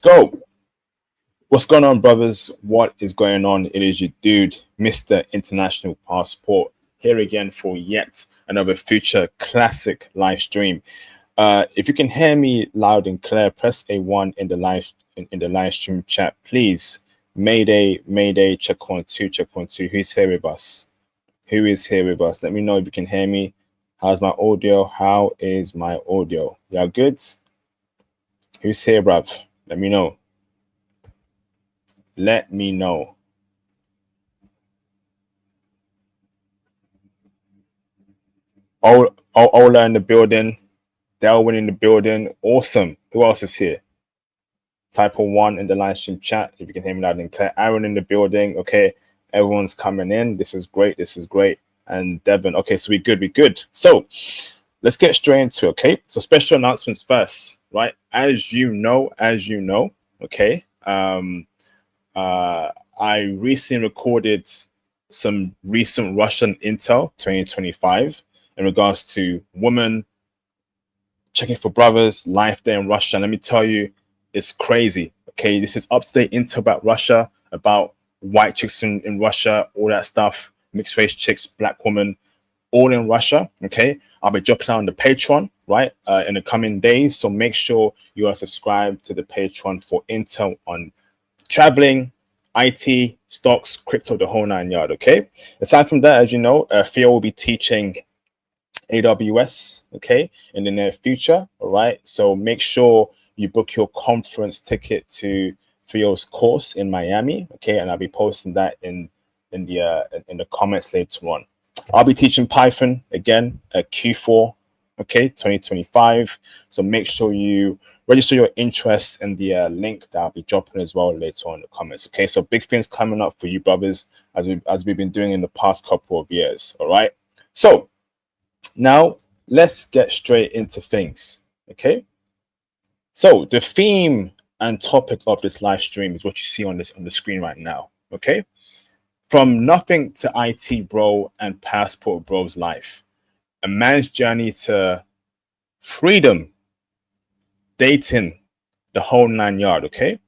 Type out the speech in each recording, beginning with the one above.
Go. What's going on, brothers? What is going on? It is your dude, Mr. International Passport, here again for yet another future classic live stream. If you can hear me loud and clear, press A1 in the live stream chat, please. Mayday, Mayday, check 1 2, check 1 2. Who's here with us? Who is here with us? Let me know if you can hear me. How's my audio? How is my audio? Y'all good? Who's here, bruv? Let me know. Let me know. Ola in the building. Delwyn in the building. Awesome. Who else is here? Type 1 in the live stream chat if you can hear me loud and clear. Aaron in the building. Okay. Everyone's coming in. This is great. This is great. And Devin. Okay, so we're good. We're good. So let's get straight into it. Okay. So special announcements first, right? As you know, okay. I recently recorded some recent Russian intel 2025 in regards to women checking for brothers, life there in Russia. And let me tell you, it's crazy. Okay, this is up-to-date intel about Russia, about white chicks in Russia, all that stuff, mixed race chicks, black women, all in Russia. Okay, I'll be dropping out on the Patreon, right, in the coming days. So make sure you are subscribed to the Patreon for intel on traveling, IT, stocks, crypto, the whole 9 yards. Okay. Aside from that, as you know, Theo will be teaching AWS, okay, in the near future. All right. So make sure you book your conference ticket to Theo's course in Miami. Okay, and I'll be posting that in the comments later on. I'll be teaching Python again at Q4, okay, 2025. So make sure you register your interest in the link that I'll be dropping as well later on in the comments. Okay, so big things coming up for you, brothers, as we've been doing in the past couple of years. All right. So now let's get straight into things. Okay. So the theme and topic of this live stream is what you see on the screen right now. Okay. From nothing to IT bro and passport bro's life, a man's journey to freedom, dating, the whole 9 yards. Okay,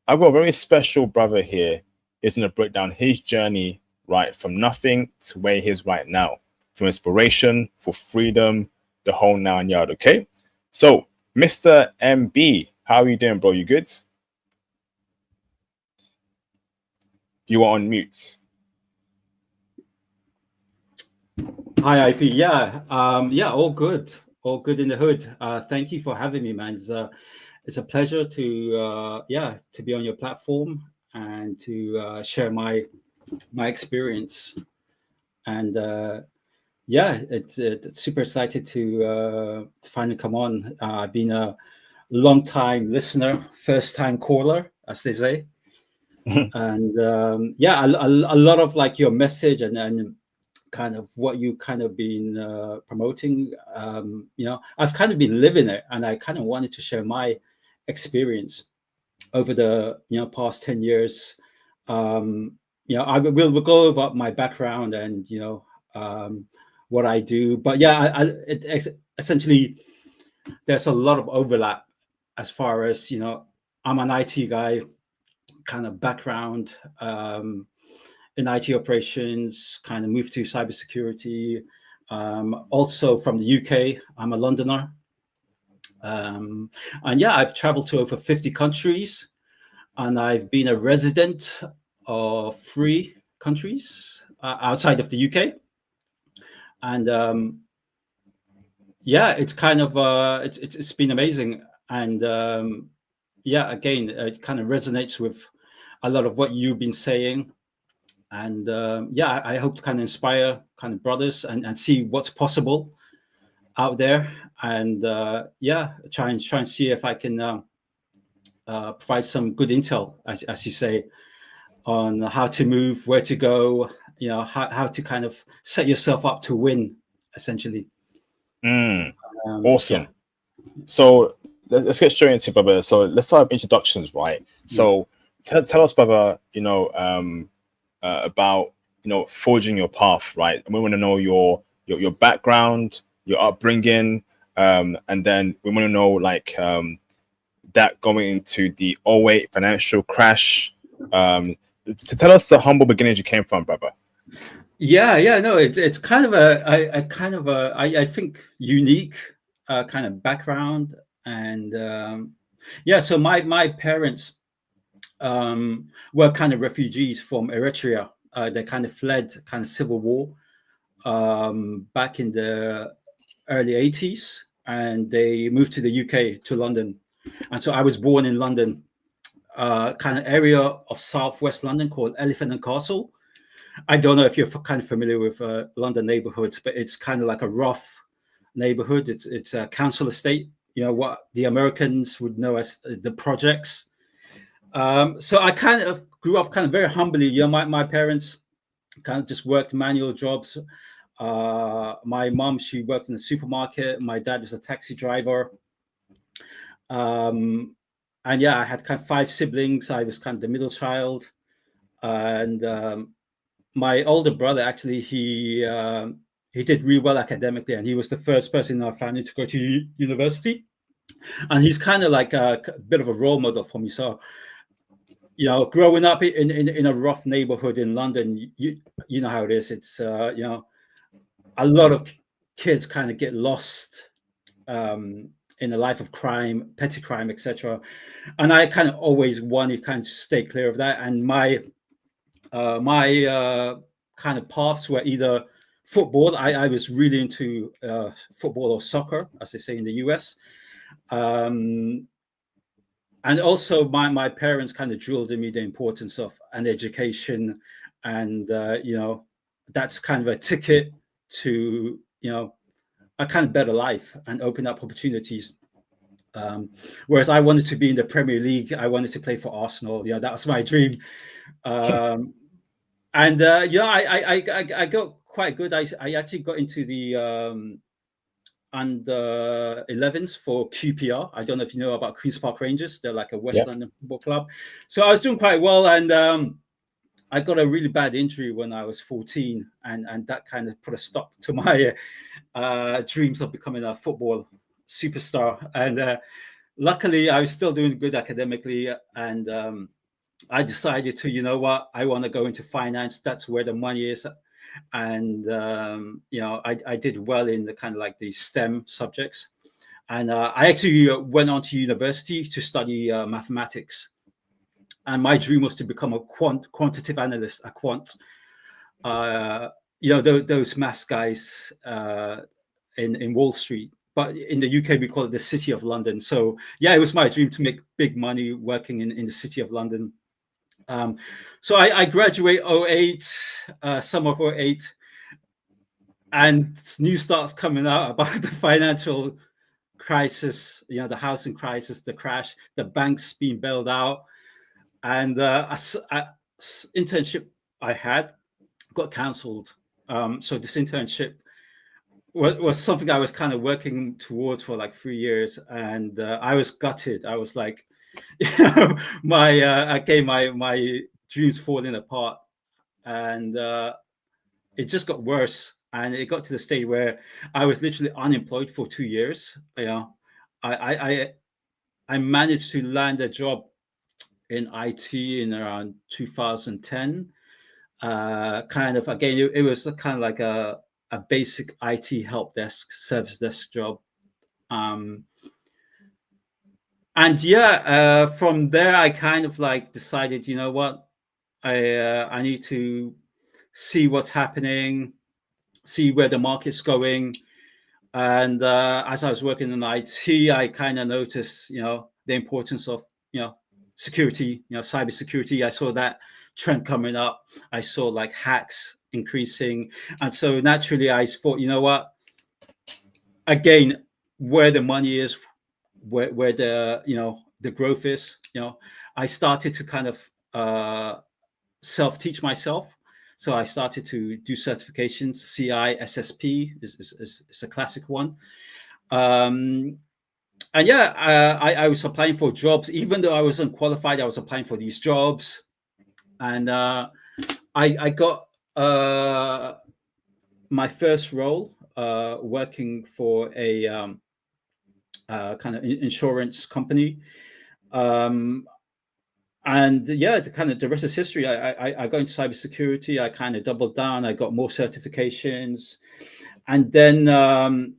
I've got a very special brother here. He's going to break down his journey, right, from nothing to where he is right now, for inspiration, for freedom, the whole 9 yards. Okay, so Mr. MB, how are you doing, bro? You good? You are on mute. Hi, IP. Yeah, all good in the hood. Thank you for having me, man. It's a pleasure to be on your platform and to share my experience. And it's super excited to finally come on. I've been a long time listener, first time caller, as they say. And a lot of like your message and kind of what you kind of been promoting, I've kind of been living it, and I kind of wanted to share my experience over the past 10 years. We'll go over my background and what I do, but essentially there's a lot of overlap as far as I'm an IT guy, kind of background in IT operations, kind of moved to cybersecurity. Also from the UK, I'm a Londoner. And I've traveled to over 50 countries, and I've been a resident of 3 countries outside of the UK. And it's kind of it's been amazing. And again, it kind of resonates with a lot of what you've been saying. And I hope to kind of inspire kind of brothers and see what's possible out there, and try and see if I can provide some good intel, as you say, on how to move, where to go, how to kind of set yourself up to win, essentially. Awesome. So let's get straight into it, brother. So let's start with introductions, right? So tell us, brother, about forging your path, right? And we want to know your background, your upbringing, and then we want to know like that going into the '08 financial crash. To tell us the humble beginnings you came from, brother. Yeah, no, it's kind of I think unique kind of background, and yeah. So my parents were kind of refugees from Eritrea. They kind of fled kind of civil war back in the early 80s, and they moved to the UK, to London. And so I was born in London, kind of area of southwest London called Elephant and Castle. I don't know if you're kind of familiar with London neighborhoods, but it's kind of like a rough neighborhood. It's a council estate, what the Americans would know as the projects. So I kind of grew up kind of very humbly. My parents kind of just worked manual jobs. My mom, she worked in the supermarket. My dad was a taxi driver. And yeah, I had kind of 5 siblings. I was kind of the middle child. And my older brother, actually, he did really well academically, and he was the first person in our family to go to university. And he's kind of like a bit of a role model for me. So, growing up in a rough neighborhood in London, you know how it is. It's a lot of kids kind of get lost in a life of crime, petty crime, etc. And I kind of always want to kind of stay clear of that. And my kind of paths were either football. I was really into football, or soccer, as they say in the US. And also my parents kind of drilled in me the importance of an education, and that's kind of a ticket to a kind of better life and open up opportunities. Whereas I wanted to be in the Premier League, I wanted to play for Arsenal. That was my dream. And I got quite good. I actually got into the under 11s for QPR. I don't know if you know about Queen's Park Rangers. They're like a West London football club. So I was doing quite well, and I got a really bad injury when I was 14, and that kind of put a stop to my dreams of becoming a football superstar. And luckily, I was still doing good academically, and I decided to, I want to go into finance. That's where the money is. And I did well in the kind of like the STEM subjects, and I actually went on to university to study mathematics. And my dream was to become a quantitative analyst, a quant. Those maths guys in Wall Street, but in the UK we call it the City of London. So yeah, it was my dream to make big money working in the City of London. So I graduate 08, summer of 08, and news starts coming out about the financial crisis, the housing crisis, the crash, the banks being bailed out, and internship I had got cancelled. So this internship was something I was kind of working towards for like 3 years, and I was gutted. I was like, my dreams falling apart, and it just got worse. And it got to the stage where I was literally unemployed for 2 years. I managed to land a job in IT in around 2010. Kind of, again, it was kind of like a basic IT help desk, service desk job. And yeah, from there, I kind of like decided, you know what, I need to see what's happening, see where the market's going. And as I was working in IT, I kind of noticed, the importance of, security, cyber security. I saw that trend coming up. I saw like hacks increasing. And so naturally I thought, you know what, again, where the money is, where the the growth is, I started to kind of self-teach myself. So I started to do certifications. CI SSP is a classic one. And yeah, I was applying for jobs. Even though I wasn't qualified, I was applying for these jobs. And I got my first role working for a kind of insurance company. And yeah, the rest is history. I got into cybersecurity. I kind of doubled down. I got more certifications, and then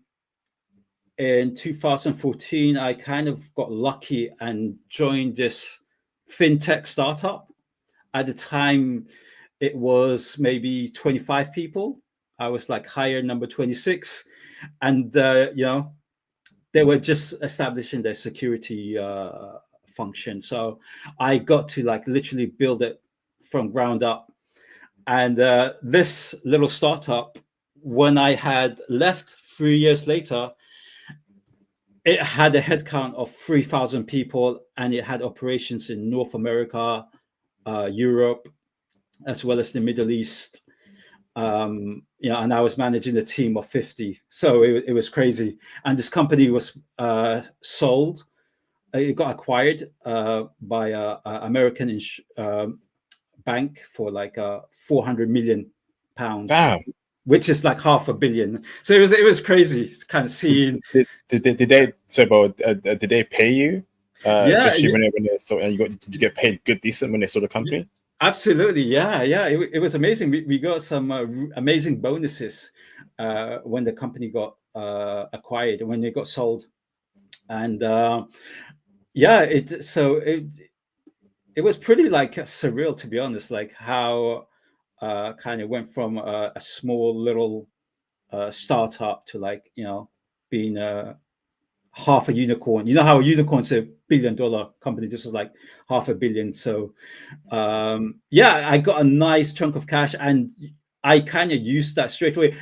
in 2014, I kind of got lucky and joined this fintech startup. At the time, it was maybe 25 people. I was like hire number 26, and they were just establishing their security function. So I got to like literally build it from ground up. And this little startup, when I had left 3 years later, it had a headcount of 3,000 people, and it had operations in North America, Europe, as well as the Middle East. And I was managing a team of 50. So it was crazy. And this company was sold. It got acquired by an American bank for like 400 million pounds. Damn. Which is like $500 million. So it was crazy kind of seeing. Did they pay you? Especially when they so, and did you get paid good decent when they sold the company? Absolutely, yeah. It was amazing. We got some amazing bonuses when the company got acquired, when it got sold, and it was pretty like surreal, to be honest. Like how kind of went from a small little startup to like being half a unicorn. You know how a unicorn's a $1 billion company. This was like $500 million. So I got a nice chunk of cash, and I kind of used that straight away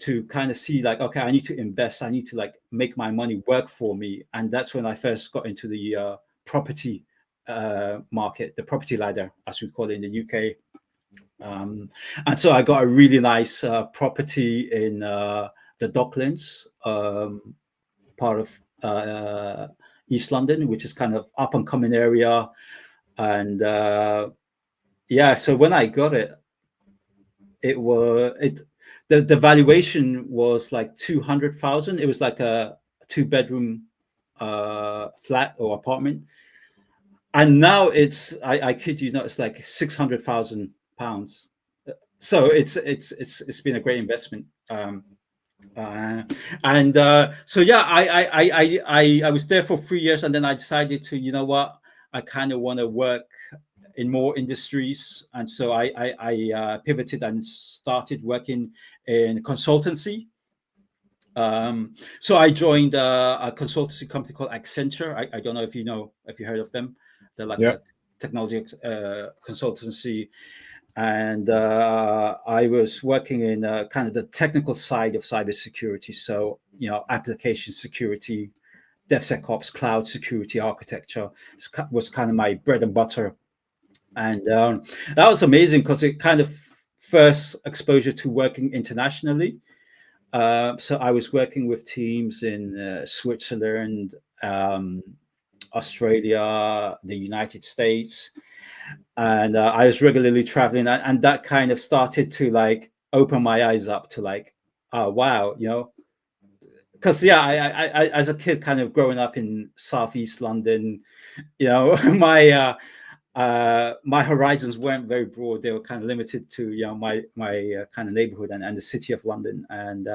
to kind of see like, okay, I need to invest. I need to like make my money work for me. And that's when I first got into the property market, the property ladder, as we call it in the UK. And so I got a really nice property in the Docklands, part of East London, which is kind of up and coming area. And so when I got it, the valuation was like 200,000. It was like a 2-bedroom flat or apartment. And now it's, I kid you not, it's like 600,000 pounds. So it's been a great investment. I was there for 3 years, and then I decided to, you know what, I kind of want to work in more industries, and so I pivoted and started working in consultancy. So I joined a consultancy company called Accenture. I don't know if you heard of them. They're like a technology consultancy. And I was working in kind of the technical side of cybersecurity. So, application security, DevSecOps, cloud security architecture was kind of my bread and butter. And that was amazing because it kind of first exposure to working internationally. So I was working with teams in Switzerland, Australia, the United States. And I was regularly traveling, and that kind of started to like open my eyes up to like, oh wow, because I as a kid, kind of growing up in Southeast London, my my horizons weren't very broad. They were kind of limited to my kind of neighborhood and the city of London. And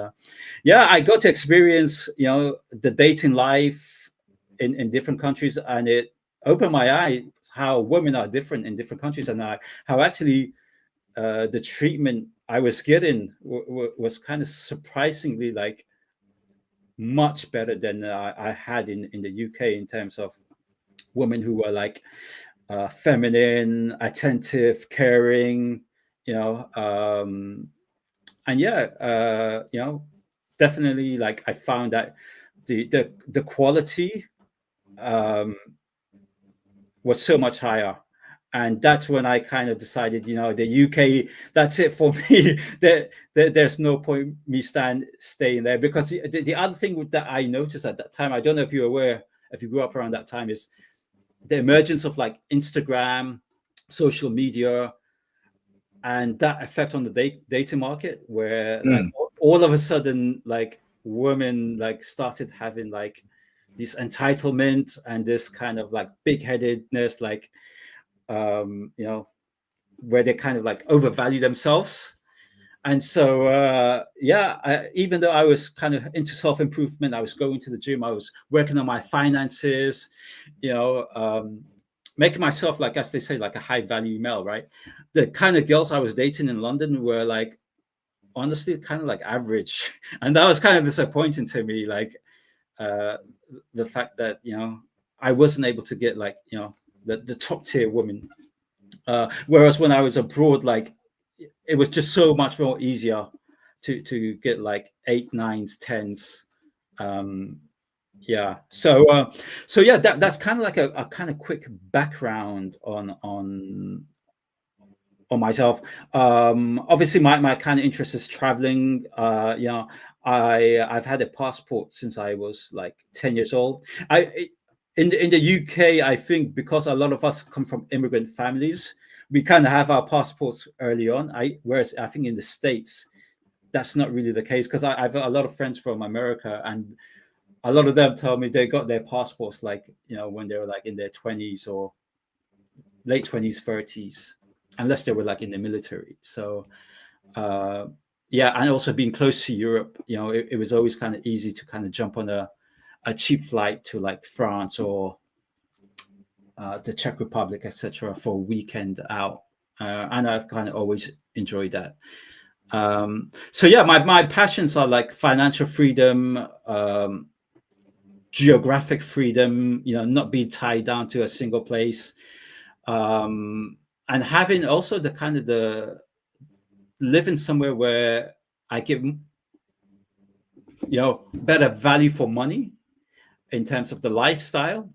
I got to experience the dating life in different countries, and it opened my eye how women are different in different countries, and how actually the treatment I was getting was kind of surprisingly like much better than I had in the UK, in terms of women who were like feminine, attentive, caring, and definitely like I found that the quality was so much higher. And that's when I kind of decided, the UK, that's it for me. There's no point me staying there, because the other thing that I noticed at that time, I don't know if you're aware, if you grew up around that time, is the emergence of like Instagram, social media, and that effect on the dating market, where like all of a sudden like women like started having like this entitlement and this kind of like big-headedness, like you know, where they kind of like overvalue themselves. And so even though I was kind of into self-improvement, I was going to the gym, I was working on my finances, you know, making myself, like, as they say, like a high value male, right? The kind of girls I was dating in London were like, honestly, kind of like average. And that was kind of disappointing to me, like the fact that, you know, I wasn't able to get like, you know, the top tier women. Whereas when I was abroad, like, it was just so much more easier to get like 8, 9s, 10s. Yeah. So yeah, that's kind of like a kind of quick background on myself. Obviously my kind of interest is traveling. You know, I've had a passport since I was like 10 years old. In the UK, I think because a lot of us come from immigrant families, we kind of have our passports early on. Whereas I think in the States, that's not really the case, because I've got a lot of friends from America, and a lot of them tell me they got their passports like, you know, when they were like in their 20s or late 20s, 30s, unless they were like in the military. So yeah, and also being close to Europe, you know, it was always kind of easy to kind of jump on a cheap flight to like France or the Czech Republic, etc., for a weekend out, and I've kind of always enjoyed that. So yeah, my passions are like financial freedom, geographic freedom, you know, not being tied down to a single place, and having also the kind of the living somewhere where I give, you know, better value for money in terms of the lifestyle.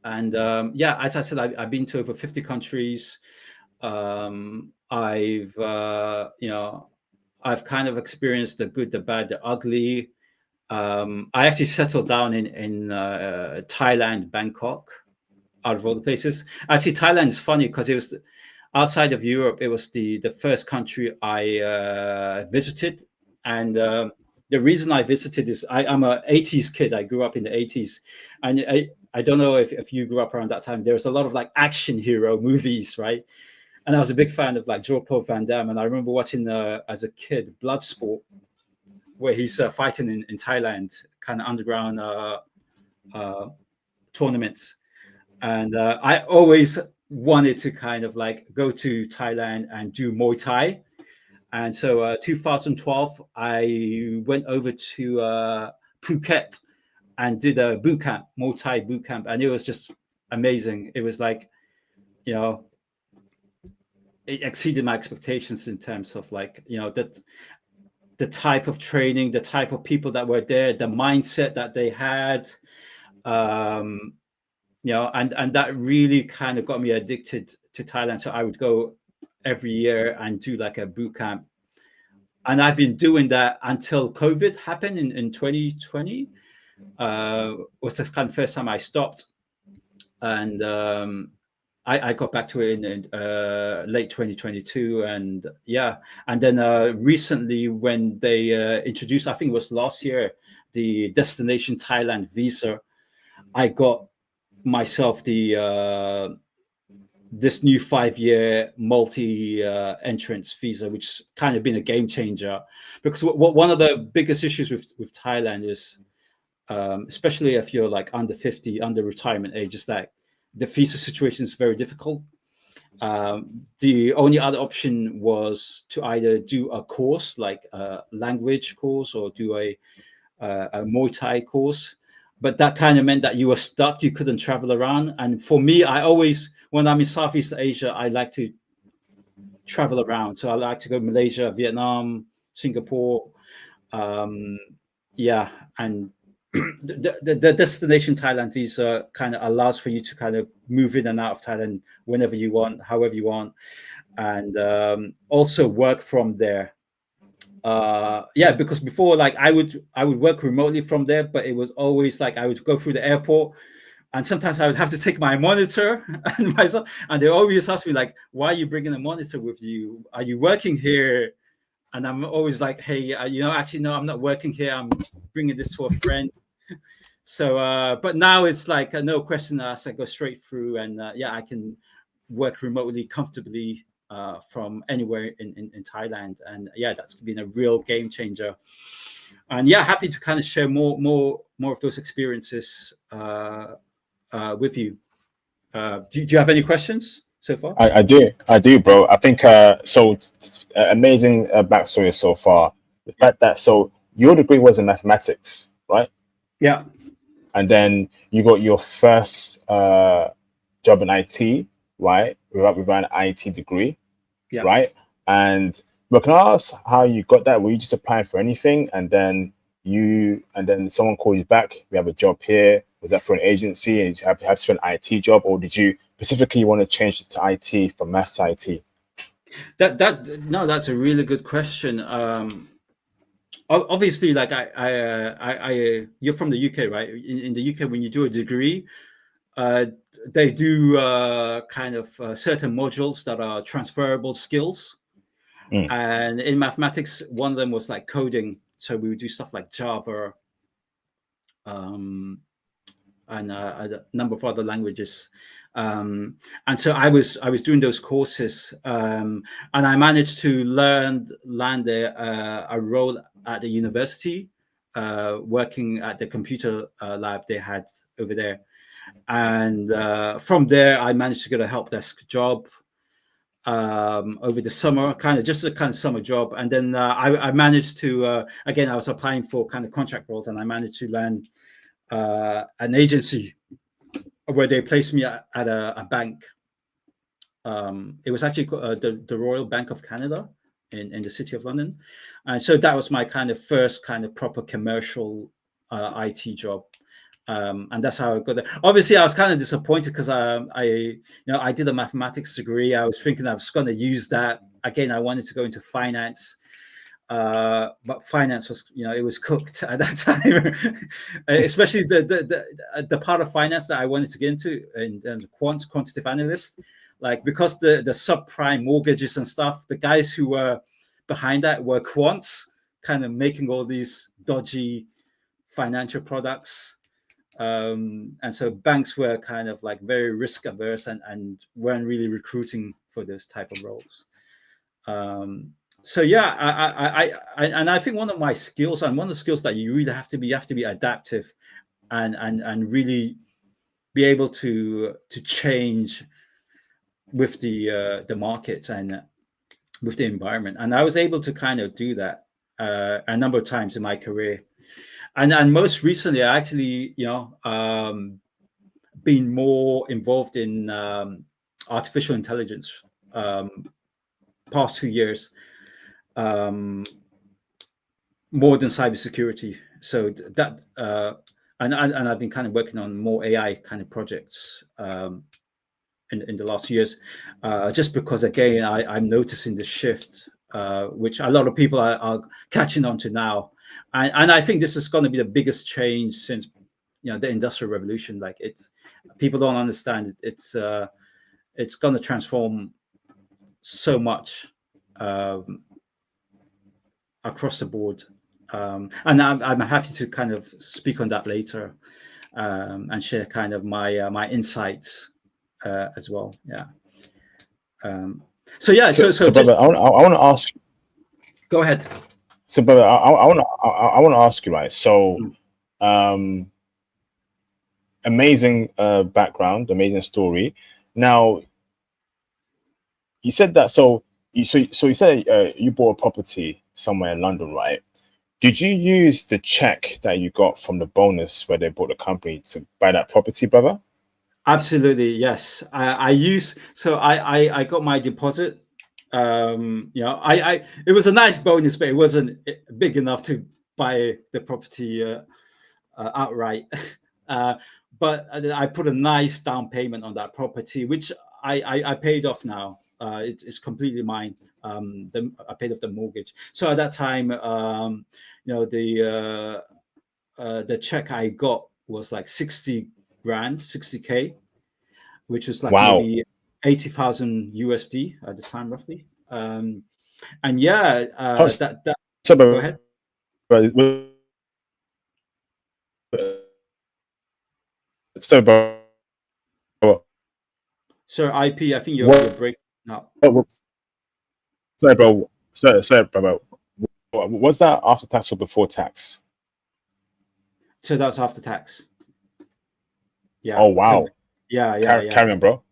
And yeah, as I said, I've been to over 50 countries. I've you know, I've kind of experienced the good, the bad, the ugly. I actually settled down in Thailand, Bangkok, out of all the places. Actually, Thailand is funny because it was outside of Europe. It was the first country I visited, and the reason I visited is I'm a 80s kid. I grew up in the 80s, and I don't know if you grew up around that time. There was a lot of like action hero movies, right? And I was a big fan of like Jean-Claude Van Damme, and I remember watching as a kid Bloodsport, where he's fighting in Thailand, kind of underground tournaments. And I always wanted to kind of like go to Thailand and do Muay Thai. And so 2012, I went over to Phuket and did a boot camp, Muay Thai boot camp. And it was just amazing. It was like, you know, it exceeded my expectations in terms of like, you know, that the type of training, the type of people that were there, the mindset that they had, you know, and that really kind of got me addicted to Thailand. So I would go every year and do like a boot camp. And I've been doing that until COVID happened in 2020. Was the kind of first time I stopped. And I got back to it in late 2022. And yeah, and then recently when they introduced, I think it was last year, the Destination Thailand visa, I got myself the this new 5-year multi entrance visa, which kind of been a game changer, because one of the biggest issues with Thailand is, especially if you're like under 50, under retirement age, is that the visa situation is very difficult. The only other option was to either do a course, like a language course, or do a Muay Thai course. But that kind of meant that you were stuck. You couldn't travel around. And for me, I always, when I'm in Southeast Asia, I like to travel around. So I like to go to Malaysia, Vietnam, Singapore. Yeah. And the Destination Thailand visa kind of allows for you to kind of move in and out of Thailand whenever you want, however you want, and also work from there. Yeah, because before, like, I would work remotely from there, but it was always like I would go through the airport, and sometimes I would have to take my monitor and myself, and they always ask me like, why are you bringing a monitor with you? Are you working here? And I'm always like, hey, you know, actually no, I'm not working here, I'm bringing this to a friend. So, but now it's like no question asked. I go straight through, and yeah, I can work remotely comfortably from anywhere in Thailand. And yeah, that's been a real game changer. And yeah, happy to kind of share more of those experiences with you. Do you have any questions so far? I do, bro. I think so. Amazing backstory so far. The fact that so your degree was in mathematics, right? Yeah. And then you got your first job in IT, right? With an IT degree, Yeah. right? And but can I ask how you got that? Were you just applying for anything, and then someone called you back? We have a job here. Was that for an agency, and you have to for an IT job, or did you specifically want to change to IT from maths to IT? That's a really good question. Obviously, like you're from the UK, right? In the UK, when you do a degree, they do kind of certain modules that are transferable skills. And in mathematics, one of them was like coding. So we would do stuff like Java, and a number of other languages. And so I was doing those courses, and I managed to land a role at the university, working at the computer lab they had over there. And from there, I managed to get a help desk job over the summer, just a kind of summer job. And then I managed to, again, I was applying for kind of contract roles, and I managed to land an agency where they placed me at a bank. It was actually the Royal Bank of Canada in the City of London. And so that was my kind of first kind of proper commercial IT job. And that's how I got there. Obviously, I was kind of disappointed because I did a mathematics degree. I was thinking I was going to use that. Again, I wanted to go into finance. But finance was, it was cooked at that time, especially the part of finance that I wanted to get into, and quantitative analyst, like because the subprime mortgages and stuff, the guys who were behind that were quants, kind of making all these dodgy financial products. And so banks were kind of like very risk averse and weren't really recruiting for those type of roles. So yeah, I think one of my skills, and one of the skills that you really have to be adaptive, and really be able to change with the markets and with the environment. And I was able to kind of do that a number of times in my career. And most recently, I actually, been more involved in artificial intelligence past 2 years. More than cybersecurity. So that and I've been kind of working on more AI kind of projects in the last years, just because again I'm noticing the shift, which a lot of people are catching on to now, and I think this is going to be the biggest change since the Industrial Revolution. Like people don't understand it's going to transform so much across the board. And I'm happy to kind of speak on that later, and share kind of my insights as well. Yeah. So yeah. So brother, I want to ask. Go ahead. So, brother, I want to ask you, right? So, amazing background, amazing story. Now, you said that. So you said you bought a property somewhere in London, right? Did you use the check that you got from the bonus where they bought the company to buy that property, brother? Absolutely, yes. I got my deposit. It was a nice bonus, but it wasn't big enough to buy the property outright. But I put a nice down payment on that property, which I paid off now. It's completely mine. I paid off the mortgage. So at that time, the check I got was like 60K, which was like maybe 80,000 USD at the time, roughly. And yeah, So, go ahead. So, bro, Sir IP, I think you're what, breaking up. sorry, bro. Sorry, bro. Was that after tax or before tax? So that's after tax. Yeah. Oh So wow. yeah. Carry on, bro.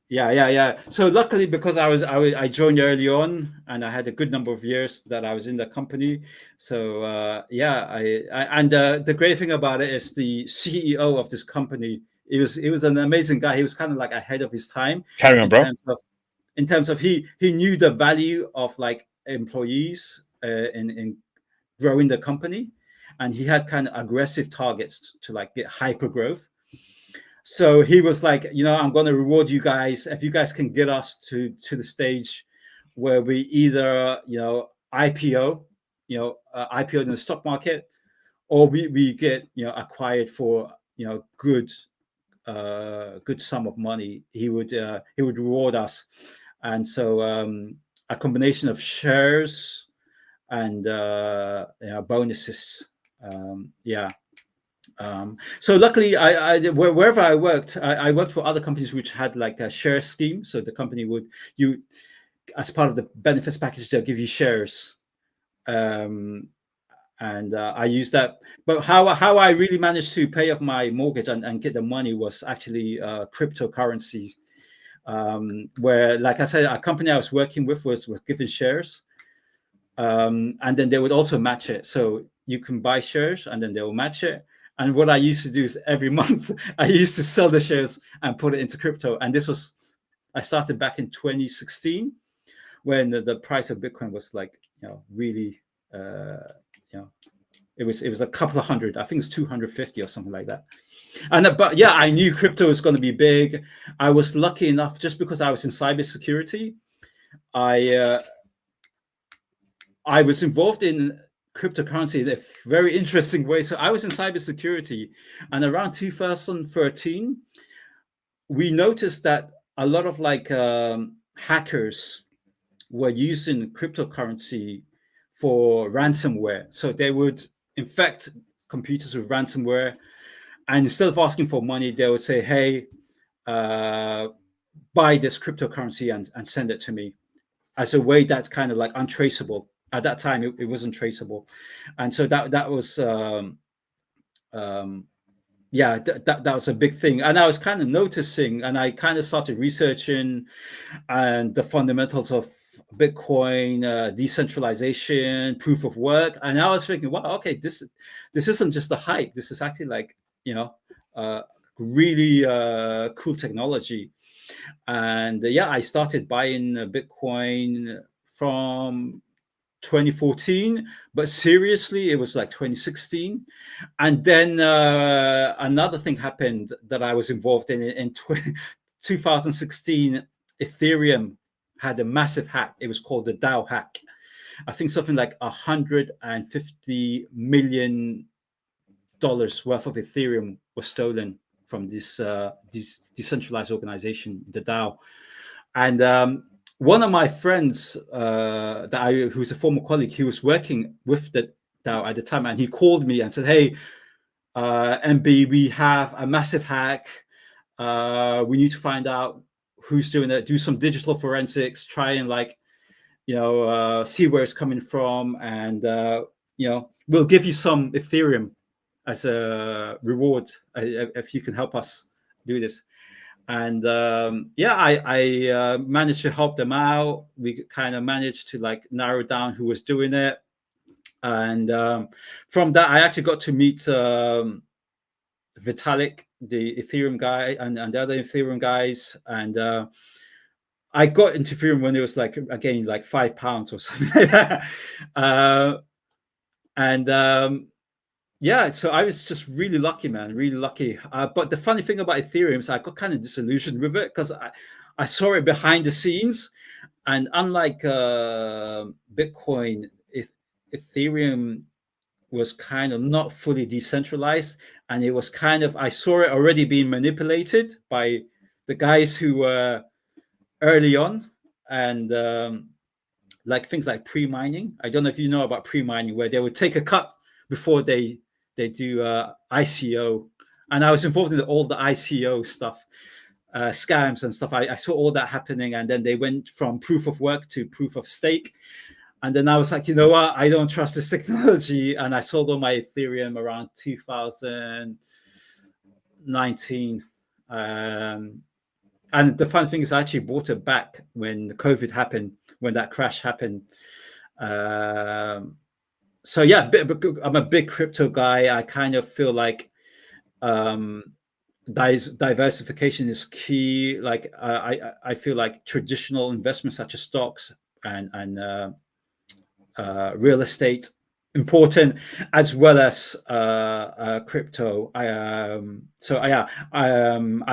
Yeah. So luckily, because I joined early on, and I had a good number of years that I was in the company. So and the great thing about it is the CEO of this company. He was an amazing guy. He was kind of like ahead of his time Carry on, in bro. terms of he knew the value of like employees in growing the company, and he had kind of aggressive targets to like get hyper growth. So he was like, I'm going to reward you guys if you guys can get us to the stage where we either IPO, IPO in the stock market, or we get acquired for good sum of money. He would reward us. And so a combination of shares and bonuses. Yeah. So luckily, wherever I worked, I worked for other companies which had like a share scheme. So the company would, you as part of the benefits package, they'll give you shares, and I used that. But how I really managed to pay off my mortgage and get the money was actually cryptocurrencies, where, like I said, a company I was working with was given shares, and then they would also match it. So you can buy shares, and then they will match it. And what I used to do is every month I used to sell the shares and put it into crypto. And I started back in 2016 when the price of Bitcoin was like, really, it was a couple of hundred. I think it's 250 or something like that. And but yeah, I knew crypto was going to be big. I was lucky enough, just because I was in cybersecurity, I was involved in cryptocurrency in a very interesting way. So I was in cybersecurity, and around 2013, we noticed that a lot of like hackers were using cryptocurrency for ransomware. So they would infect computers with ransomware, and instead of asking for money, they would say, "Hey, buy this cryptocurrency and send it to me," as a way that's kind of like untraceable. At that time, it wasn't traceable, and so that was that was a big thing. And I was kind of noticing, and I kind of started researching and the fundamentals of Bitcoin, decentralization, proof of work, and I was thinking, wow, okay, this isn't just a hype. This is actually like really cool technology. And I started buying Bitcoin from 2014, but seriously, it was like 2016. And then another thing happened that I was involved in 2016. Ethereum had a massive hack. It was called the DAO hack. I think something like $150 million worth of Ethereum was stolen from this decentralized organization, the DAO. And one of my friends, who's a former colleague, he was working with the DAO at the time, and he called me and said, "Hey, MB, we have a massive hack. We need to find out who's doing it. Do some digital forensics. Try and see where it's coming from, and we'll give you some Ethereum as a reward if you can help us do this." And I managed to help them out. We kind of managed to like narrow down who was doing it, and from that I actually got to meet Vitalik, the Ethereum guy, and the other Ethereum guys. And I got into Ethereum when it was like, again, like £5 or something like that. So I was just really lucky, man, really lucky. But the funny thing about Ethereum is I got kind of disillusioned with it, because I saw it behind the scenes. And unlike Bitcoin, Ethereum was kind of not fully decentralized. And it was kind of, I saw it already being manipulated by the guys who were early on. And like things like pre-mining. I don't know if you know about pre-mining, where they would take a cut before they do ICO, and I was involved in all the ICO stuff, scams and stuff. I saw all that happening, and then they went from proof of work to proof of stake. And then I was like, you know what? I don't trust this technology. And I sold all my Ethereum around 2019. And the fun thing is, I actually bought it back when COVID happened, when that crash happened. So yeah, I'm a big crypto guy. I kind of feel like diversification is key. Like I feel like traditional investments such as stocks and real estate important, as well as crypto. I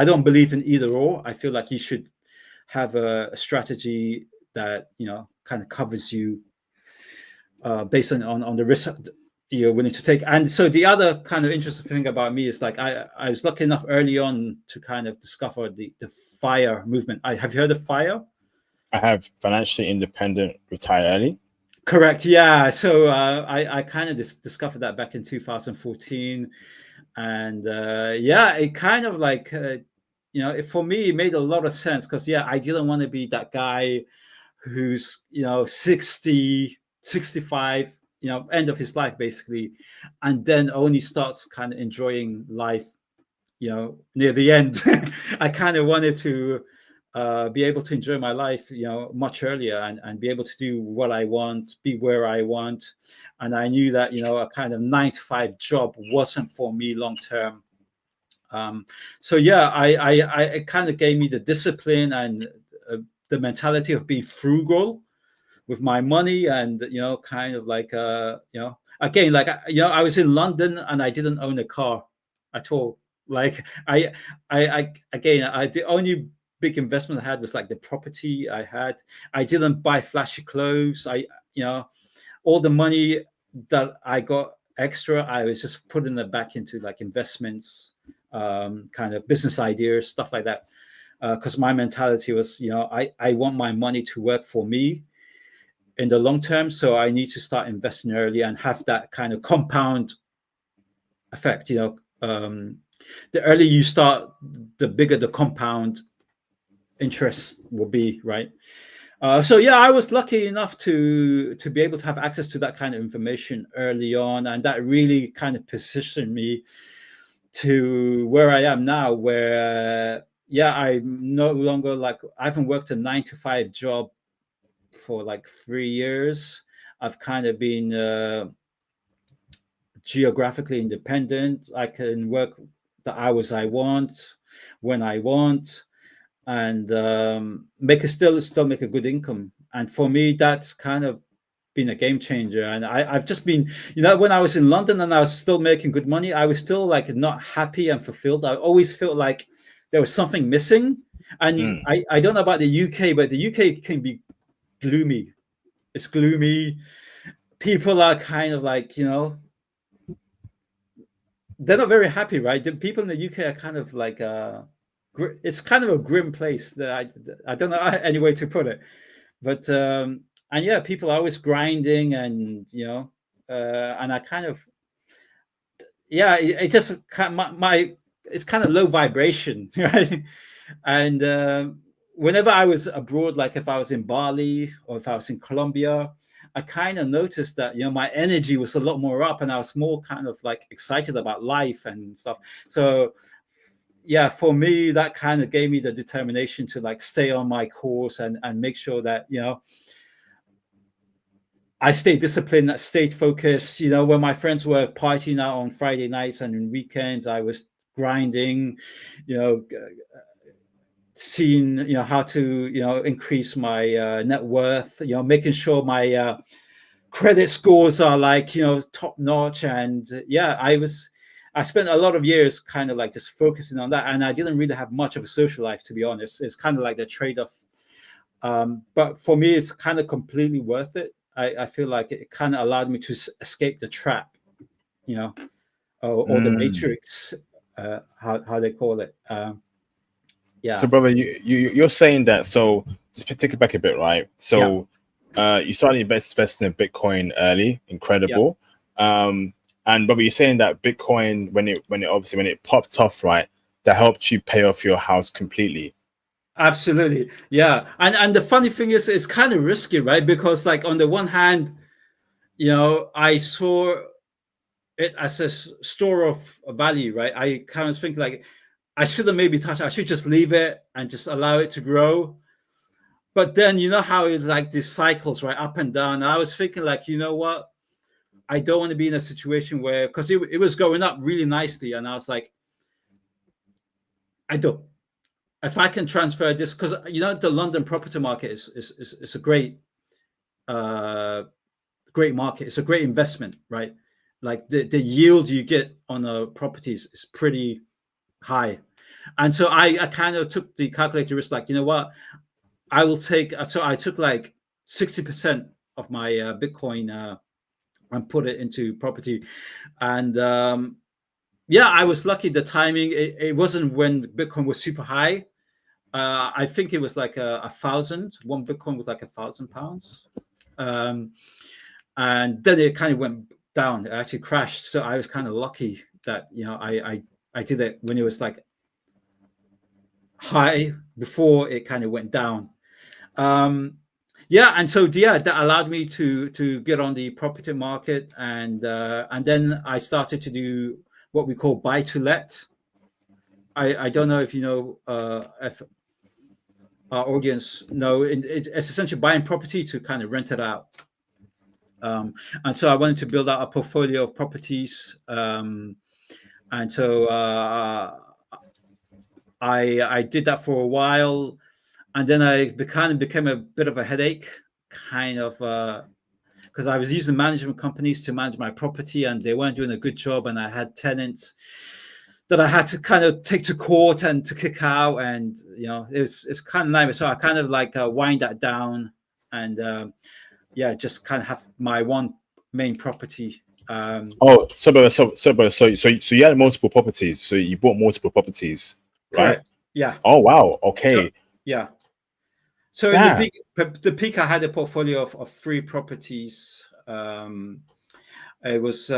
don't believe in either or. I feel like you should have a strategy that, you know, kind of covers you based on the risk you're willing to take. And so the other kind of interesting thing about me is, like, I was lucky enough early on to kind of discover the FIRE movement. Have you heard of FIRE? I have. Financially independent, retire early. Correct. Yeah. So I kind of discovered that back in 2014, and yeah, it kind of like you know, for me, it made a lot of sense, because yeah, I didn't want to be that guy who's, you know, 60, 65, you know, end of his life basically, and then only starts kind of enjoying life, you know, near the end. I kind of wanted to be able to enjoy my life, you know, much earlier, and be able to do what I want, be where I want. And I knew that, you know, a kind of 9-to-5 job wasn't for me long term. So yeah, it kind of gave me the discipline and the mentality of being frugal with my money, and, you know, kind of like you know, again, like, you know, I was in London and I didn't own a car at all. Like the only big investment I had was like the property I had. I didn't buy flashy clothes. You know, all the money that I got extra, I was just putting it back into like investments, kind of business ideas, stuff like that. Because my mentality was, you know, I want my money to work for me in the long term. So I need to start investing early and have that kind of compound effect. You know, the earlier you start, the bigger the compound interest will be, right? So yeah, I was lucky enough to be able to have access to that kind of information early on, and that really kind of positioned me to where I am now, where yeah, I'm no longer like, I haven't worked a 9-to-5 job for like 3 years. I've kind of been geographically independent. I can work the hours I want, when I want, and still make a good income. And for me, that's kind of been a game changer. And I've just been, you know, when I was in London and I was still making good money, I was still like not happy and fulfilled. I always felt like there was something missing. And I don't know about the UK, but the UK can be gloomy. It's gloomy. People are kind of like, you know, they're not very happy, right? The people in the UK are kind of like it's kind of a grim place. That I don't know any way to put it, but and yeah, people are always grinding, and you know, and I kind of, yeah, it just my it's kind of low vibration, right? And whenever I was abroad, like if I was in Bali or if I was in Colombia, I kind of noticed that, you know, my energy was a lot more up, and I was more kind of like excited about life and stuff. So yeah, for me, that kind of gave me the determination to like stay on my course and make sure that, you know, I stayed disciplined, I stayed focused. You know, when my friends were partying out on Friday nights and on weekends, I was grinding, you know, seeing, you know, how to, you know, increase my net worth, you know, making sure my credit scores are like, you know, top notch. And yeah, I spent a lot of years kind of like just focusing on that, and I didn't really have much of a social life, to be honest. It's kind of like the trade-off. But for me, it's kind of completely worth it. I feel like it kind of allowed me to escape the trap, you know, or the matrix, how they call it. Yeah. So, brother, you're saying that. So, just take it back a bit, right? So, you started investing in Bitcoin early, incredible. And but you're saying that Bitcoin, when it popped off, right, that helped you pay off your house completely. Absolutely. Yeah. And the funny thing is, it's kind of risky, right? Because like on the one hand, I saw it as a store of value, right? I kind of think like I shouldn't maybe touch it. I should just leave it and just allow it to grow. But then you know how it's like these cycles, right? Up and down. And I was thinking like, you know what? I don't want to be in a situation where, because it was going up really nicely. And I was like, I don't. If I can transfer this, because the London property market is a great great market. It's a great investment, right? Like the yield you get on a properties is pretty high. And so I kind of took the calculated risk, like, you know what, I will take. So I took like 60% of my Bitcoin and put it into property. And yeah, I was lucky. The timing, it wasn't when Bitcoin was super high. I think it was like a thousand. One Bitcoin was like £1,000. And then it kind of went down. It actually crashed. So I was kind of lucky that I did it when it was like high before it kind of went down. Yeah, and so that allowed me to get on the property market, and then I started to do what we call buy to let. I don't know if you know if our audience know. It's essentially buying property to kind of rent it out. And so I wanted to build out a portfolio of properties, and so I did that for a while, and then I kind of became a bit of a headache, kind of, because I was using management companies to manage my property, and they weren't doing a good job, and I had tenants that I had to kind of take to court and to kick out, and it's kind of nightmare. So I kind of like wind that down, and just kind of have my one main property. So you had multiple properties. So you bought multiple properties, right? Correct. Yeah. Oh wow. Okay. So, yeah. So in the peak, I had a portfolio of 3 properties. It was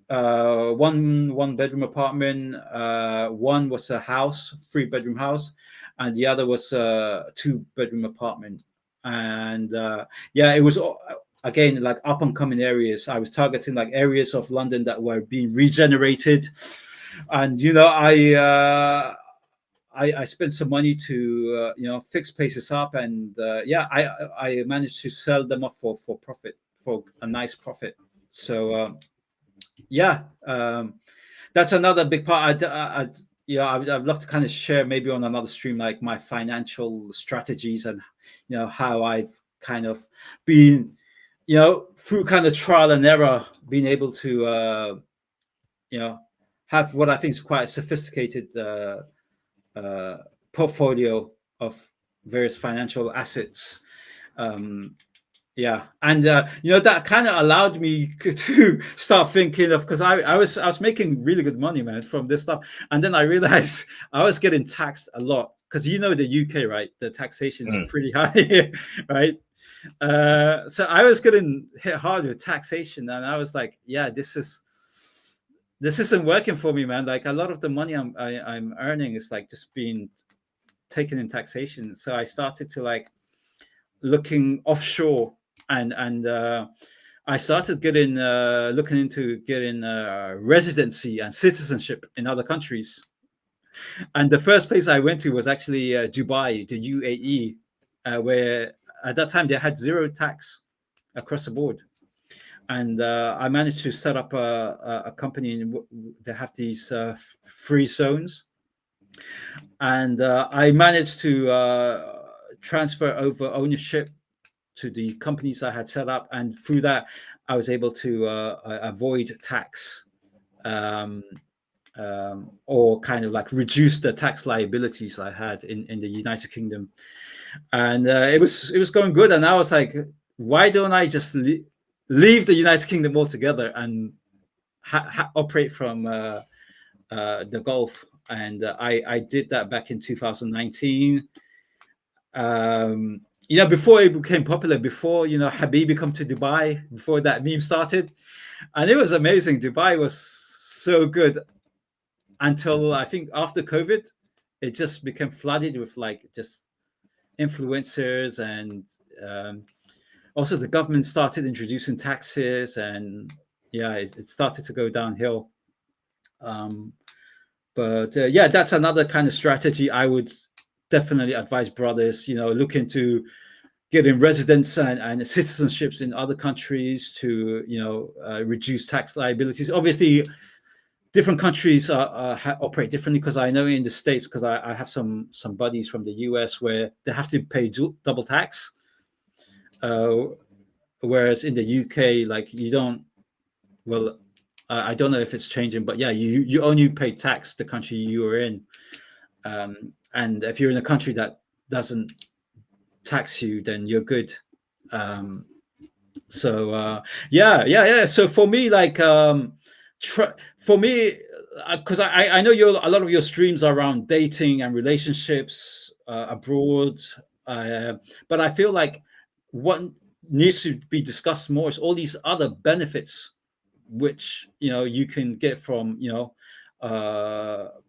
one bedroom apartment. One was a house, 3-bedroom house, and the other was a 2-bedroom apartment. And it was again like up and coming areas. I was targeting like areas of London that were being regenerated, and I spent some money to fix places up, and I managed to sell them off for profit, for a nice profit. So that's another big part. I'd love to kind of share maybe on another stream like my financial strategies and how I've kind of been through kind of trial and error, being able to have what I think is quite a sophisticated portfolio of various financial assets. And that kind of allowed me to start thinking of, because I was making really good money, man, from this stuff, and then I realized I was getting taxed a lot, because the UK, right, the taxation is pretty high, right? So I was getting hit hard with taxation, and I was like, yeah, this isn't working for me, man. Like a lot of the money I'm earning is like just being taken in taxation. So I started to like looking offshore, and I started looking into getting residency and citizenship in other countries. And the first place I went to was actually Dubai, the UAE, where at that time they had 0 tax across the board. And I managed to set up a company that have these free zones, and I managed to transfer over ownership to the companies I had set up, and through that I was able to avoid tax, or kind of like reduce the tax liabilities I had in the United Kingdom. And it was going good, and I was like, why don't I just leave the United Kingdom altogether and operate from the Gulf? And I did that back in 2019. before it became popular, before Habibi come to Dubai, before that meme started, and it was amazing. Dubai was so good until I think after COVID, it just became flooded with like just influencers, and also the government started introducing taxes, and yeah, it started to go downhill. Um, but yeah, that's another kind of strategy I would definitely advise brothers. Look into getting residence and citizenships in other countries to reduce tax liabilities. Obviously, different countries operate differently, because I know in the States, because I have some buddies from the US where they have to pay double tax, whereas in the UK, like, you don't. Well, I don't know if it's changing, but yeah, you only pay tax the country you are in, and if you're in a country that doesn't tax you, then you're good. Um, so yeah. So for me, like, for me, because I know a lot of your streams are around dating and relationships abroad, but I feel like what needs to be discussed more is all these other benefits which you can get from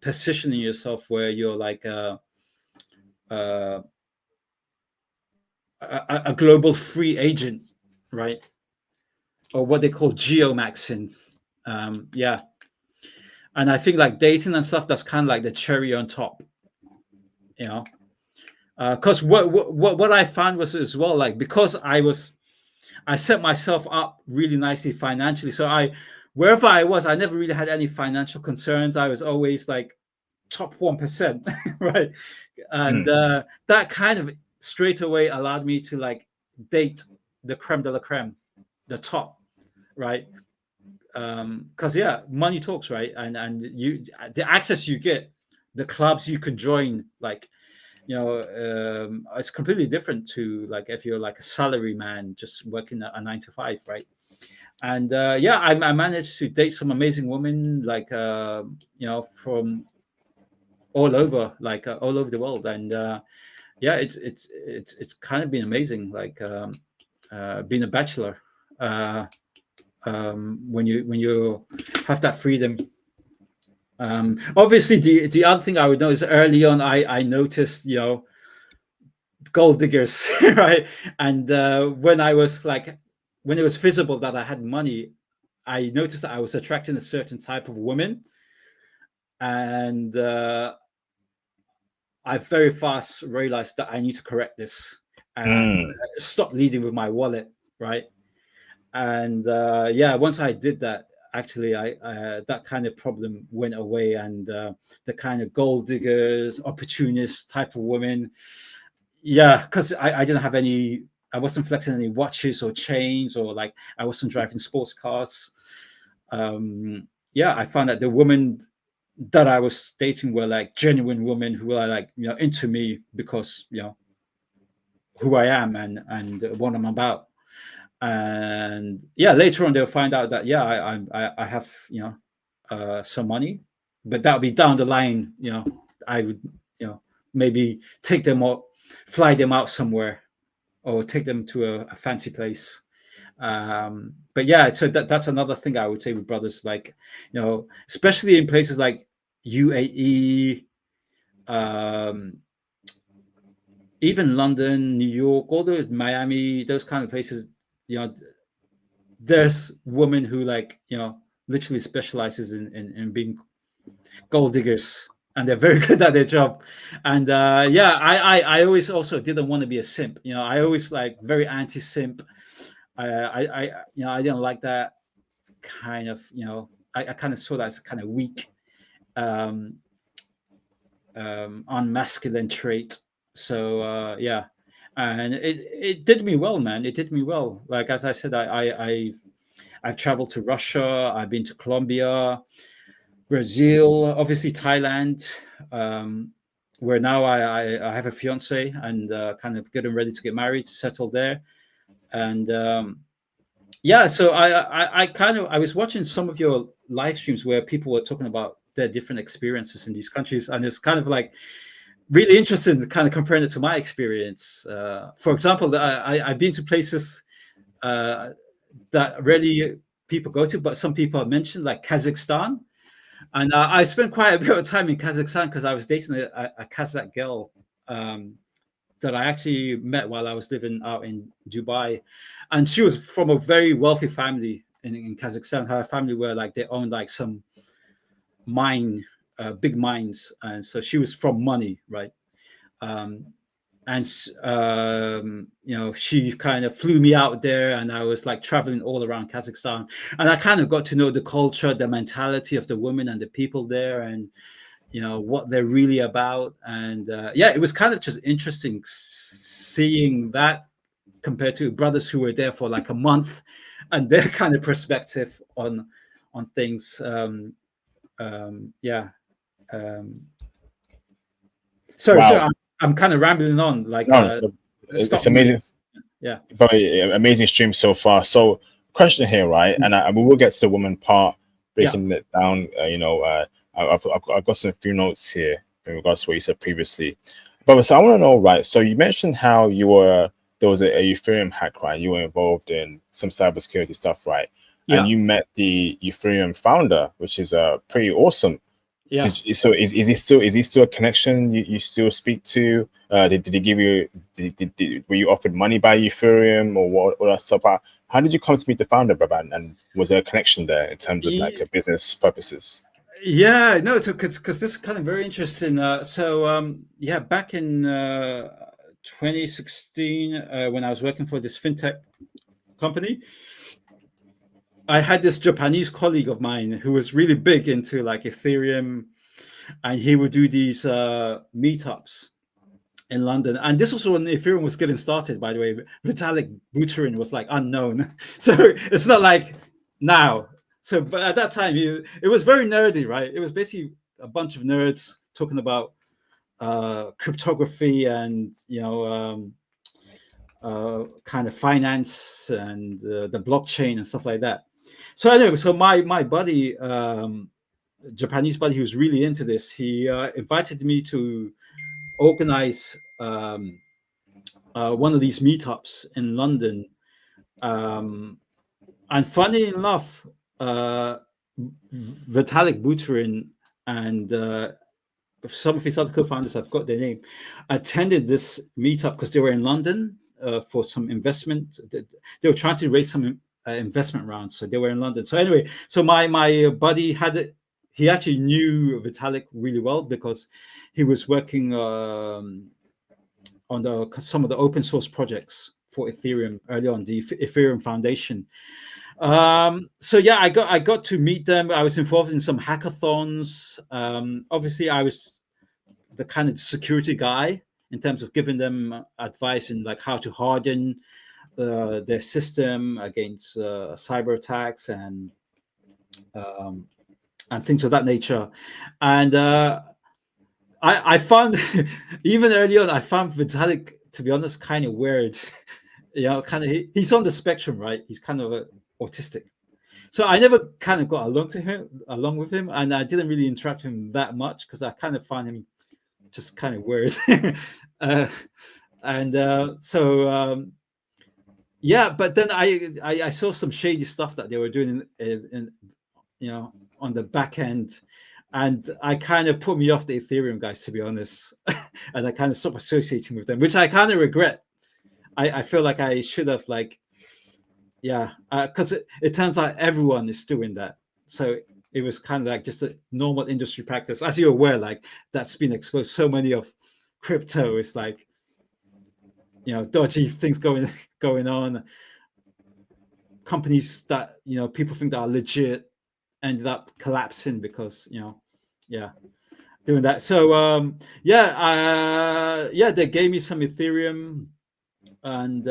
positioning yourself where you're like uh, a global free agent, right? Or what they call geomaxing. Yeah. And I think like dating and stuff, that's kind of like the cherry on top, you know. Because what I found was as well, like, because I set myself up really nicely financially. So wherever I was, I never really had any financial concerns. I was always like top 1%, right? And that kind of straight away allowed me to like date the creme de la creme, the top, right? Because yeah, money talks, right? And the access you get, the clubs you can join, like, it's completely different to like if you're like a salary man just working a 9 to 5, right? And yeah, I managed to date some amazing women, like from all over, like all over the world. And yeah, it's kind of been amazing, like being a bachelor, when you have that freedom. Obviously, the other thing I would know is early on, I noticed, gold diggers, right? And when I was like, when it was visible that I had money, I noticed that I was attracting a certain type of woman, and I very fast realized that I need to correct this and stop leading with my wallet, right? And yeah, once I did that, actually, I that kind of problem went away, and the kind of gold diggers, opportunist type of women, yeah, because I didn't have any. I wasn't flexing any watches or chains, or like I wasn't driving sports cars. Yeah, I found that the women that I was dating were like genuine women who were like into me because who I am and what I'm about. And yeah, later on they'll find out that yeah, I have some money, but that'll be down the line. I would maybe take them or fly them out somewhere, or take them to a fancy place. But yeah, so that's another thing I would say with brothers, like especially in places like UAE, even London, New York, all those, Miami, those kind of places. There's women who like literally specializes in being gold diggers, and they're very good at their job. And yeah, I always also didn't want to be a simp. I always like very anti-simp. I didn't like that kind of I kind of saw that as kind of weak, unmasculine trait. So yeah, and it did me well, man. It did me well. Like as I said, I've traveled to Russia. I've been to Colombia, Brazil, obviously Thailand, where now I have a fiance, and kind of getting ready to get married, settled there. And yeah, so I was watching some of your live streams where people were talking about their different experiences in these countries, and it's kind of like really interested in kind of comparing it to my experience. For example, I've been to places that rarely people go to, but some people have mentioned, like Kazakhstan. And I spent quite a bit of time in Kazakhstan because I was dating a Kazakh girl that I actually met while I was living out in Dubai. And she was from a very wealthy family in Kazakhstan. Her family were like, they owned like some big mines. And so she was from money, right? And she kind of flew me out there, and I was like traveling all around Kazakhstan, and I kind of got to know the culture, the mentality of the women and the people there, and what they're really about. And it was kind of just interesting seeing that compared to brothers who were there for like a month, and their kind of perspective on things. Sorry, Wow. I'm kind of rambling on. Like, No, it's amazing. Yeah, Very amazing stream so far. So, question here, right? And we will get to the woman part, breaking it down. I've got some few notes here in regards to what you said previously. But so I want to know, right? So you mentioned how there was a Ethereum hack, right? You were involved in some cybersecurity stuff, right? Yeah. And you met the Ethereum founder, which is pretty awesome. Yeah. So is he still a connection you still speak to? Did he give you? Were you offered money by Ethereum or what that stuff? How did you come to meet the founder, brother? And was there a connection there in terms of like business purposes? Yeah, no, because this is kind of very interesting. Back in 2016, when I was working for this fintech company, I had this Japanese colleague of mine who was really big into like Ethereum, and he would do these meetups in London. And this was when Ethereum was getting started, by the way. Vitalik Buterin was like unknown. So it's not like now. So, but at that time, it was very nerdy, right? It was basically a bunch of nerds talking about cryptography and, kind of finance and the blockchain and stuff like that. So anyway, so my buddy, Japanese buddy who's really into this, he invited me to organize one of these meetups in London. And funny enough, Vitalik Buterin and some of his other co-founders, I've got their name, attended this meetup because they were in London for some investment. They were trying to raise some investment rounds, so they were in London. So anyway, so my buddy he actually knew Vitalik really well because he was working on some of the open source projects for Ethereum early on, the Ethereum Foundation. I got to meet them. I was involved in some hackathons. Obviously, I was the kind of security guy in terms of giving them advice in like how to harden their system against cyber attacks and things of that nature. And I found even early on, I found Vitalik, to be honest, kind of weird. Kind of he's on the spectrum, right? He's kind of autistic. So I never kind of got along with him, and I didn't really interact with him that much because I kind of found him just kind of weird. But then I saw some shady stuff that they were doing in on the back end, and I kind of put me off the Ethereum guys, to be honest, and I kind of stopped associating with them, which I kind of regret. I feel like I should have because it turns out everyone is doing that. So it was kind of like just a normal industry practice, as you're aware, like that's been exposed. So many of crypto is like, dodgy things going on. Companies that people think that are legit ended up collapsing because doing that. So they gave me some Ethereum, and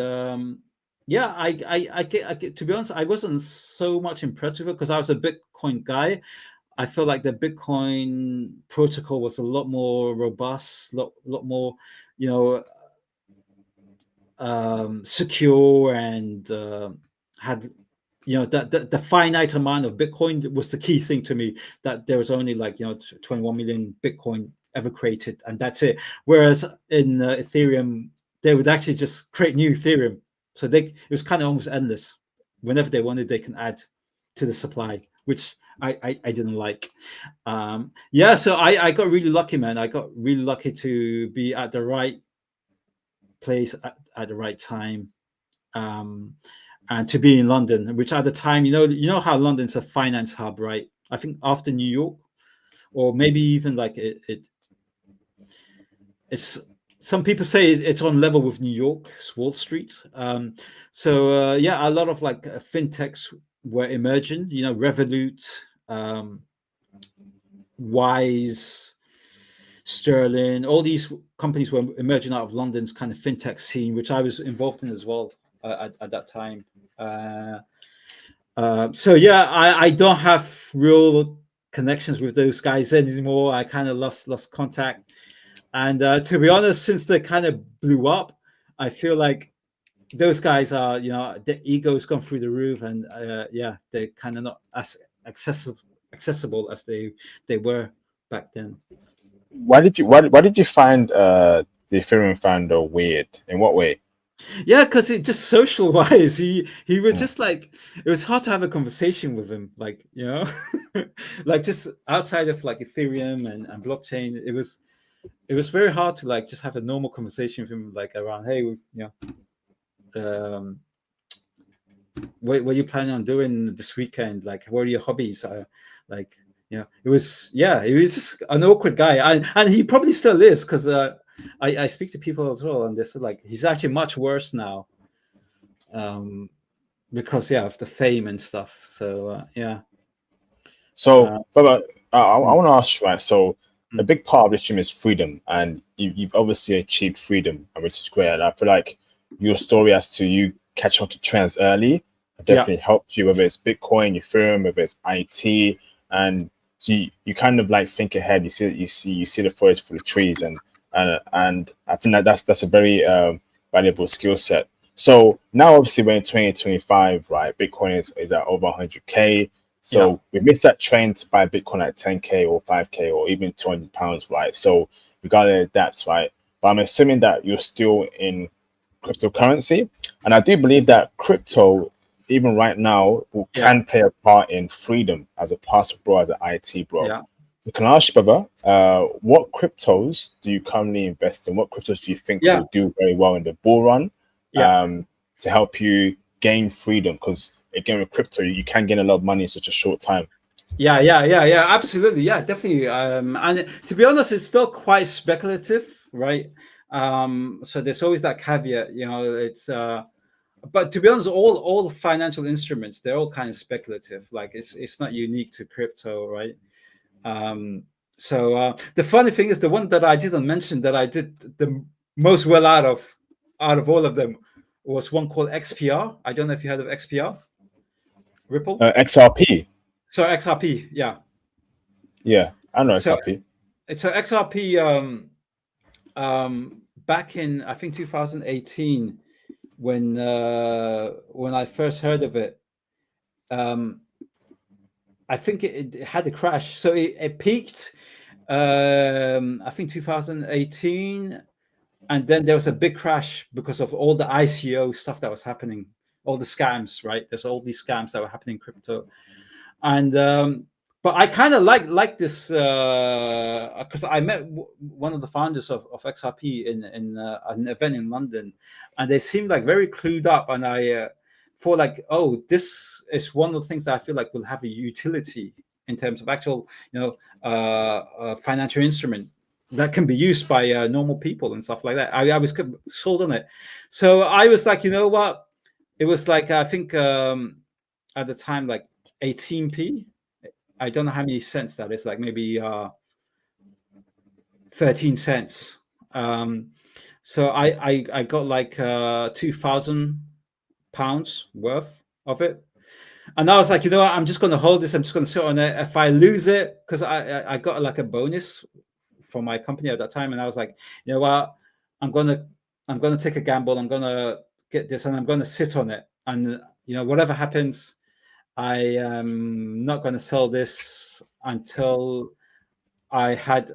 I to be honest, I wasn't so much impressed with it because I was a Bitcoin guy. I feel like the Bitcoin protocol was a lot more robust, lot more, secure, and had, the finite amount of Bitcoin was the key thing to me. That there was only 21 million Bitcoin ever created, and that's it. Whereas in Ethereum, they would actually just create new Ethereum, so it was kind of almost endless. Whenever they wanted, they can add to the supply, which I didn't like. Yeah, so I got really lucky, man. I got really lucky to be at the right place at the right time, and to be in London, which at the time, you know how London's a finance hub, right? I think after New York, or maybe even like it's, some people say it's on level with New York's Wall Street. Yeah, a lot of like fintechs were emerging. Revolut, Wise, Sterling, all these companies were emerging out of London's kind of fintech scene, which I was involved in as well at that time. So yeah, I don't have real connections with those guys anymore. I kind of lost contact, and to be honest, since they kind of blew up, I feel like those guys are, their ego's gone through the roof, and yeah, they're kind of not as accessible as they were back then. Why did you find the Ethereum founder weird? In what way? Yeah, because it just social wise, he was just like, it was hard to have a conversation with him, like, like just outside of like Ethereum and blockchain. It was very hard to like just have a normal conversation with him, like around, hey, what are you planning on doing this weekend? Like, what are your hobbies? Like, it was just an awkward guy, and he probably still is, because I speak to people as well, and they said like he's actually much worse now, because of the fame and stuff. So yeah. So, but I want to ask you, right? So, a big part of this dream is freedom, and you've obviously achieved freedom, which is great. And I feel like your story as to you catch on to trends early definitely helped you, whether it's Bitcoin, Ethereum, whether it's IT, and so you kind of like think ahead. You see the forest for the trees, and I think that's a very valuable skill set. So now, obviously, we're in 2025, right? Bitcoin is at over 100K. So we missed that trend to buy Bitcoin at 10K or 5K or even £200, right? So we got to adapt, right? But I'm assuming that you're still in cryptocurrency, and I do believe that crypto, even right now, can play a part in freedom as a passport bro, as an IT bro. Yeah. So can I ask you, brother, what cryptos do you currently invest in? What cryptos do you think will do very well in the bull run to help you gain freedom? Because again, with crypto, you can gain a lot of money in such a short time. Yeah, absolutely. Yeah, definitely. And to be honest, it's still quite speculative, right? So there's always that caveat, it's but to be honest, all financial instruments, they're all kind of speculative. Like it's not unique to crypto, right? So the funny thing is, the one that I didn't mention that I did the most well out of all of them was one called XPR. I don't know if you heard of XPR. Ripple. XRP. So XRP, yeah. Yeah, I know XRP. So XRP, back in I think 2018, when I first heard of it, I think it had a crash. So it peaked, I think 2018, and then there was a big crash because of all the ICO stuff that was happening, all the scams, right? There's all these scams that were happening in crypto, and but I kind of like this because I met one of the founders of XRP in an event in London, and they seemed like very clued up, and I thought like, oh, this is one of the things that I feel like will have a utility in terms of actual, financial instrument that can be used by normal people and stuff like that. I was sold on it, so I was like, you know what? It was like, I think at the time like 18p. I don't know how many cents that is, like maybe 13 cents. So I got like £2,000 worth of it. And I was like, you know what, I'm just going to hold this. I'm just going to sit on it. If I lose it, because I got like a bonus from my company at that time. And I was like, you know what, I'm going to take a gamble. I'm going to get this and I'm going to sit on it. And, whatever happens, I am not going to sell this until I had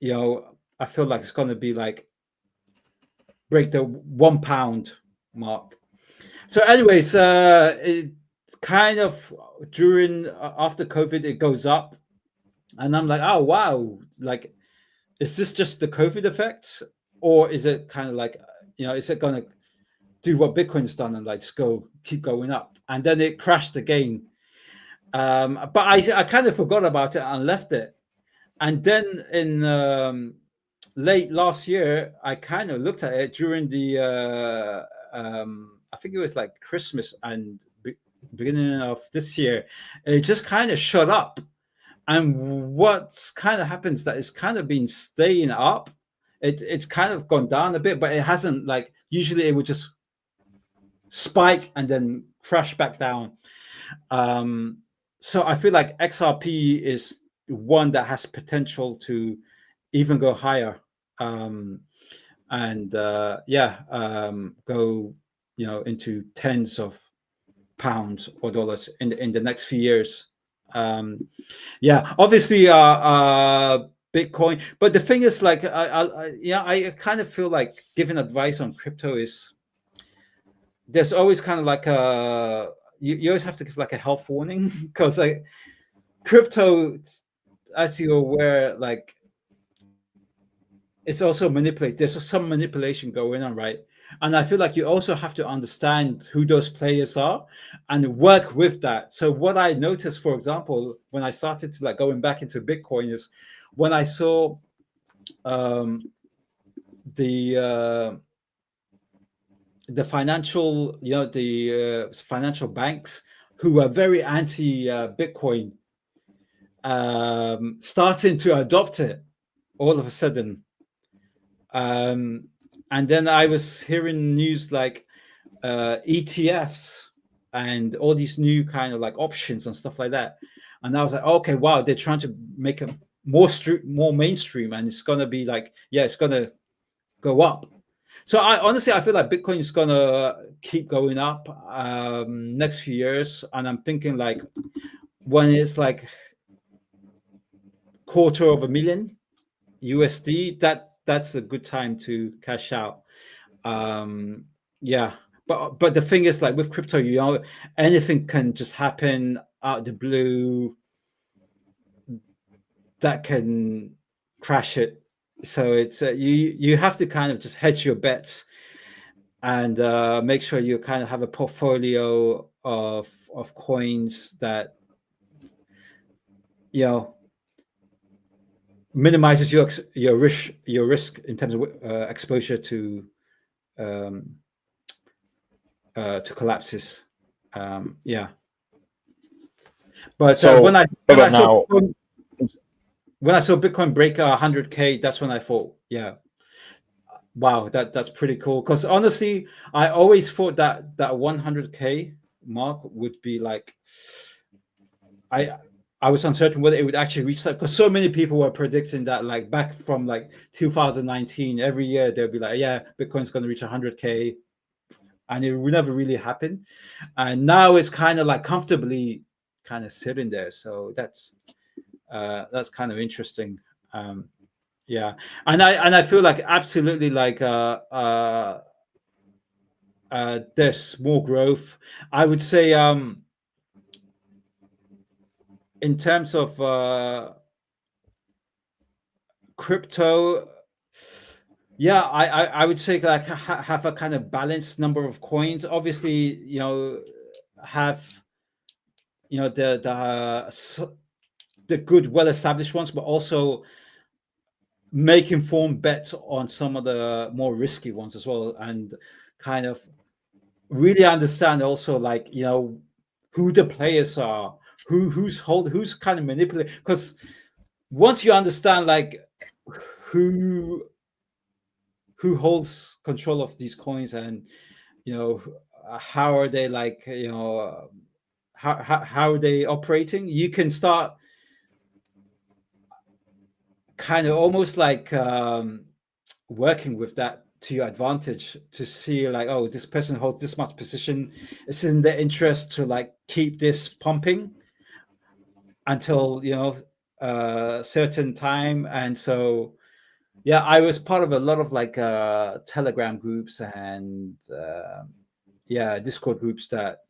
you know, I feel like it's going to be like break the £1 mark. So, anyways, it kind of during after COVID, it goes up, and I'm like, oh wow, like, is this just the COVID effect, or is it kind of like, is it going to do what Bitcoin's done and like just keep going up? And then it crashed again. But I kind of forgot about it and left it. And then in late last year, I kind of looked at it during the I think it was like Christmas and beginning of this year. It just kind of shot up. And what's kind of happens that it's kind of been staying up. It's kind of gone down a bit, but it hasn't, like, usually it would just spike and then crash back down. So I feel like XRP is one that has potential to even go higher, and go into tens of pounds or dollars in the next few years. Obviously Bitcoin, but the thing is, like, I kind of feel like giving advice on crypto is, there's always kind of like you always have to give like a health warning, because like crypto, as you're aware, like, it's also manipulated. There's some manipulation going on, right? And I feel like you also have to understand who those players are and work with that. So what I noticed, for example, when I started to like going back into Bitcoin, is when I saw the financial, the financial banks who were very anti Bitcoin, starting to adopt it all of a sudden. And then I was hearing news like ETFs and all these new kind of like options and stuff like that. And I was like, okay, wow, they're trying to make it more mainstream, and it's gonna be like, it's gonna go up. So I feel like Bitcoin is gonna keep going up next few years, and I'm thinking like when it's like $250,000 USD, that's a good time to cash out. But the thing is, like with crypto, anything can just happen out of the blue that can crash it. So it's you have to kind of just hedge your bets and make sure you kind of have a portfolio of coins that minimizes your risk in terms of exposure to collapses. But So, when I now, saw Bitcoin break 100K, that's when I thought, wow, that's pretty cool. Because honestly, I always thought that 100K mark would be like, I was uncertain whether it would actually reach that, because so many people were predicting that, like back from like 2019, every year they'll be like, Bitcoin's going to reach 100K, and it would never really happen. And now it's kind of like comfortably kind of sitting there. So that's kind of interesting. And I feel like absolutely like there's more growth. I would say in terms of crypto, I would say like have a kind of balanced number of coins. Obviously, have the good, well-established ones, but also make informed bets on some of the more risky ones as well, and kind of really understand also, like, who the players are, who's kind of manipulating. Because once you understand like who holds control of these coins, and how are they, like, how are they operating, you can start kind of almost like working with that to your advantage, to see like, oh, this person holds this much position, it's in their interest to like keep this pumping until a certain time. And so Yeah, I was part of a lot of like Telegram groups and yeah, Discord groups that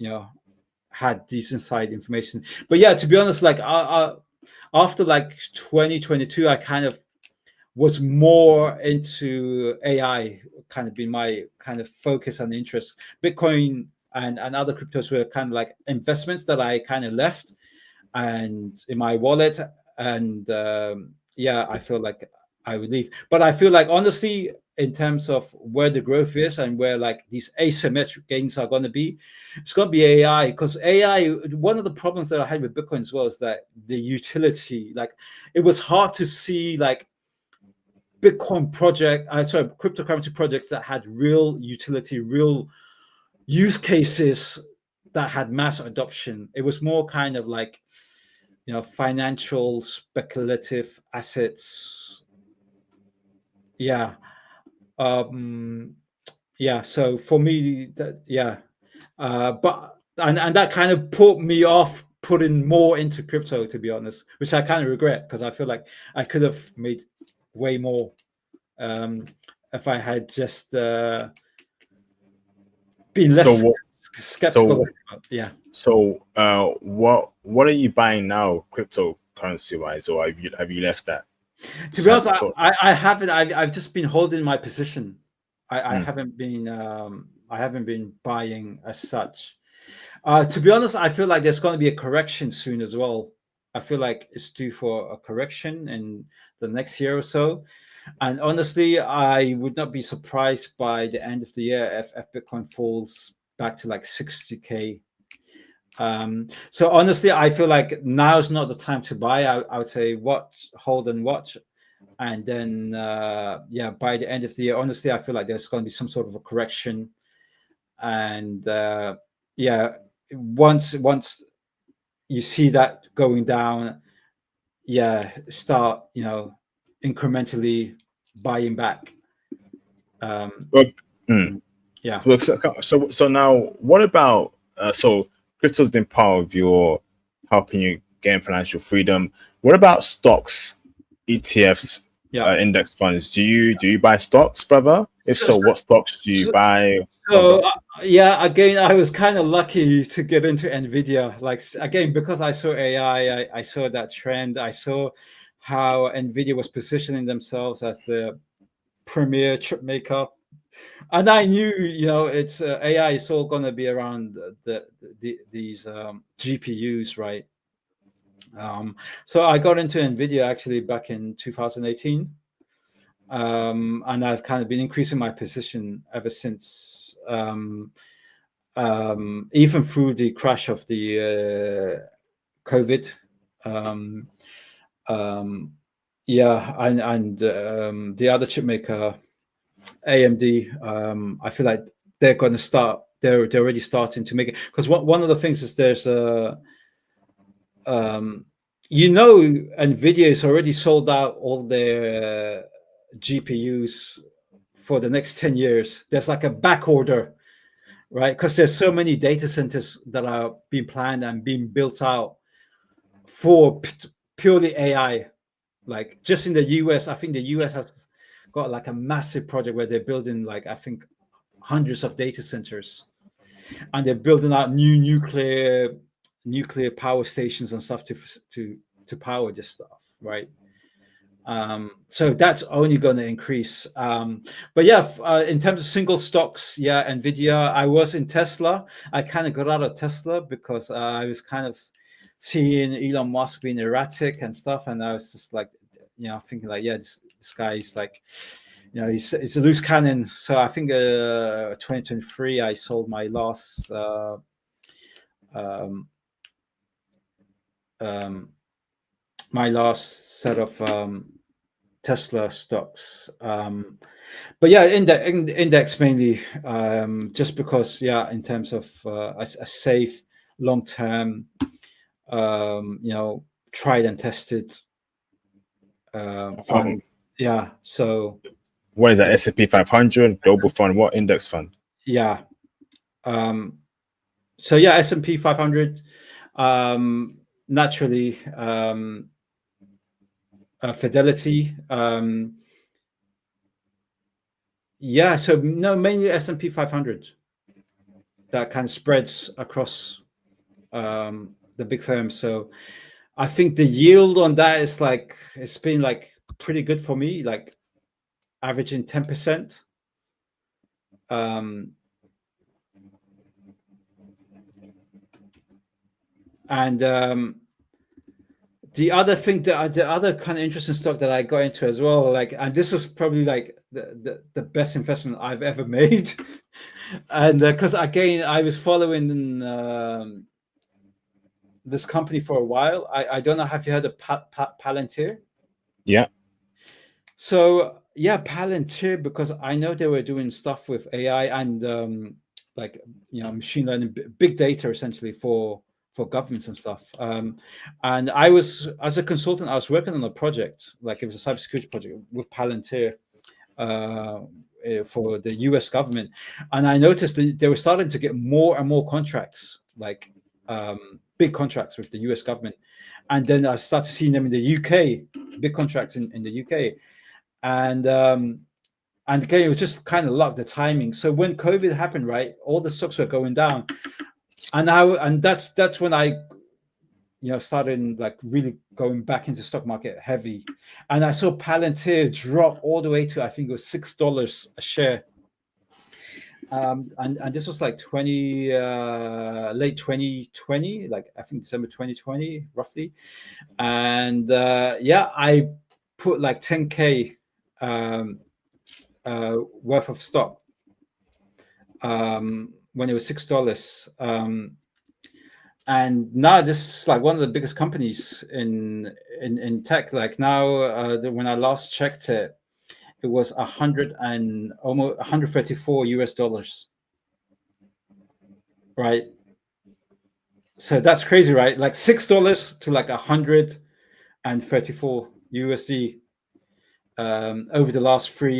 had these inside information. But yeah, to be honest, like after like 2022, I kind of was more into AI, kind of been my kind of focus and interest. Bitcoin and other cryptos were kind of like investments that I kind of left and in my wallet. And yeah, I feel like I would leave. But I feel like honestly, in terms of where the growth is and where like these asymmetric gains are going to be, it's going to be AI. Because AI, one of the problems that I had with Bitcoin as well is that the utility, like it was hard to see like Bitcoin cryptocurrency projects that had real utility, real use cases that had mass adoption. It was more kind of like, financial speculative assets. Yeah. Yeah. So for me, that, yeah. But and that kind of put me off putting more into crypto, to be honest, which I kind of regret because I feel like I could have made way more if I had just been less skeptical. Yeah. So what are you buying now, cryptocurrency wise, or have you left that? To be honest, I haven't. I've just been holding my position. I haven't been buying as such. To be honest, I feel like there's going to be a correction soon as well. I feel like it's due for a correction in the next year or so. And honestly, I would not be surprised by the end of the year if Bitcoin falls back to like 60K. So honestly, I feel like now is not the time to buy. I would say hold and watch. And then, yeah, by the end of the year, honestly, I feel like there's going to be some sort of a correction. And yeah, once you see that going down, yeah, start incrementally buying back. Yeah. So now, what about so crypto's been part of your helping you gain financial freedom. What about stocks, ETFs, index funds? Do you buy stocks, brother? If so, what stocks do you buy? So yeah, again, I was kind of lucky to get into Nvidia. Like again, because I saw AI, I saw that trend. I saw how Nvidia was positioning themselves as the premier chip maker, and I knew, it's AI is all going to be around these GPUs, right? So I got into Nvidia actually back in 2018. And I've kind of been increasing my position ever since, even through the crash of the COVID. Yeah, and the other chip maker, AMD, I feel like they're going to start. They're already starting to make it, because one of the things is there's a Nvidia is already sold out all their GPUs for the next 10 years. There's like a back order, right? Because there's so many data centers that are being planned and being built out for purely AI. Like just in the US, I think the US has got like a massive project where they're building like, I think, hundreds of data centers, and they're building out new nuclear power stations and stuff to power this stuff, right? So that's only going to increase. But yeah, in terms of single stocks, yeah, Nvidia. I was in Tesla. I kind of got out of Tesla because I was kind of seeing Elon Musk being erratic and stuff, and I was just like, thinking like, yeah, this guy is like, he's a loose cannon. So I think 2023, I sold my last my last set of Tesla stocks. But yeah, index mainly, just because, yeah, in terms of a safe, long term, tried and tested. Yeah. So what is that? S&P 500 global fund? What index fund? Yeah. So yeah, S&P 500. Naturally, Fidelity. Yeah, so no, mainly S&P 500 that kind of spreads across the big firms. So I think the yield on that is like, it's been like pretty good for me, like averaging 10%. And the other thing, the other kind of interesting stock that I got into as well, like, and this is probably like the best investment I've ever made. And because again, I was following this company for a while. I don't know, have you heard of Palantir? Yeah. So yeah, Palantir, because I know they were doing stuff with AI and like, you know, machine learning, big data essentially for governments and stuff. And I was, as a consultant, I was working on a project, like it was a cybersecurity project with Palantir for the US government. And I noticed that they were starting to get more and more contracts, like big contracts with the US government. And then I started seeing them in the UK, big contracts in the UK. And again, it was just kind of luck, the timing. So when COVID happened, right, all the stocks were going down, and that's when I, you know, started like really going back into stock market heavy. And I saw Palantir drop all the way to, I think it was $6 a share. And this was like late 2020, like I think December 2020 roughly. And yeah, I put like 10K worth of stock when it was $6. And now this is like one of the biggest companies in tech. Like now, when I last checked it, it was almost 134 US dollars, right? So that's crazy, right? Like $6 to like 134 USD over the last 4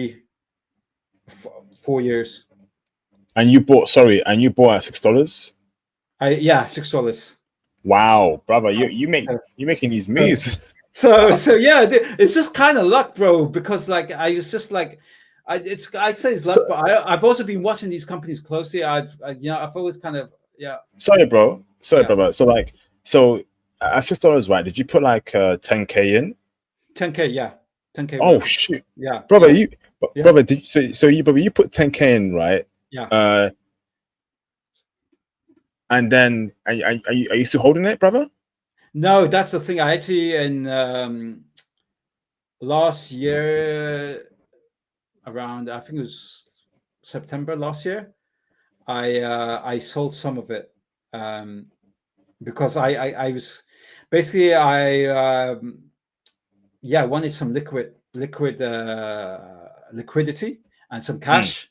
years. And you bought at $6? Yeah, $6. Wow, brother, you're making these moves. So yeah, it's just kind of luck, bro. Because like I was just like, I'd say it's luck, but I've also been watching these companies closely. I've always kind of, yeah. Sorry, brother. So at $6, right? Did you put like 10K in? 10K, yeah, 10K. Oh shoot, yeah, brother, yeah. brother, you put 10K in, right? Yeah. And then are you still holding it, brother? No, that's the thing. I actually in last year, around, I think it was September last year, I sold some of it because I was basically yeah, wanted some liquidity and some cash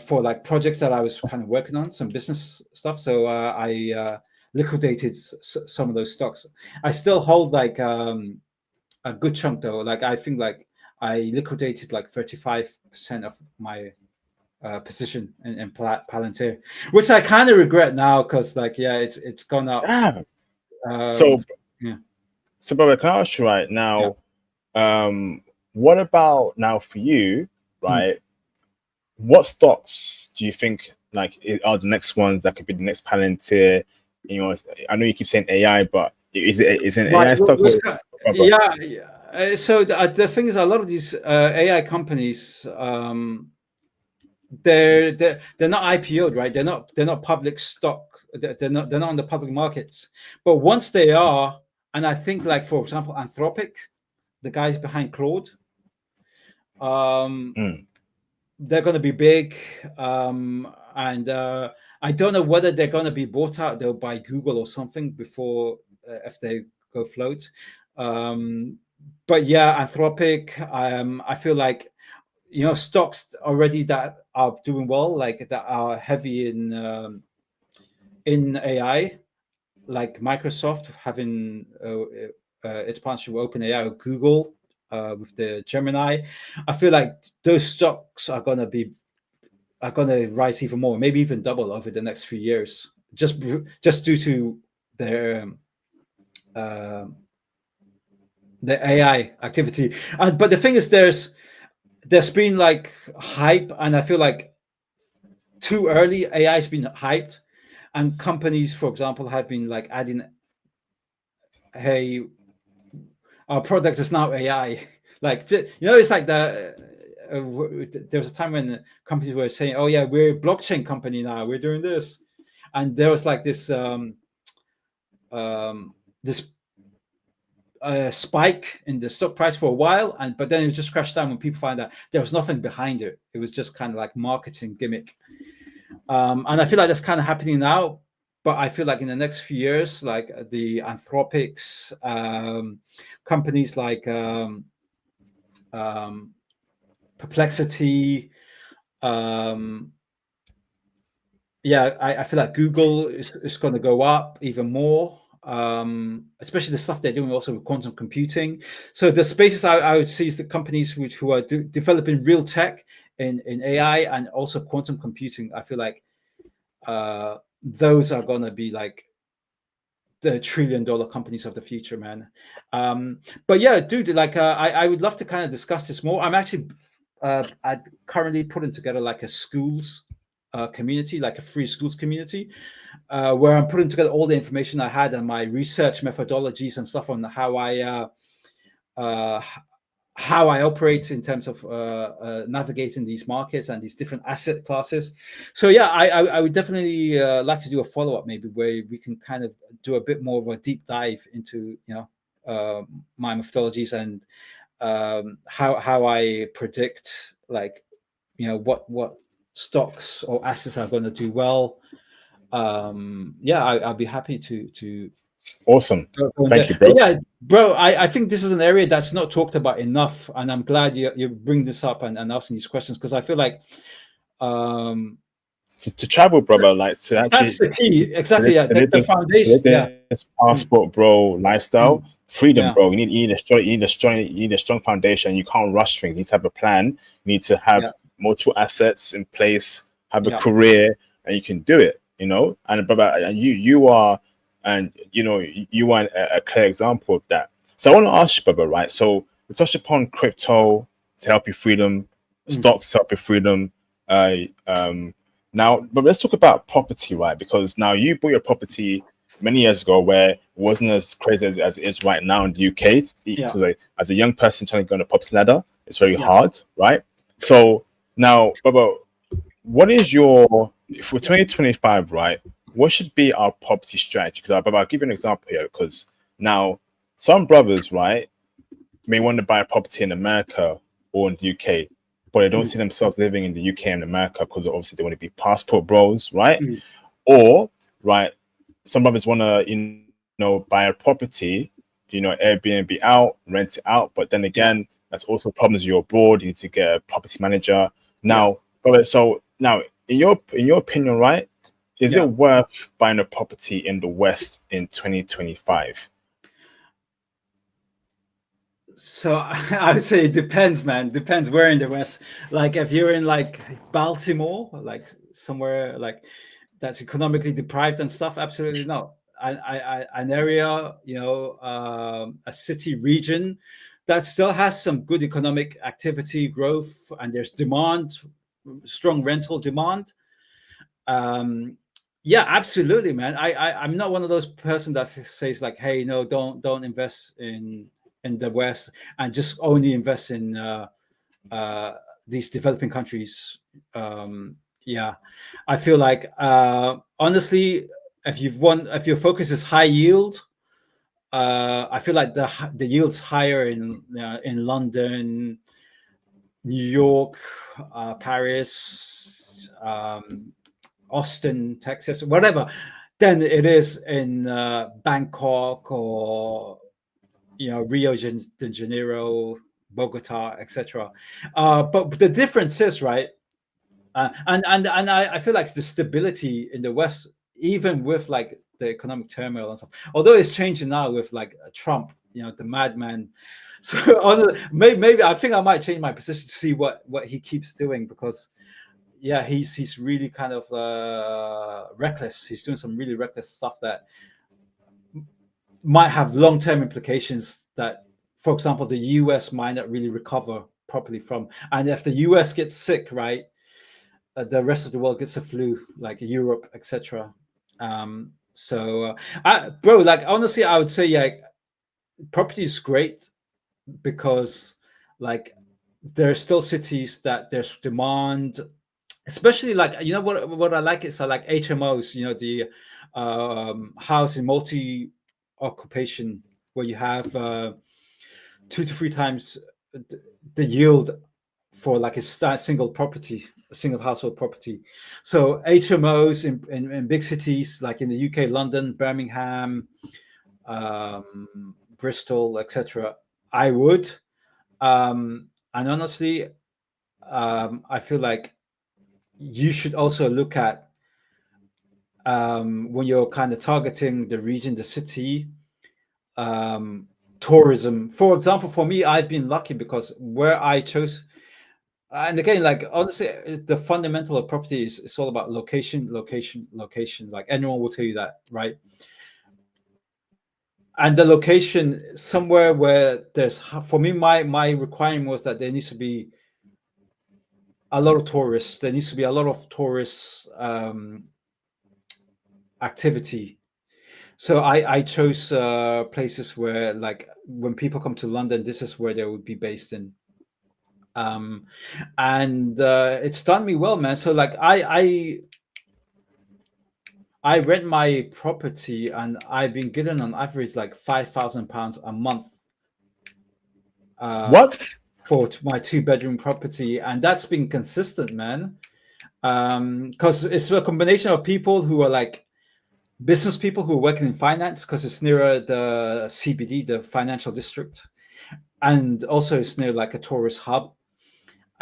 for like projects that I was kind of working on, some business stuff. So I liquidated some of those stocks. I still hold like a good chunk though. Like I think like I liquidated like 35% of my position in Palantir, which I kind of regret now because like, yeah, it's gone up. Damn. Yeah. So brother, can I ask you right now, what about now for you, right? What stocks do you think like are the next ones that could be the next Palantir? You know, I know you keep saying AI, but is it an AI stock? Yeah. So the thing is, a lot of these AI companies, they're not IPO'd, right? They're not public stock. They're not on the public markets. But once they are, and I think like, for example, Anthropic, the guys behind Claude, they're going to be big, and I don't know whether they're going to be bought out though by Google or something before if they go float. But yeah, Anthropic, I feel like, you know, stocks already that are doing well, like that are heavy in AI, like Microsoft having its partnership with OpenAI, or Google with the Gemini. I feel like those stocks are going to rise even more, maybe even double over the next few years, just due to their the AI activity. But the thing is, there's been like hype, and I feel like too early AI has been hyped, and companies, for example, have been like adding, hey, our product is now AI. Like, it's like there was a time when companies were saying, oh yeah, we're a blockchain company now, we're doing this, and there was like this this spike in the stock price for a while, but then it just crashed down when people find out there was nothing behind it. It was just kind of like marketing gimmick. And I feel like that's kind of happening now. But I feel like in the next few years, like the Anthropics, companies like Perplexity, I feel like Google is going to go up even more, especially the stuff they're doing also with quantum computing. So the spaces I would see is the companies who are developing real tech in AI and also quantum computing. I feel like those are going to be like the $1 trillion companies of the future, man. But yeah, dude, like I would love to kind of discuss this more. I'm actually currently putting together like a schools community, like a free schools community, where I'm putting together all the information I had and my research methodologies and stuff on how I operate in terms of navigating these markets and these different asset classes. So yeah, I would definitely like to do a follow-up maybe where we can kind of do a bit more of a deep dive into my methodologies and how I predict like what stocks or assets are going to do well. I'll be happy to Awesome. Thank you, bro. But yeah, bro, I think this is an area that's not talked about enough, and I'm glad you bring this up and asking these questions, because I feel like to travel, brother, like to actually that's the key. Exactly, the foundation. This passport, bro, lifestyle, freedom, Yeah. bro. You need a strong foundation. You can't rush things. You need to have a plan. You need to have multiple assets in place, have a career, and you can do it. And brother, and you are a clear example of that. So I want to ask you, brother, right? So we touched upon crypto to help you freedom, stocks to help you freedom. Now, but let's talk about property, right? Because now you bought your property many years ago where it wasn't as crazy as it is right now in the UK. So as a young person trying to go on the property ladder, it's very hard, right? So now, brother, what is your, for 2025, right? What should be our property strategy? Because I'll give you an example here, because now some brothers, right, may want to buy a property in America or in the UK, but they don't see themselves living in the UK and America because obviously they want to be passport bros, right? Or, right, some brothers want to, buy a property, Airbnb out, rent it out, but then again, that's also problems. You're abroad, you need to get a property manager. Now, brother, so now, in your opinion, right, is it worth buying a property in the West in 2025? So I would say it depends, man. Depends where in the West. Like if you're in like Baltimore, like somewhere like that's economically deprived and stuff, absolutely not. An area, a city region that still has some good economic activity growth, and there's demand, strong rental demand. Absolutely, man. I'm not one of those person that says like, hey, no, don't invest in the West and just only invest in these developing countries. I feel like honestly, if your focus is high yield, I feel like the yield's higher in London, New York, Paris, Austin, Texas, whatever, than it is in Bangkok or Rio de Janeiro, Bogota, etc. But the difference is, right, and I feel like the stability in the West, even with like the economic turmoil and stuff, although it's changing now with like Trump, the madman. So maybe I think I might change my position to see what he keeps doing, because he's really kind of reckless. He's doing some really reckless stuff that might have long-term implications that, for example, the US might not really recover properly from. And if the US gets sick, right, the rest of the world gets a flu, like Europe, etc. Bro, like honestly, I would say, yeah, property is great because, like, there are still cities that there's demand, especially like, you know, what I like is I like HMOs, you know, the housing multi occupation, where you have 2 to 3 times the yield for like a single property, a single household property. So HMOs in big cities like in the UK, London, Birmingham, Bristol, etc. I would, and honestly, I feel like you should also look at, when you're kind of targeting the region, the city, tourism. For example, for me, I've been lucky because where I chose, and again, like honestly, the fundamental of property is it's all about location, location, location. Like anyone will tell you that, right? And the location somewhere where there's, for me, my requirement was that there needs to be a lot of tourists. There needs to be a lot of tourist activity. So I chose places where, like, when people come to London, this is where they would be based in. And it's done me well, man. So like I rent my property, and I've been getting on average like £5,000 a month. What? For my 2-bedroom property, and that's been consistent, man. Because it's a combination of people who are like business people who are working in finance, because it's nearer the CBD, the financial district, and also it's near like a tourist hub.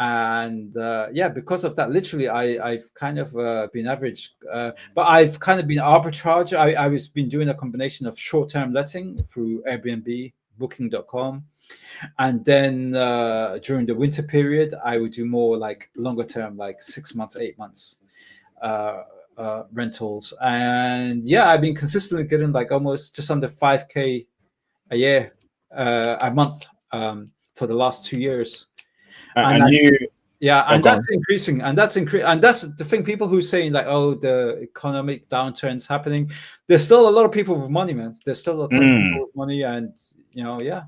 And yeah, because of that, literally, I've kind of been average, but I've kind of been arbitrage. I was been doing a combination of short-term letting through Airbnb, Booking.com, and then during the winter period, I would do more like longer term, like 6 months, 8 months rentals. And yeah, I've been consistently getting like almost just under 5K a year, a month, for the last 2 years. And you, yeah, and go that's on. increasing, and that's and that's the thing. People who are saying like, "Oh, the economic downturn's happening," there's still a lot of people with money, man. There's still a ton of people with money, and you know, yeah.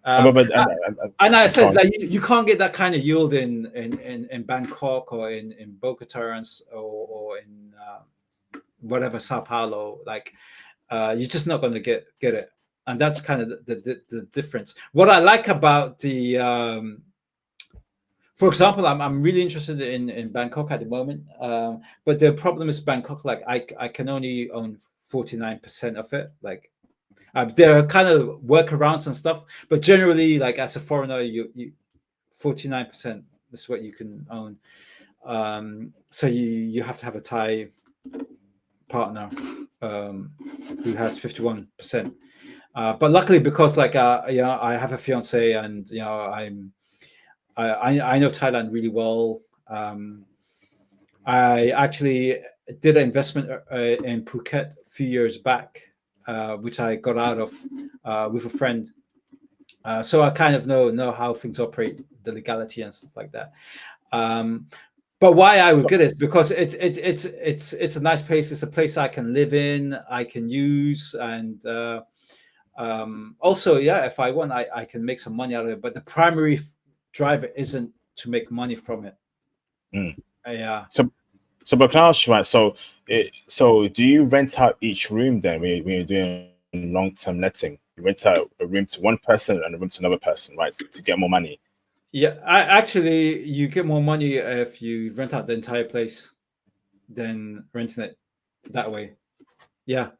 And I said, like, you can't get that kind of yield in Bangkok or in Bogota or in whatever, Sao Paulo. Like, you're just not going to get it, and that's kind of the difference. What I like about the for example, I'm really interested in Bangkok at the moment, but the problem is Bangkok. Like, I can only own 49% of it. Like, there are kind of workarounds and stuff, but generally, like as a foreigner, you 49% is what you can own. So you have to have a Thai partner who has 51%. But luckily, because like you know, I have a fiance, and you know, I know Thailand really well. I actually did an investment in Phuket a few years back, which I got out of with a friend. So I kind of know how things operate, the legality and stuff like that. But why I would get it is because it's a nice place. It's a place I can live in, I can use, and also, yeah, if I want, I can make some money out of it. But the primary driver isn't to make money from it. Yeah. So, but can I ask you, right? So do you rent out each room then when you're doing long-term letting? You rent out a room to one person and a room to another person, right? To get more money. Yeah, actually, you get more money if you rent out the entire place than renting it that way. Yeah.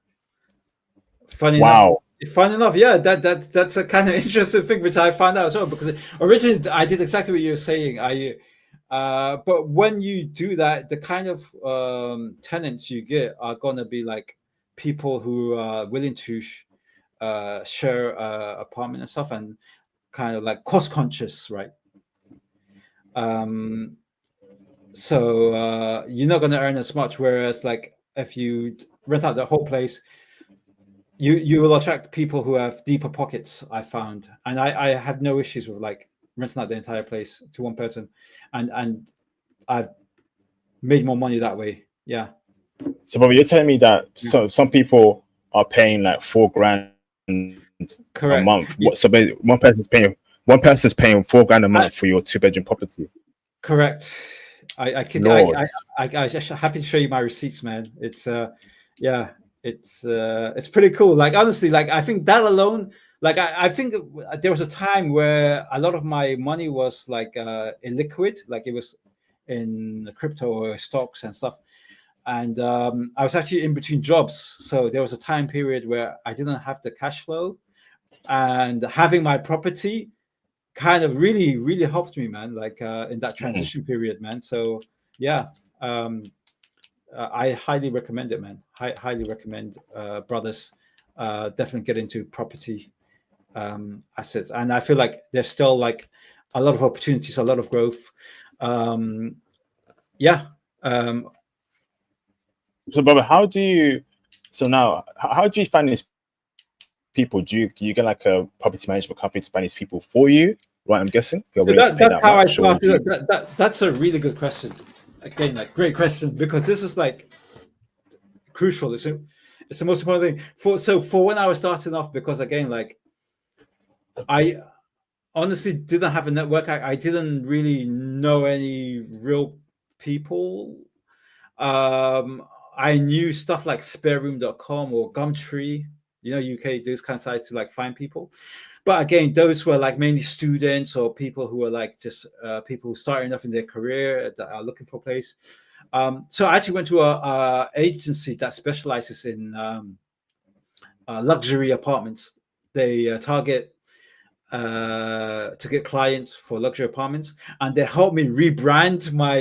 Funny enough, yeah, that's a kind of interesting thing which I found out as well, because originally I did exactly what you were saying. But when you do that, the kind of tenants you get are gonna be like people who are willing to share apartment and stuff, and kind of like cost conscious, right? So you're not gonna earn as much. Whereas, like, if you rent out the whole place, you will attract people who have deeper pockets, I found, and I have no issues with like renting out the entire place to one person, and I've made more money that way. Yeah. So, brother, you're telling me that Yeah. some people are paying like $4,000 a Correct. month. What? So one person's paying $4,000 a month for your 2-bedroom property. Correct. I could Lord. I just happy to show you my receipts, man. It's yeah, it's pretty cool. Like honestly, like I think that alone, like I think there was a time where a lot of my money was like illiquid, like it was in crypto or stocks and stuff. And I was actually in between jobs, so there was a time period where I didn't have the cash flow, and having my property kind of really helped me, man, like in that transition period, man. So yeah, I highly recommend it, man. Highly recommend brothers definitely get into property assets. And I feel like there's still like a lot of opportunities, a lot of growth. Yeah. So, brother, how do you find these people? Do you get like a property management company to find these people for you? Right, I'm guessing you're willing to pay That's that how I much, or do you... started. That's a really good question. Again, like great question, because this is like crucial. It's the most important thing for when I was starting off, because again, like I honestly didn't have a network. I didn't really know any real people. I knew stuff like spareroom.com or Gumtree, UK, those kind of sites to like find people. But again, those were like mainly students or people who were like just people starting off in their career that are looking for a place. So I actually went to a agency that specializes in luxury apartments. They target to get clients for luxury apartments, and they helped me rebrand my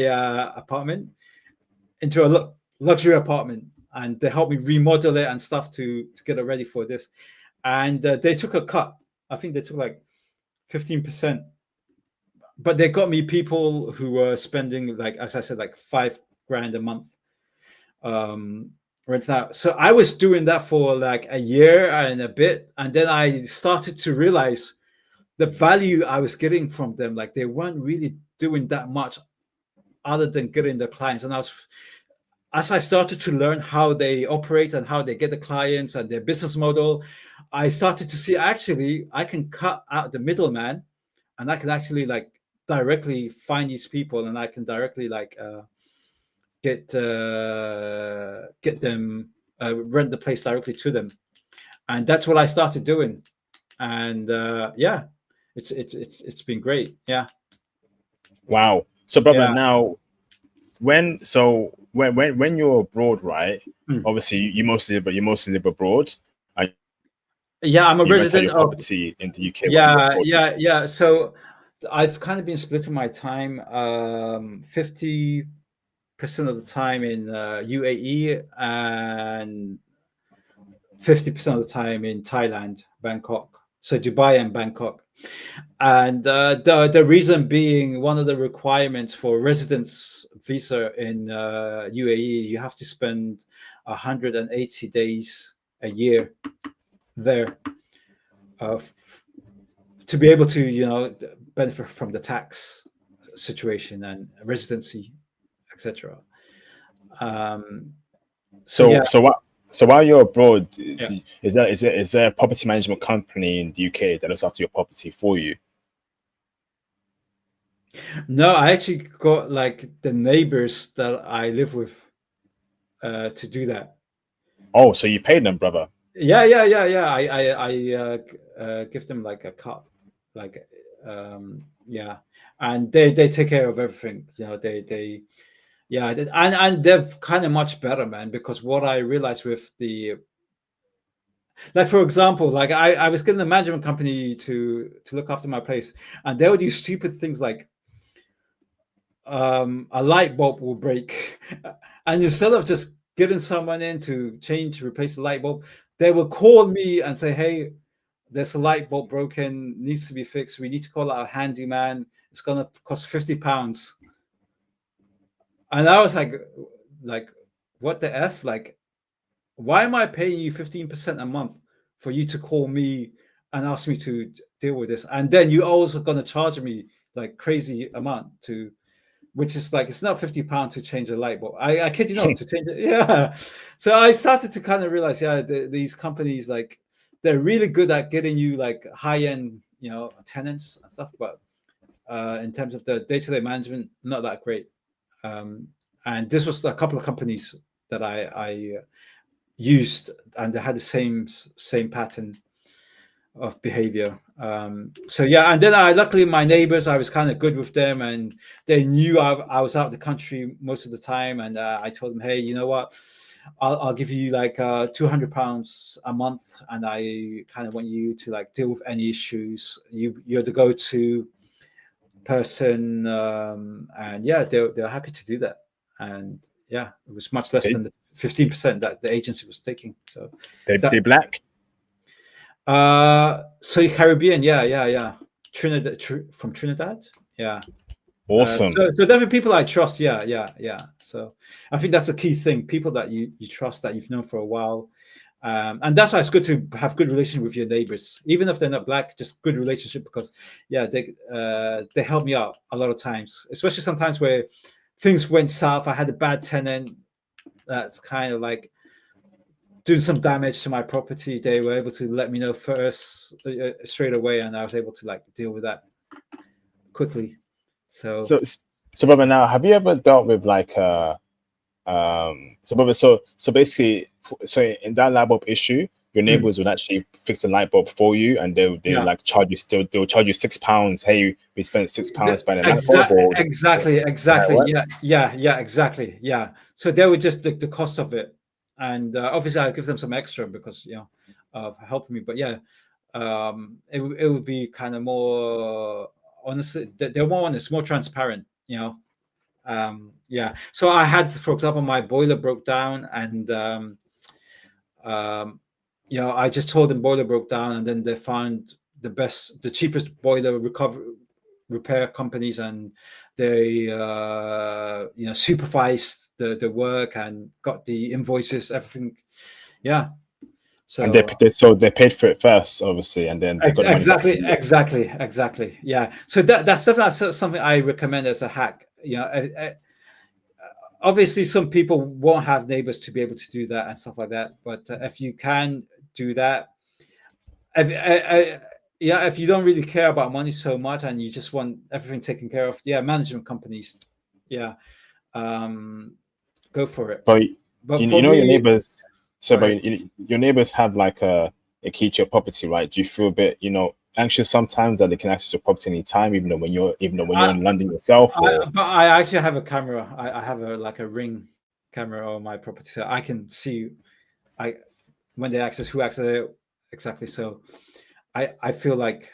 apartment into a luxury apartment, and they helped me remodel it and stuff to get it ready for this. And they took a cut. I think they took like 15%, but they got me people who were spending, like as I said, like $5,000 a month renting out. So I was doing that for like a year and a bit, and then I started to realize the value I was getting from them. Like they weren't really doing that much other than getting the clients. And as I started to learn how they operate and how they get the clients and their business model, I started to see actually I can cut out the middleman, and I can actually like directly find these people, and I can directly like get them rent the place directly to them. And that's what I started doing. And yeah, it's been great. Yeah. Wow. So, brother, Yeah. now when you're abroad, right? Obviously, you mostly live abroad. Yeah, I'm a You rent out resident your of. property in the UK when you're abroad. Yeah. So I've kind of been splitting my time 50% of the time in UAE and 50% of the time in Thailand, Bangkok. So Dubai and Bangkok. And the reason being, one of the requirements for residence visa in UAE, you have to spend 180 days a year there to be able to benefit from the tax situation and residency, etc. So while you're abroad, Yeah. is there a property management company in the UK that looks after your property for you? No, I actually got like the neighbors that I live with to do that. Oh, so you paid them, brother? Yeah. I give them like a cut, like yeah, and they take care of everything. Yeah, and they're kind of much better, man. Because what I realized with like for example, like I was getting a management company to look after my place, and they would do stupid things like a light bulb will break, and instead of just getting someone in to replace the light bulb, they will call me and say, hey, there's a light bulb broken, needs to be fixed, we need to call out a handyman, it's gonna cost £50. And I was like what the F? Like, why am I paying you 15% a month for you to call me and ask me to deal with this, and then you're also going to charge me like crazy amount to, which is like, it's not £50 to change a light bulb. I kid you not, to change it. Yeah. So I started to kind of realize, yeah, these companies, like, they're really good at getting you like high end, tenants and stuff, but in terms of the day-to-day management, not that great. And this was a couple of companies that I used, and they had the same pattern of behavior. So yeah, and then luckily my neighbors, I was kind of good with them, and they knew I was out of the country most of the time, and I told them, hey, you know what, I'll give you like £200 a month, and I kind of want you to like deal with any issues. You're the go-to person, and yeah, they're happy to do that. And yeah, it was much less than the 15% that the agency was taking. So They black? So Caribbean, yeah. Trinidad, from Trinidad, yeah. Awesome. So definitely people I trust, yeah. So I think that's a key thing. People that you trust, that you've known for a while, and that's why it's good to have good relationship with your neighbors, even if they're not black. Just good relationship, because yeah, they help me out a lot of times, especially sometimes where things went south. I had a bad tenant that's kind of like doing some damage to my property. They were able to let me know first, straight away, and I was able to like deal with that quickly. So brother, now have you ever dealt with like so basically, so in that light bulb issue, your neighbors would actually fix the light bulb for you, and they'll like charge you they'll charge you £6. Hey, we spent £6 buying a light bulb. Or exactly. Yeah, exactly. Yeah. So they would just the cost of it, and obviously I give them some extra because of helping me. But yeah, it would be kind of more honestly. They're more honest, more transparent. Yeah. So I had, for example, my boiler broke down, and I just told them boiler broke down, and then they found the cheapest boiler repair companies, and they supervised the work and got the invoices, everything. Yeah. So and they paid for it first, obviously, and then they got exactly. Yeah. So that's definitely something I recommend as a hack. Obviously some people won't have neighbors to be able to do that and stuff like that, but if you can do that, if you don't really care about money so much and you just want everything taken care of, management companies, go for it. But But you for know, me, your neighbors, sorry. your neighbors have like a key to your property, right? Do you feel a bit anxious sometimes that they can access your property anytime, even though when you're in London yourself? But I actually have a camera. I have a Ring camera on my property, so I can see when they access, who access it exactly. So I feel like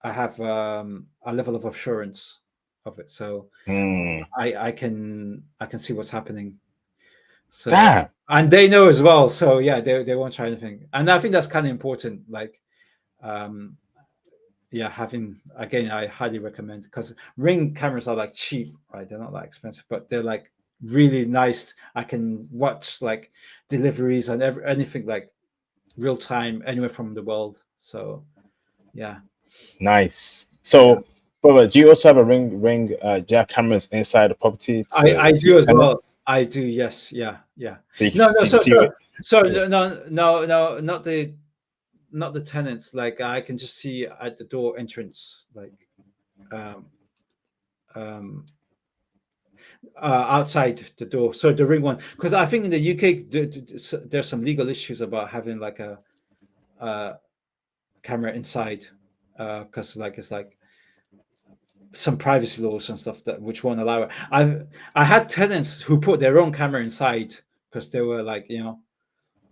I have a level of assurance of it. So I can see what's happening. So Damn. And they know as well. So yeah, they won't try anything. And I think that's kind of important. Like having, again, I highly recommend, because Ring cameras are like cheap, right? They're not that expensive, but they're like really nice. I can watch like deliveries and anything like real time anywhere from the world. So yeah. Nice. So brother, do you also have a ring do you have cameras inside the property? I do as well. I do, yes. Yeah. So you can see it. No, not the tenants. Like I can just see at the door entrance, like outside the door. So the Ring one, because I think in the UK there's some legal issues about having like a camera inside, because like it's like some privacy laws and stuff that which won't allow it. I had tenants who put their own camera inside because they were like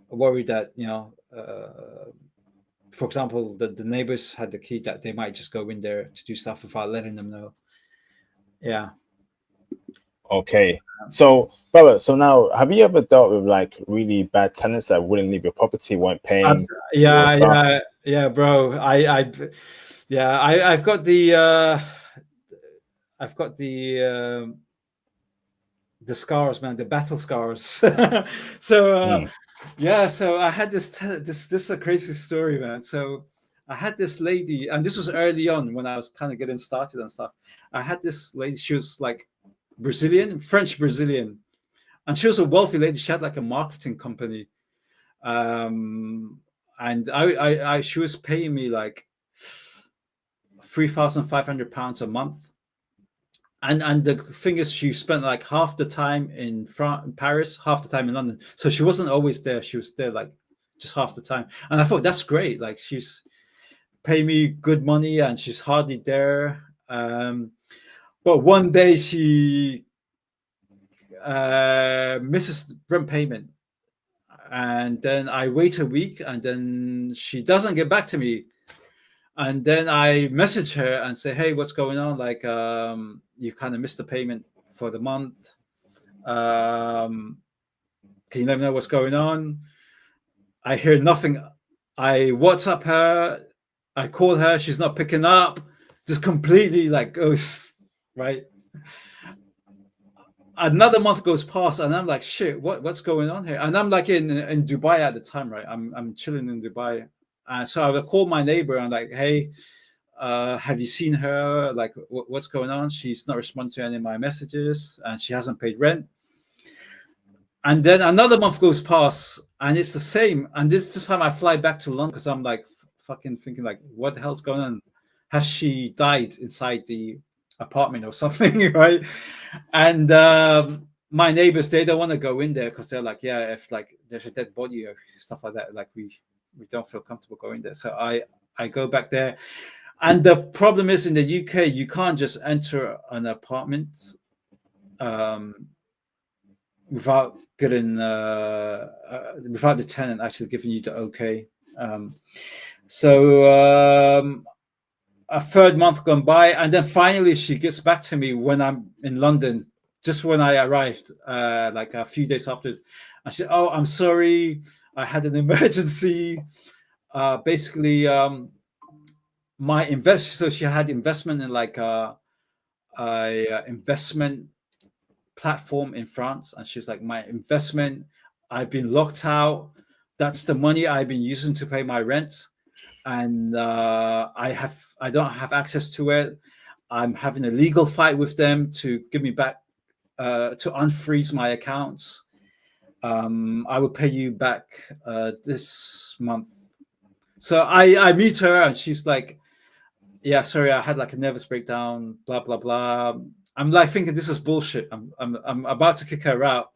worried that for example, the neighbors had the key, that they might just go in there to do stuff without letting them know. Yeah. Okay. So, brother, so now, have you ever dealt with like really bad tenants that wouldn't leave your property, weren't paying? Yeah, bro. I've got the scars, man, the battle scars. So I had this is a crazy story, man. So I had this lady, and this was early on when I was kind of getting started and stuff. I had this lady, she was like Brazilian, French Brazilian, and she was a wealthy lady. She had like a marketing company. And she was paying me like £3,500 a month. And the thing is, she spent like half the time in Paris, half the time in London. So she wasn't always there. She was there like just half the time. And I thought that's great. Like she's paying me good money and she's hardly there. But one day she misses rent payment. And then I wait a week and then she doesn't get back to me. And then I message her and say, hey, what's going on? Like, you kind of missed the payment for the month. Can you let me know what's going on? I hear nothing. I WhatsApp her. I call her. She's not picking up. Just completely like goes, right? Another month goes past and I'm like, shit, what's going on here? And I'm like in Dubai at the time, right? I'm chilling in Dubai. So I would call my neighbor and like, hey, have you seen her? Like, what's going on? She's not responding to any of my messages and she hasn't paid rent. And then another month goes past and it's the same. And this time I fly back to London because I'm like fucking thinking like, what the hell's going on? Has she died inside the apartment or something, right? And my neighbors, they don't want to go in there because they're like, yeah, if like there's a dead body or stuff like that, like we don't feel comfortable going there. So I go back there. And the problem is in the UK, you can't just enter an apartment without getting without the tenant actually giving you the okay. So a third month gone by, and then finally she gets back to me when I'm in London, just when I arrived, like a few days after. And she said, oh, I'm sorry, I had an emergency. Basically, my invest. So she had investment in like a investment platform in France, and she was like, my investment, I've been locked out. That's the money I've been using to pay my rent, and I don't have access to it. I'm having a legal fight with them to give me back, to unfreeze my accounts. I will pay you back this month. So I meet her and she's like, yeah, sorry, I had like a nervous breakdown, blah, blah, blah. I'm like thinking this is bullshit. I'm about to kick her out.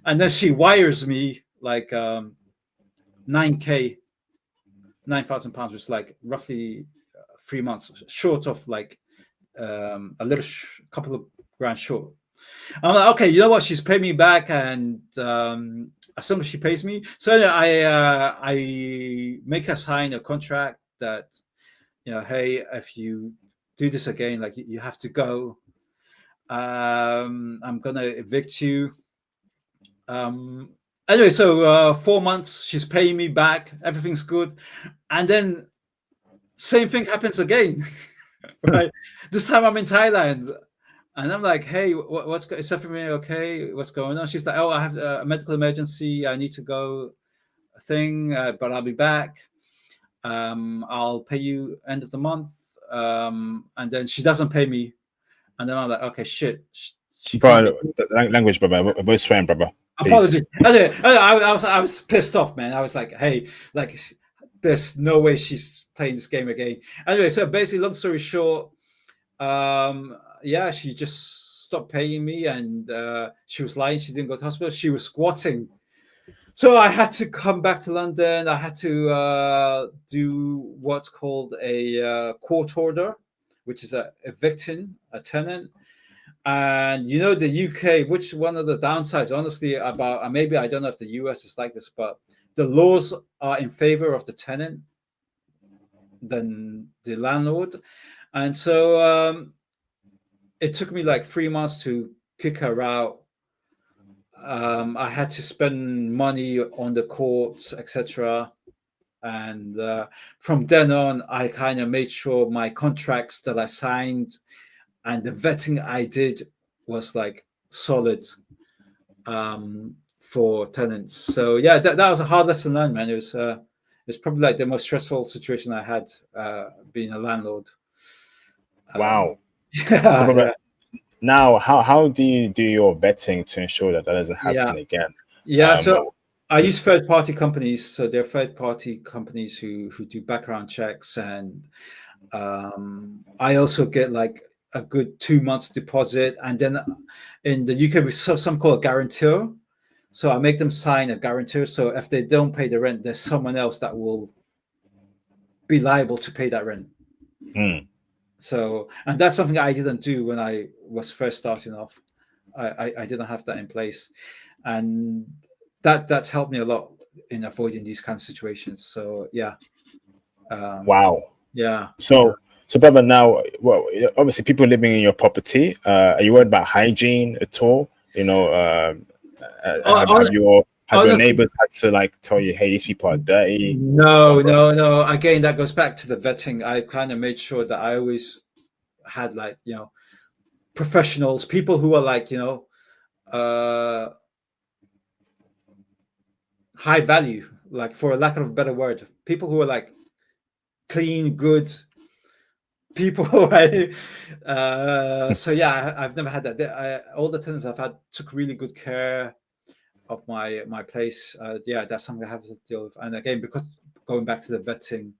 And then she wires me like 9K, £9,000, which is like roughly 3 months short of like a little couple of grand short. I'm like, okay, you know what? She's paid me back, and as soon as she pays me, so I make her sign a contract that, you know, hey, if you do this again, like you have to go. I'm gonna evict you. Anyway, so 4 months, she's paying me back, everything's good, and then same thing happens again. Right, this time I'm in Thailand. And I'm like, hey, is everything okay? What's going on? She's like, oh, I have a medical emergency. I need to go but I'll be back. I'll pay you end of the month. And then she doesn't pay me. And then I'm like, okay, shit. Bro, language, brother. Voice swearing, brother. Apologies. I was pissed off, man. I was like, hey, like, there's no way she's playing this game again. Anyway, so basically, long story short, yeah, she just stopped paying me, and she was lying. She didn't go to hospital. She was squatting. So I had to come back to London. I had to do what's called a court order, which is evicting a tenant. And you know, the UK, which one of the downsides, honestly, about maybe I don't know if the US is like this, but the laws are in favor of the tenant than the landlord. And so it took me like 3 months to kick her out. I had to spend money on the courts, etc. And from then on, I kind of made sure my contracts that I signed and the vetting I did was like solid for tenants. So yeah, that was a hard lesson learned, man. It's probably like the most stressful situation I had being a landlord. Wow. So, Yeah, brother, yeah, now how do you do your vetting to ensure that that doesn't yeah, happen again? yeah. So Um, I use third-party companies. So they're third-party companies who do background checks, and I also get like a good 2 months deposit, and then in the UK we have some called a guarantor. So I make them sign a guarantor. So if they don't pay the rent, there's someone else that will be liable to pay that rent. hmm. So, and that's something I didn't do when I was first starting off. I didn't have that in place, and that's helped me a lot in avoiding these kind of situations. So yeah, um, Wow. yeah, yeah. So, brother, now, well, obviously, people living in your property, are you worried about hygiene at all? Honestly, have your neighbors had to like tell you, hey, these people are dirty? no, no, no. Again, that goes back to the vetting. I kind of made sure that I always had like professionals, people who are like uh, high value, like for a lack of a better word, people who are like clean, good people. Right? So yeah, I've never had that. All the tenants I've had took really good care of my place. Yeah, that's something I have to deal with. And again, because going back to the vetting,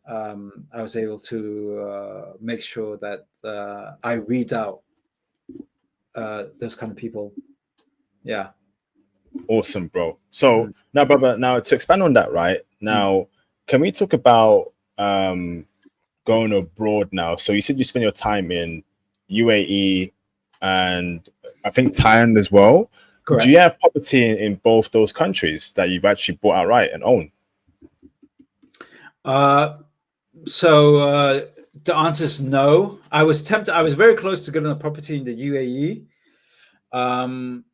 I was able to make sure that I weed out those kind of people. Yeah. Awesome, bro. So Mm, now, brother, now to expand on that, right mm. now, can we talk about going abroad now? So you said you spend your time in UAE and I think Thailand as well. Do you Correct. have property in both those countries that you've actually bought outright and own? Uh, so the answer is no. I was tempted. I was very close to getting a property in the UAE. Um,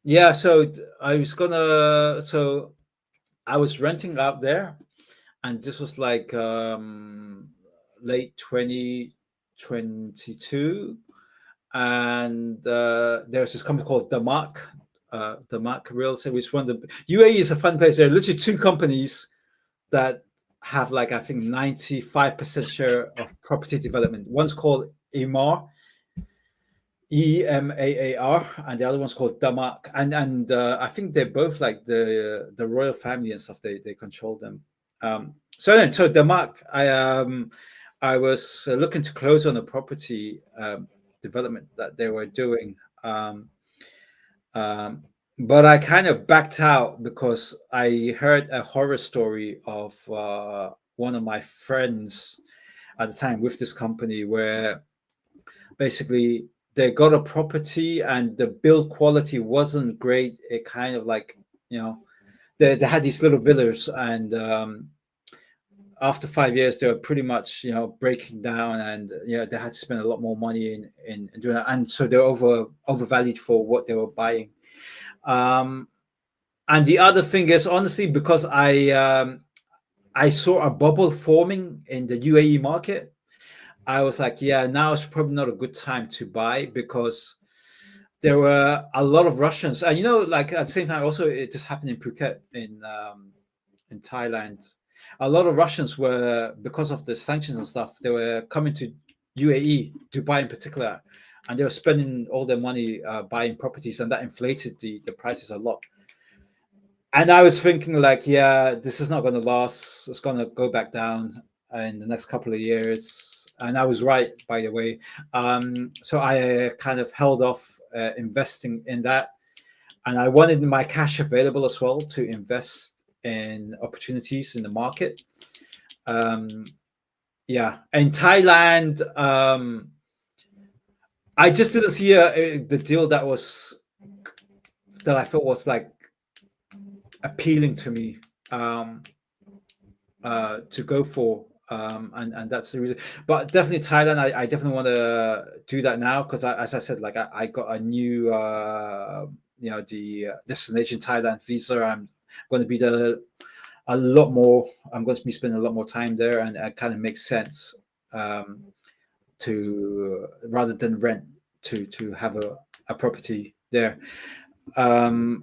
yeah. So I was gonna. So I was renting out there, and this was like late 2022, and there's this company called Damak Real Estate, which one the UAE is a fun place. There are literally two companies that have like I think 95% share of property development. One's called EMAAR, and the other one's called Damak. And I think they're both like the royal family and stuff. They control them. So Damak, I was looking to close on a property development that they were doing. Um, but I kind of backed out because I heard a horror story of one of my friends at the time with this company where basically they got a property and the build quality wasn't great. It kind of like, you know, they had these little villas, and after 5 years, they were pretty much, breaking down, and they had to spend a lot more money in doing that, and so they're overvalued for what they were buying. Um, and the other thing is, honestly, because I saw a bubble forming in the UAE market, I was like, yeah, now is probably not a good time to buy because there were a lot of Russians, and like at the same time, also it just happened in Phuket in Thailand. A lot of Russians were, because of the sanctions and stuff, they were coming to UAE, Dubai in particular, and they were spending all their money buying properties, and that inflated the prices a lot. And I was thinking, like, yeah, this is not going to last. It's going to go back down in the next couple of years. And I was right, by the way. So I kind of held off investing in that. And I wanted my cash available as well to invest in opportunities in the market. Yeah. In Thailand, I just didn't see the deal that I thought was like appealing to me. To go for. And that's the reason. But definitely Thailand, I definitely want to do that now because, as I said, like I got a new, the destination Thailand visa. I'm going to be there a lot more. I'm going to be spending a lot more time there, and it kind of makes sense to rather than rent to have a property there. And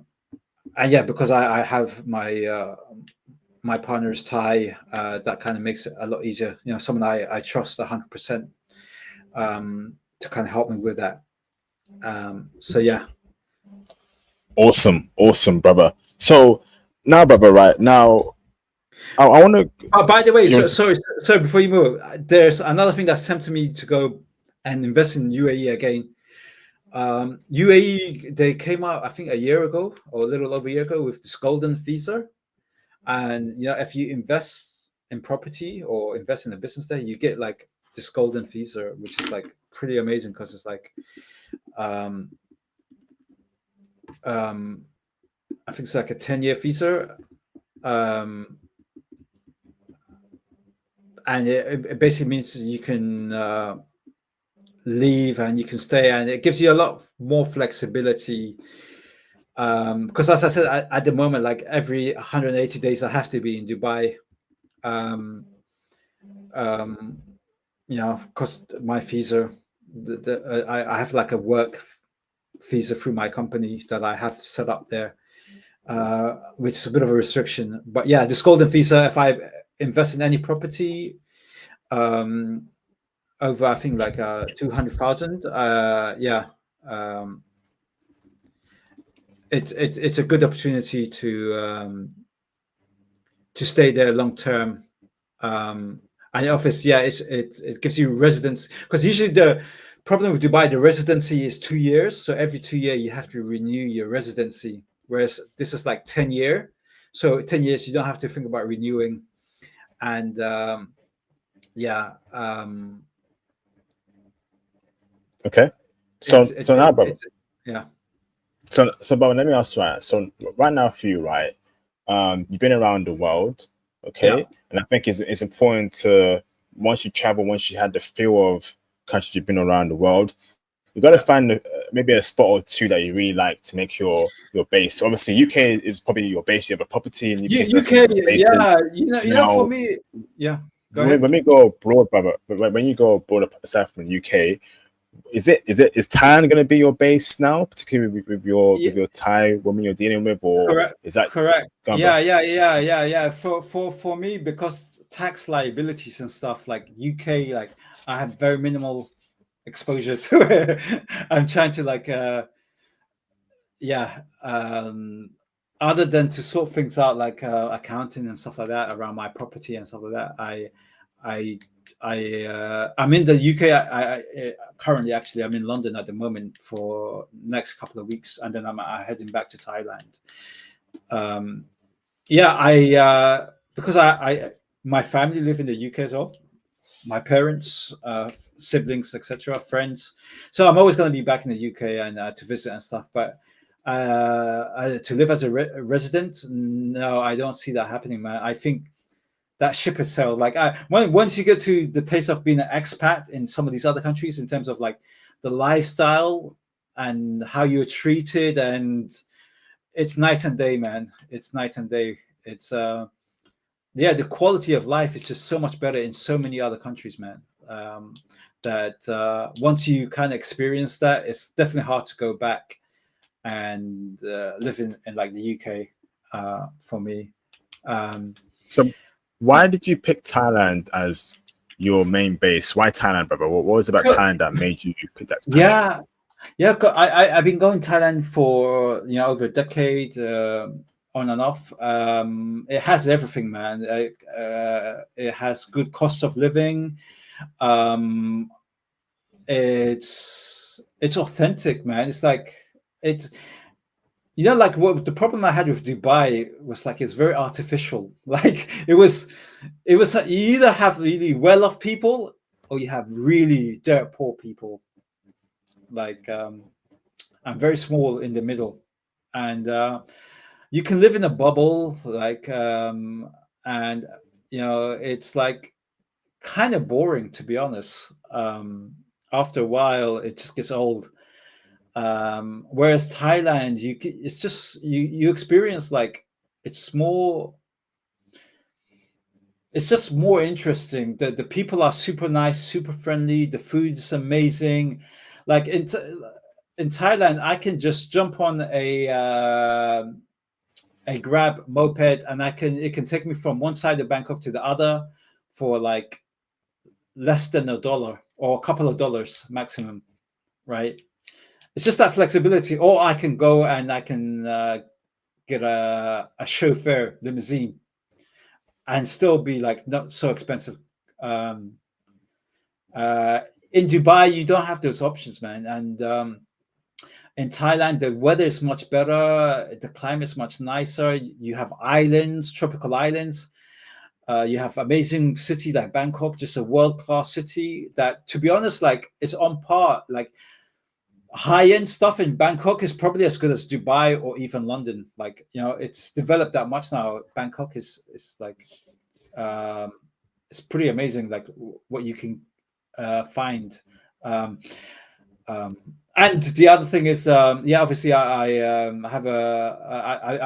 yeah, because I have my partner is Thai. That kind of makes it a lot easier. You know, someone I trust 100% to kind of help me with that. So yeah. Awesome, brother. So now, brother, right now, I want to. Oh, by the way, sorry, before you move, there's another thing that's tempting me to go and invest in UAE again. UAE, they came out, I think, a year ago or a little over a year ago with this golden visa. And, you know, if you invest in property or invest in a business there, you get like this golden visa, which is like pretty amazing because it's like, I think it's like a 10-year visa. And it basically means you can leave and you can stay, and it gives you a lot more flexibility. Because as I said, at the moment, like every 180 days, I have to be in Dubai. You know, because my visa, I have like a work visa through my company that I have set up there, which is a bit of a restriction. But yeah, this golden visa, if I invest in any property over, I think like 200,000, yeah, it's a good opportunity to stay there long term. And obviously, yeah, it gives you residence, because usually the problem with Dubai, the residency is 2 years. So every 2 years you have to renew your residency, whereas this is like 10 year. So 10 years you don't have to think about renewing. And yeah. Okay. So now, brother. Yeah. So, but let me ask you, right? So right now for you, right? You've been around the world, okay? Yeah. And I think it's important to, once you travel, once you had the feel of countries you've been around the world, you got to find maybe a spot or two that you really like to make your base. So obviously, UK is probably your base. You have a property in UK. So UK, yeah. You know, for me, yeah. Go ahead. When we go abroad, brother, when you go abroad aside from the UK, is Thailand going to be your base now, particularly with your Thai woman you're dealing with, or correct, is that correct? Yeah. For me, because tax liabilities and stuff, like UK, like I have very minimal exposure to it. I'm trying to like other than to sort things out, like accounting and stuff like that around my property and stuff like that, I'm in the UK. I currently, actually, I'm in London at the moment for next couple of weeks, and then I'm heading back to Thailand. Because my family live in the UK as well. My parents, siblings, etc., friends. So I'm always going to be back in the UK and to visit and stuff. But to live as a resident, no, I don't see that happening, man. I think that ship has sailed. Like once you get to the taste of being an expat in some of these other countries, in terms of like the lifestyle and how you're treated, and it's night and day, man. It's night and day. It's the quality of life is just so much better in so many other countries, man. That once you kind of experience that, it's definitely hard to go back and live in like the UK for me. So why did you pick Thailand as your main base? Why Thailand, brother? What was it about Thailand that made you pick that country? I've been going to Thailand for over a decade, on and off. It has everything, man. It has good cost of living. It's authentic, man. It's like like what the problem I had with Dubai was, like, it's very artificial. Like it was you either have really well-off people or you have really dirt poor people. Like I'm very small in the middle, and you can live in a bubble, like and it's like kind of boring, to be honest. After a while it just gets old. Whereas Thailand, it's just you experience, like, it's just more interesting. The people are super nice, super friendly. The food is amazing. Like in Thailand, I can just jump on a Grab moped, and it can take me from one side of Bangkok to the other for like less than $1 or a couple of dollars maximum, right? It's just that flexibility. Or I can go and I can get a chauffeur limousine and still be like not so expensive. In Dubai, you don't have those options, man. And in Thailand, the weather is much better. The climate is much nicer. You have islands, tropical islands. You have amazing city like Bangkok, just a world-class city that, to be honest, like it's on par. Like high-end stuff in Bangkok is probably as good as Dubai or even London. Like, you know, it's developed that much now. Bangkok is like it's pretty amazing, like what you can find. And the other thing is, yeah, obviously I've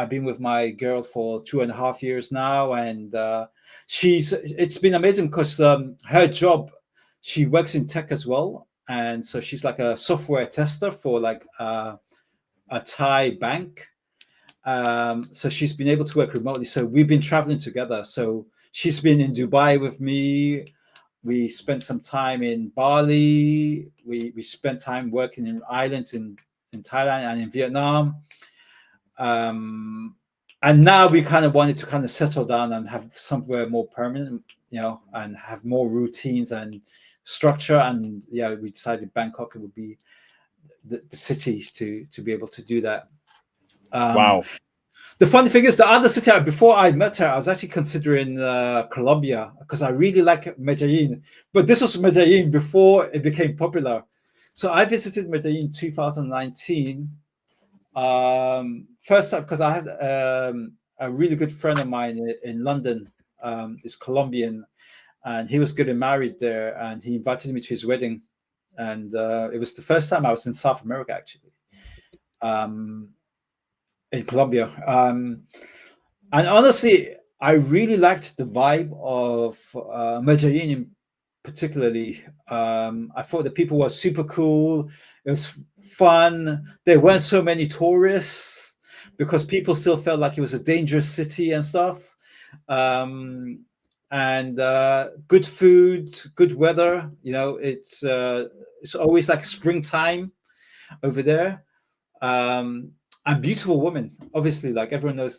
been with my girl for 2.5 years now, and it's been amazing because her job, she works in tech as well, and so she's like a software tester for like a Thai bank. So she's been able to work remotely. So we've been traveling together. So she's been in Dubai with me. We spent some time in Bali. We spent time working in islands in Thailand and in Vietnam. And now we kind of wanted to kind of settle down and have somewhere more permanent, you know, and have more routines and structure. And yeah, we decided Bangkok would be the city to be able to do that. Wow. The funny thing is, the other city, before I met her, I was actually considering Colombia because I really like Medellin. But this was Medellin before it became popular. So I visited Medellin in 2019. First time because I had a really good friend of mine in London, is Colombian, and he was getting married there, and he invited me to his wedding. And it was the first time I was in South America, actually. In Colombia. And honestly, I really liked the vibe of Medellin particularly. I thought the people were super cool. It was fun. There weren't so many tourists because people still felt like it was a dangerous city and stuff. And good food, good weather. You know, it's always like springtime over there. And beautiful women, obviously, like everyone knows,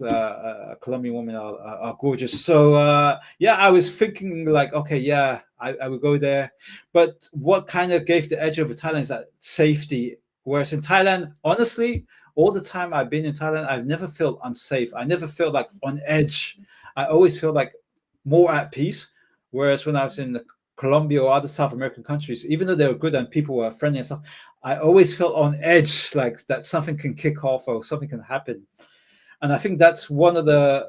Colombian women are gorgeous. So yeah, I was thinking like, okay, yeah, I would go there. But what kind of gave the edge over Thailand is that safety. Whereas in Thailand, honestly, all the time I've been in Thailand, I've never felt unsafe. I never felt like on edge. I always feel like more at peace. Whereas when I was in Colombia or other South American countries, even though they were good and people were friendly and stuff, I always felt on edge, like that something can kick off or something can happen. And I think that's one of the,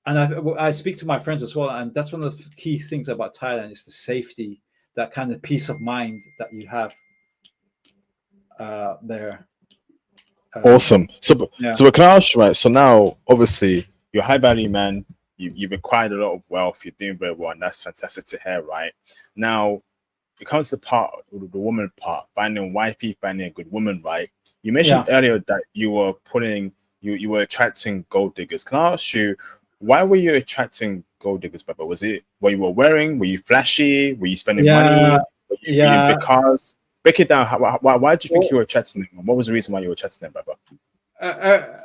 and I speak to my friends as well, and that's one of the key things about Thailand is the safety, that kind of peace of mind that you have there. Awesome. So, Yeah. so can I ask you, right? So now, obviously, you're a high value man. You've acquired a lot of wealth. You're doing very well, and that's fantastic to hear, right? Now, it comes to the part, the woman part, finding a wifey, finding a good woman, right? You mentioned earlier that you were you were attracting gold diggers. Can I ask you, why were you attracting gold diggers, Baba? Was it what you were wearing? Were you flashy? Were you spending money? Were you in big cars? Break it down. Why did you think you were attracting them? What was the reason why you were attracting them, Baba?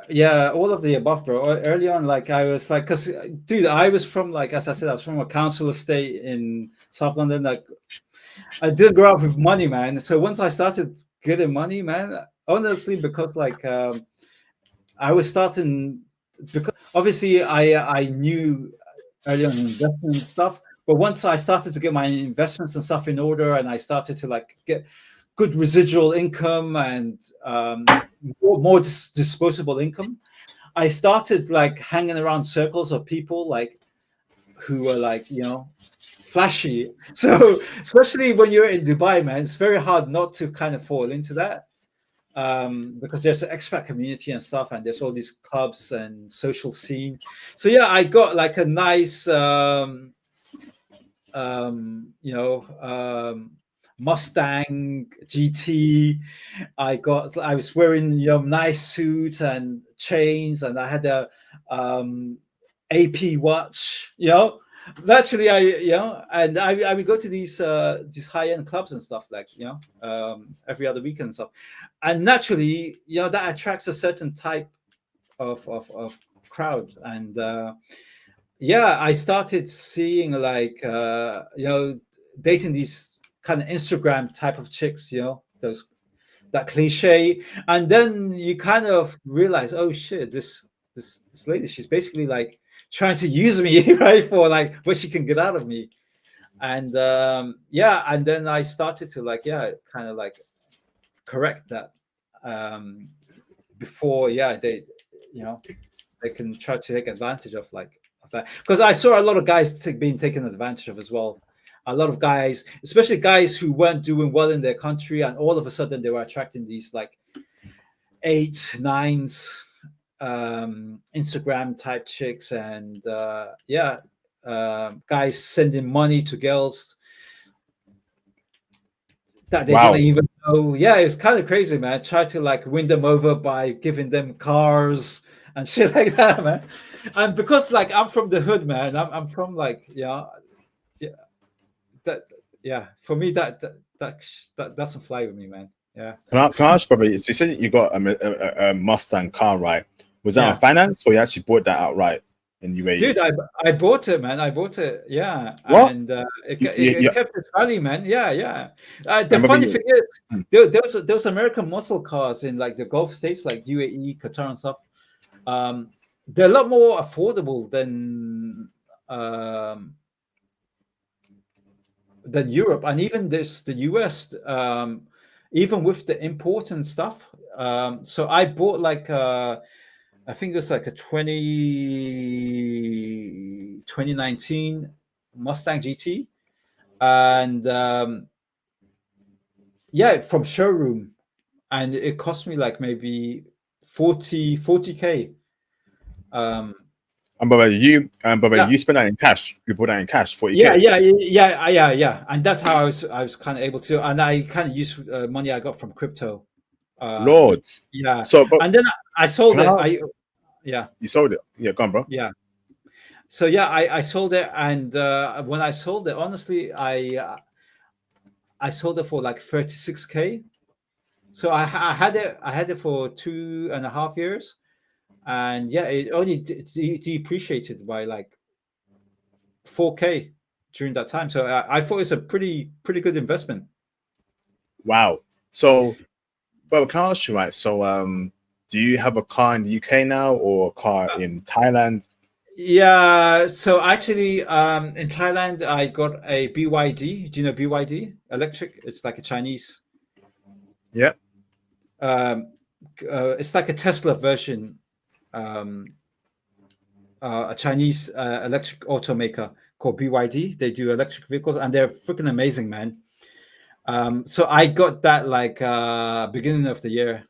Yeah, all of the above, bro. Early on, like I was like, because dude, I was from, like, as I said, I was from a council estate in South London. Like, I didn't grow up with money, man. So once I started getting money, man, honestly, because like I was starting, because obviously I knew early on investment stuff, but once I started to get my investments and stuff in order, and I started to like get good residual income and more disposable income, I started like hanging around circles of people like who were like, you know, flashy. So especially when you're in Dubai, man, it's very hard not to kind of fall into that, because there's an expat community and stuff, and there's all these clubs and social scene. So yeah, I got like a nice Mustang GT. I was wearing nice suits and chains, and I had a AP watch. Naturally, and I would go to these high end clubs and stuff, like every other weekend and stuff, and naturally, that attracts a certain type of crowd, and I started seeing like dating these kind of Instagram type of chicks, those that cliche, and then you kind of realize, oh shit, this lady, she's basically like trying to use me, right, for like what she can get out of me. And and then I started to like kind of like correct that before they they can try to take advantage of that, because I saw a lot of guys being taken advantage of as well. A lot of guys, especially guys who weren't doing well in their country, and all of a sudden they were attracting these like 8, 9s, Instagram type chicks, and guys sending money to girls that they didn't even know. Yeah, it's kind of crazy, man. Try to like win them over by giving them cars and shit like that, man. And because like I'm from the hood, man, I'm from like for me that doesn't fly with me, man. Yeah. Can I ask, brother? So you said you got a Mustang car, right? Was that on finance, or you actually bought that outright in UAE? Dude, I bought it, man. I bought it, yeah. What? And it kept its value, man. Yeah. The funny thing is, there was American muscle cars in like the Gulf states, like UAE, Qatar, and stuff. They're a lot more affordable than Europe, and even the US. Even with the important stuff. So I bought like I think it was like a 2019 Mustang GT, and from showroom, and it cost me like maybe 40K. And but you spent that in cash. You bought that in cash, 40K. Yeah. And that's how I was kind of able to, and I kind of used money I got from crypto. Lord. Yeah. So, and then I sold it. You sold it. Yeah, go on, bro. Yeah. So I sold it, and when I sold it, honestly, I sold it for like 36K. So I had it for 2.5 years, and it only depreciated by like 4K during that time. So I thought it's a pretty good investment. Wow. So, but can I ask you, right? So, do you have a car in the UK now, or a car in Thailand? Yeah. So actually, in Thailand, I got a BYD. Do you know BYD? Electric. It's like a Chinese. Yeah. It's like a Tesla version. A Chinese electric automaker called BYD. They do electric vehicles, and they're freaking amazing, man. So I got that like beginning of the year.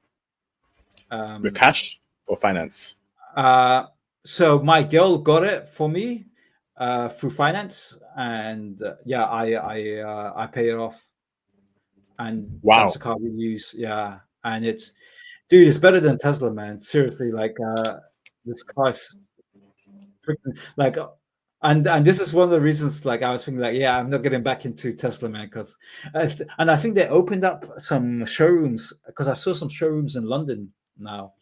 With cash or finance? So my girl got it for me through finance, and I pay it off, and that's the car we use. Yeah, and it's better than Tesla, man. Seriously, like this car's freaking like. And this is one of the reasons, like I was thinking, like, I'm not getting back into Tesla, man, because, and I think they opened up some showrooms, because I saw some showrooms in London now,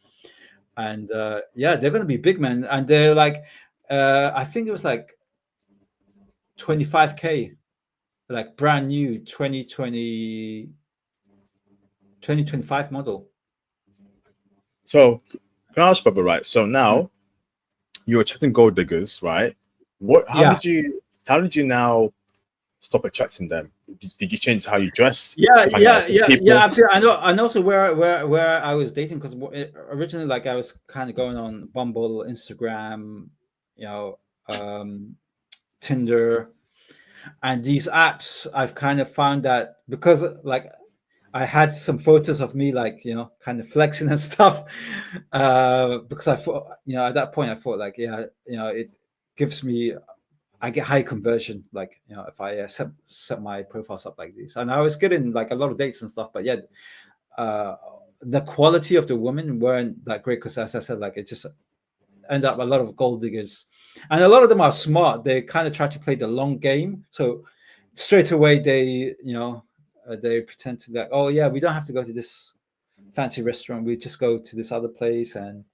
and they're going to be big, man, and they're like, I think it was like 25K, like brand new 2025 model. So, can I ask, brother, right? So now you're attracting gold diggers, right? How did you now stop attracting them? Did you change how you dress? Yeah, absolutely. I know, and also where I was dating, because originally, like, I was kind of going on Bumble, Instagram, Tinder, and these apps. I've kind of found that, because like I had some photos of me, like, kind of flexing and stuff, because I thought, at that point I thought like, it gives me I get high conversion, like, you know, if I set my profiles up like this. And I was getting like a lot of dates and stuff, but yeah, the quality of the women weren't that great, because as I said, like, it just end up a lot of gold diggers, and a lot of them are smart. They kind of try to play the long game, so straight away they, you know, they pretend to, like, oh yeah, we don't have to go to this fancy restaurant, we just go to this other place, and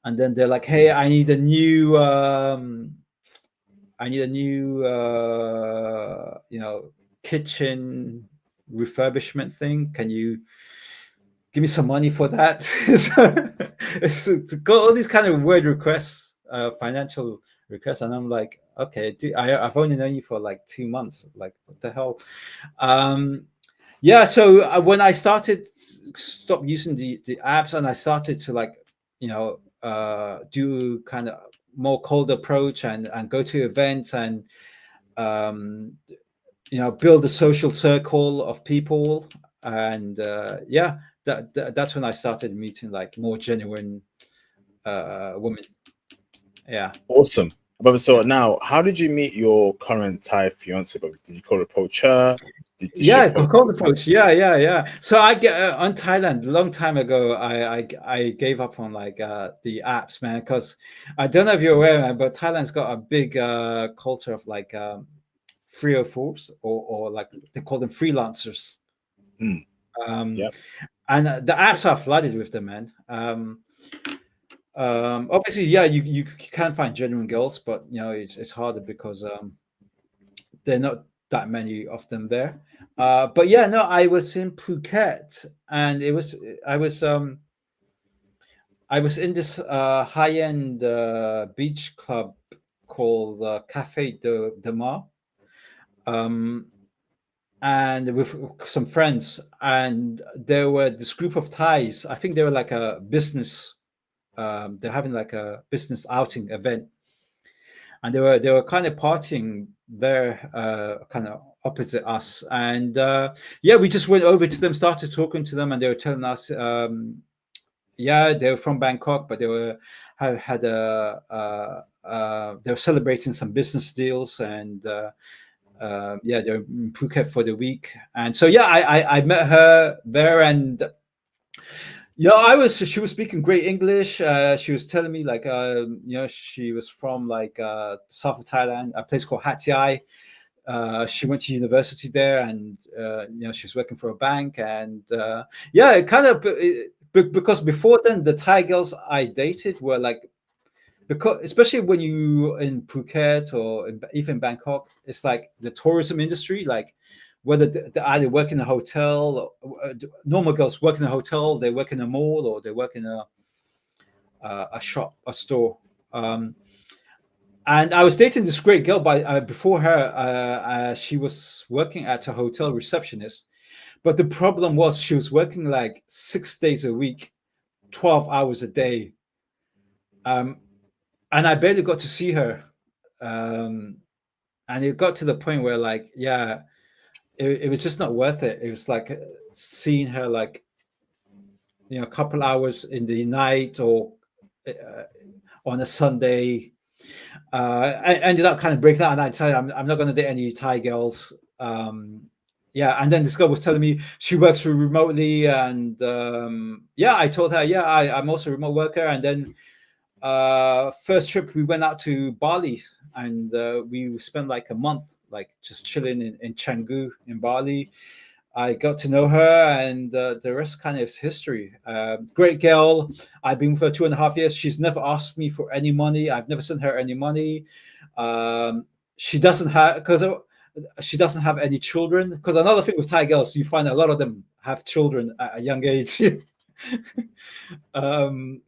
then they're like, hey, I need a new you know, kitchen refurbishment thing, can you give me some money for that? So it's got all these kind of weird requests, financial requests, and I'm like, okay, dude, I've only known you for like 2 months, like, what the hell? Yeah, so when I stopped using the apps, and I started to, like, you know, do kind of more cold approach, and go to events, and you know, build a social circle of people, and yeah, that's when I started meeting like more genuine women. Yeah. Awesome. Brother, so now, how did you meet your current Thai fiance, brother? Did you cold approach her? Did she Yeah, approach cold you? approach. Yeah. So I get on Thailand a long time ago. I gave up on like the apps, man, because I don't know if you're aware, man, but Thailand's got a big culture of like 304s, or like they call them freelancers. Mm, Um, yeah. and the apps are flooded with them, man. Obviously, yeah, you can find genuine girls, but you know, it's harder because there are not that many of them there. But yeah, no, I was in Phuket, and I was in this high end beach club called Cafe de Mar, um, and with some friends, and there were this group of Thais. I think they were like a business. They're having like a business outing event, and they were kind of partying there, kind of opposite us, and yeah, we just went over to them, started talking to them, and they were telling us, yeah, they were from Bangkok, but they were had they were celebrating some business deals, and yeah, they're in Phuket for the week, and so yeah, I met her there, and yeah, she was speaking great English. She was telling me like, you know, she was from like south of Thailand, a place called Hat Yai. She went to university there, and you know, she's working for a bank, and yeah, it kind of because before then the Thai girls I dated were like, because especially when you in Phuket or even Bangkok, it's like the tourism industry, like whether they either work in a hotel, normal girls work in a hotel, they work in a mall, or they work in a shop, a store. Um, and I was dating this great girl, but before her, she was working at a hotel receptionist. But the problem was she was working like 6 days a week, 12 hours a day. Um, and I barely got to see her. Um, and it got to the point where, like, yeah, it was just not worth it. It was like seeing her, like, you know, a couple hours in the night, or uh, on a Sunday. I ended up kind of breaking out, and I decided I'm not going to date any Thai girls. Yeah, and then this girl was telling me she works remotely, and yeah, I told her, yeah, I'm also a remote worker. And then first trip we went out to Bali, and we spent like a month, like just chilling in Canggu in Bali. I got to know her, and the rest kind of is history. Great girl. I've been with her 2.5 years. She's never asked me for any money. I've never sent her any money. She doesn't have, because she doesn't have any children. Because another thing with Thai girls, you find a lot of them have children at a young age. um,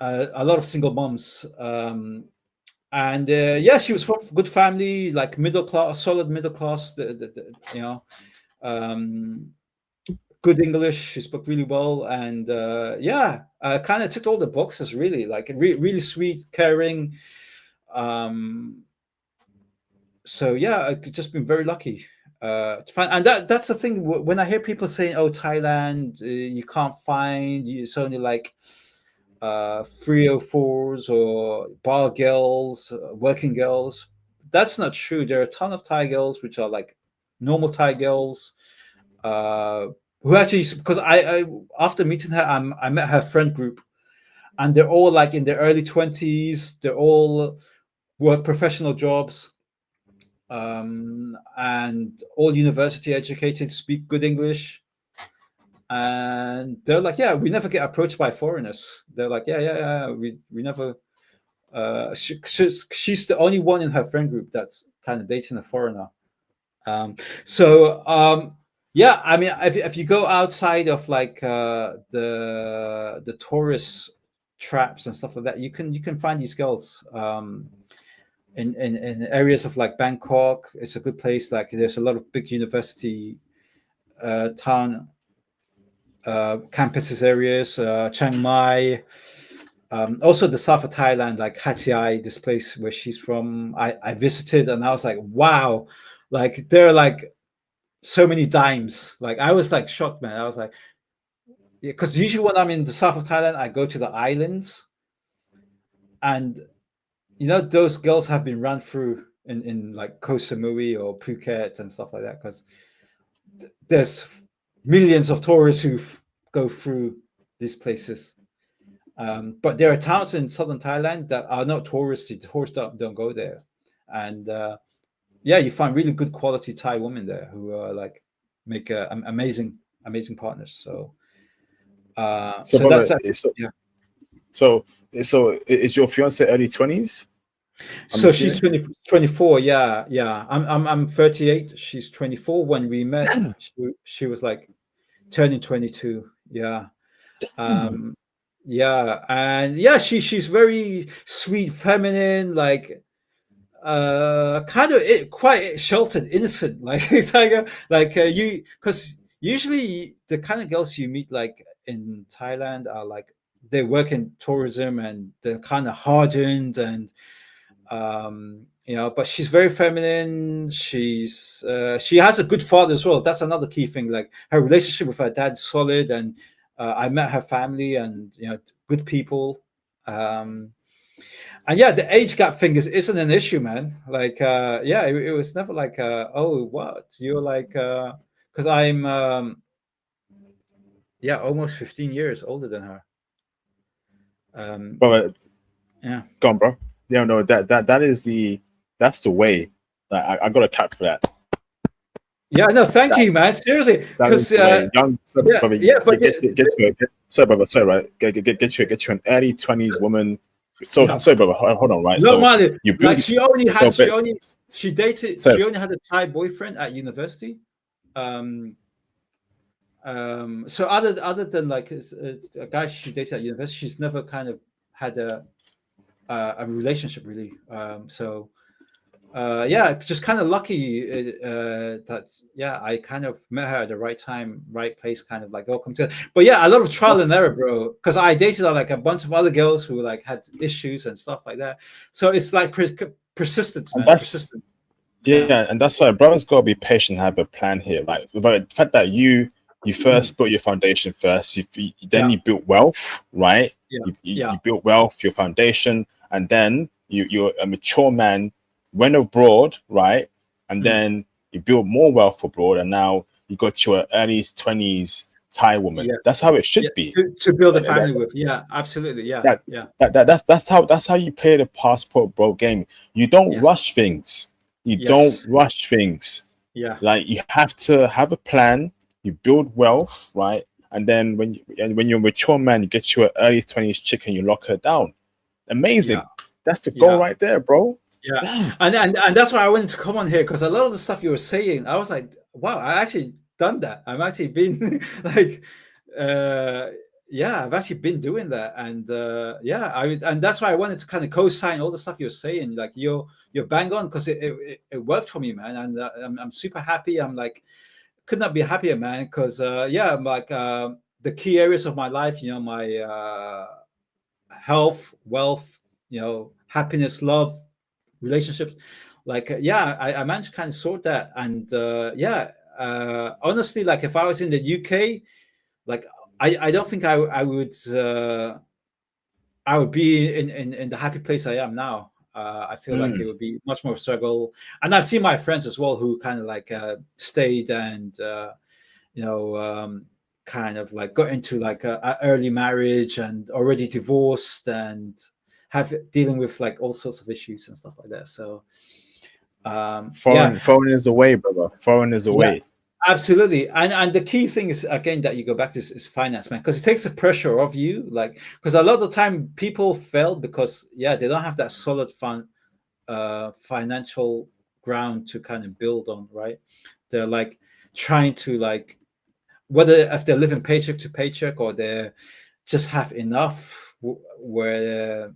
a lot of single moms. And yeah, she was from good family, like middle class, solid middle class. You know, um, good English. She spoke really well, and yeah, kind of ticked all the boxes. Really, like really sweet, caring. Um, so yeah, I've just been very lucky to find, and that's the thing. When I hear people saying, "Oh, Thailand, you can't find," it's only like 304s or bar girls, working girls. that's not true. There are a ton of Thai girls which are like normal Thai girls, who actually, because I after meeting her, I met her friend group, and they're all like in their early 20s. They're all work professional jobs, and all university educated, speak good English. And they're like, yeah, we never get approached by foreigners. They're like, yeah, we never. She's the only one in her friend group that's kind of dating a foreigner. Yeah, I mean, if you go outside of like the tourist traps and stuff like that, you can find these girls in areas of like Bangkok. It's a good place. Like there's a lot of big university town campuses areas, Chiang Mai. Also the south of Thailand, like Hat-Yai, this place where she's from, I visited, and I was like, wow, like there are like so many dimes. Like I was like shocked, man. I was like, yeah, because usually when I'm in the south of Thailand, I go to the islands, and you know those girls have been run through in like Koh Samui or Phuket and stuff like that, because there's millions of tourists who go through these places. But there are towns in southern Thailand that are not touristy. Tourists don't go there, and yeah, you find really good quality Thai women there who like make amazing partners. So, So, so brother, that's yeah. so is your fiance early 20s? So she's 24. Yeah. I'm 38. She's 24. When we met, she was like turning 22. Yeah. Yeah, and yeah, she's very sweet, feminine, like kind of quite sheltered, innocent, like you, because usually the kind of girls you meet like in Thailand are like they work in tourism and they're kind of hardened, and you know, but she's very feminine. She has a good father as well. That's another key thing. Like her relationship with her dad's solid, and I met her family, and you know, good people. And yeah, the age gap thing isn't an issue, man. Like yeah, it was never like oh, what you're like, because I'm yeah, almost 15 years older than her. Brother, Yeah, go on, bro. Yeah, no, that's the way. Like, I got a cap for that. yeah, no, thank you, man. Seriously, That is because the way. Young, sorry, yeah, brother, yeah, but sorry, brother, sorry, right? Get you an early 20s woman. So no, sorry, brother, hold on, right? no, So man, you like build, she dated, so she only had a Thai boyfriend at university. So other than like a guy she dated at university, she's never kind of had a relationship really. So yeah, it's just kind of lucky that yeah, I kind of met her at the right time, right place, kind of like all come together. But yeah, a lot of trial and error, bro. Because I dated like a bunch of other girls who like had issues and stuff like that. So it's like persistence, man. Persistence. Yeah, and that's why brothers gotta be patient and have a plan here. Like, but the fact that you first built your foundation first, then you built wealth, right? You built wealth, your foundation, and then you're a mature man, went abroad, right? And then you built more wealth abroad, and now you got your early 20s Thai woman. Yeah. That's how it should be. To build a family with. Yeah, absolutely. Yeah. That's how you play the passport bro game. You don't rush things. You don't rush things. Yeah. Like you have to have a plan. You build wealth, right? And then when you're a mature man, you get your early 20s chick and you lock her down. Amazing. Yeah. That's the goal right there, bro. Yeah. And that's why I wanted to come on here, because a lot of the stuff you were saying, I was like, wow, I actually done that. I'm actually been like yeah, I've actually been doing that. And and that's why I wanted to kind of co-sign all the stuff you're saying. Like you're bang on, because it worked for me, man. And I'm super happy. I'm like, could not be happier, man. Because I'm like the key areas of my life, you know, my health, wealth, you know, happiness, love, relationships. Like I managed to kind of sort that. And honestly, like if I was in the UK, like I don't think I would be in the happy place I am now. I feel like it would be much more struggle. And I've seen my friends as well who kind of like stayed and kind of like got into like a early marriage and already divorced and have dealing with like all sorts of issues and stuff like that. So foreign is away, brother. Foreign is away. Absolutely. And the key thing is, again, that you go back to is finance, man, because it takes the pressure off you. Like, because a lot of the time people fail because, they don't have that solid financial ground to kind of build on, right? They're like trying to like, whether if they're living paycheck to paycheck or they just have enough where,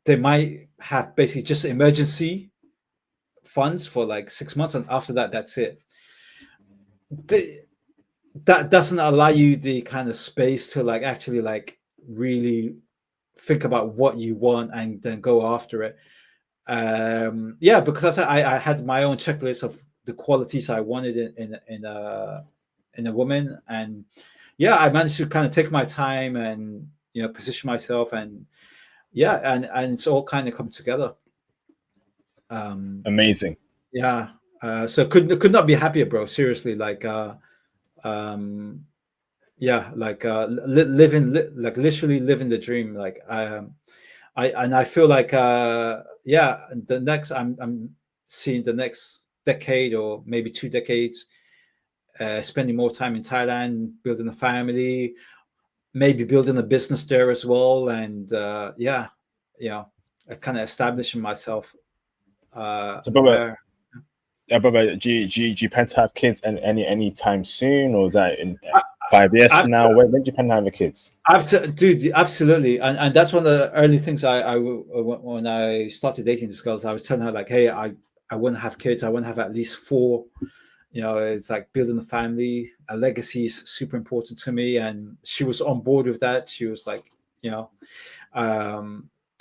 they might have basically just emergency funds for like 6 months, and after that, that's it. That doesn't allow you the kind of space to like actually like really think about what you want and then go after it. Because I had my own checklist of the qualities I wanted in a woman, and I managed to kind of take my time and position myself, and and it's all kind of come together. Amazing. So could not be happier, bro. Seriously, like literally living the dream. Like I feel like the next I'm seeing the next decade or maybe 2 decades, spending more time in Thailand, building a family, maybe building a business there as well, and kind of establishing myself. So, brother, do you plan to have kids any time soon, or is that in 5 years from now? When do you plan to have the kids? Dude, absolutely, and that's one of the early things I when I started dating this girl, I was telling her like, hey, I want to have kids. I want to have at least 4. It's like building a family. A legacy is super important to me, and she was on board with that. She was like,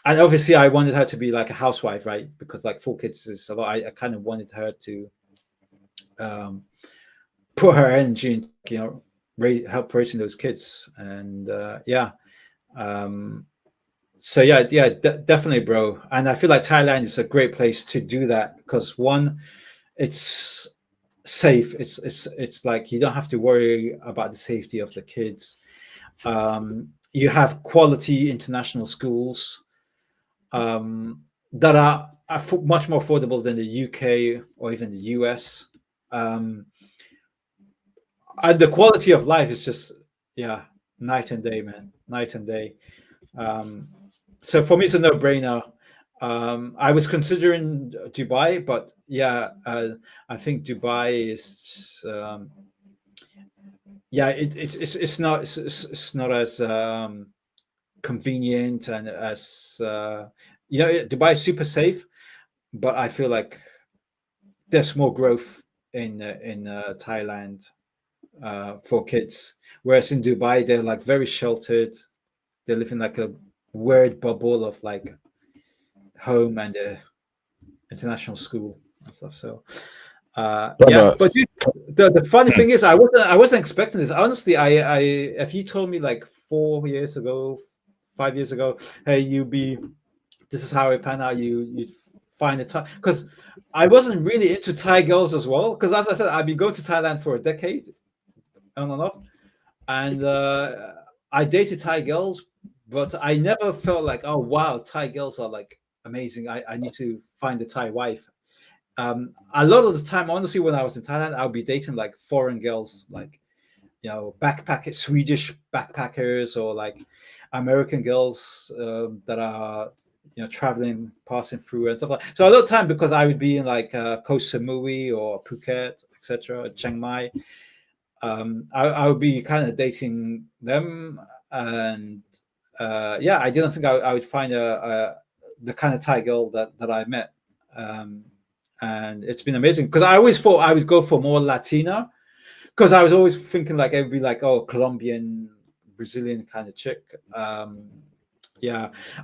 and obviously I wanted her to be like a housewife, right? Because like 4 kids is a lot. I kind of wanted her to put her energy in, help raising those kids. And definitely, bro. And I feel like Thailand is a great place to do that because, one, it's safe. It's like you don't have to worry about the safety of the kids. You have quality international schools that are much more affordable than the UK or even the US. And the quality of life is just, night and day, man, night and day. So for me, it's a no-brainer. I was considering Dubai, but I think Dubai is, it's not as convenient and as Dubai is super safe, but I feel like there's more growth in Thailand for kids, whereas in Dubai they're like very sheltered. They live in like a weird bubble of like home and international school and stuff. So but dude, the funny thing is I wasn't expecting this. Honestly, I if you told me like 4 years ago, 5 years ago, hey, this is how it pan out, you'd find a Thai, because I wasn't really into Thai girls as well, because as I said, I've been going to Thailand for a decade on and off, and I dated Thai girls, but I never felt like, oh wow, Thai girls are like amazing, I need to find a Thai wife. A lot of the time, honestly, when I was in Thailand, I'll be dating like foreign girls, like backpackers, Swedish backpackers, or like American girls that are traveling, passing through and stuff like that. So a lot of time, because I would be in like Koh Samui or Phuket, etc., Chiang Mai, I would be kind of dating them, and I didn't think I would find the kind of Thai girl that I met, and it's been amazing, because I always thought I would go for more Latina, because I was always thinking like it would be like, oh, Colombian, Brazilian kind of chick. I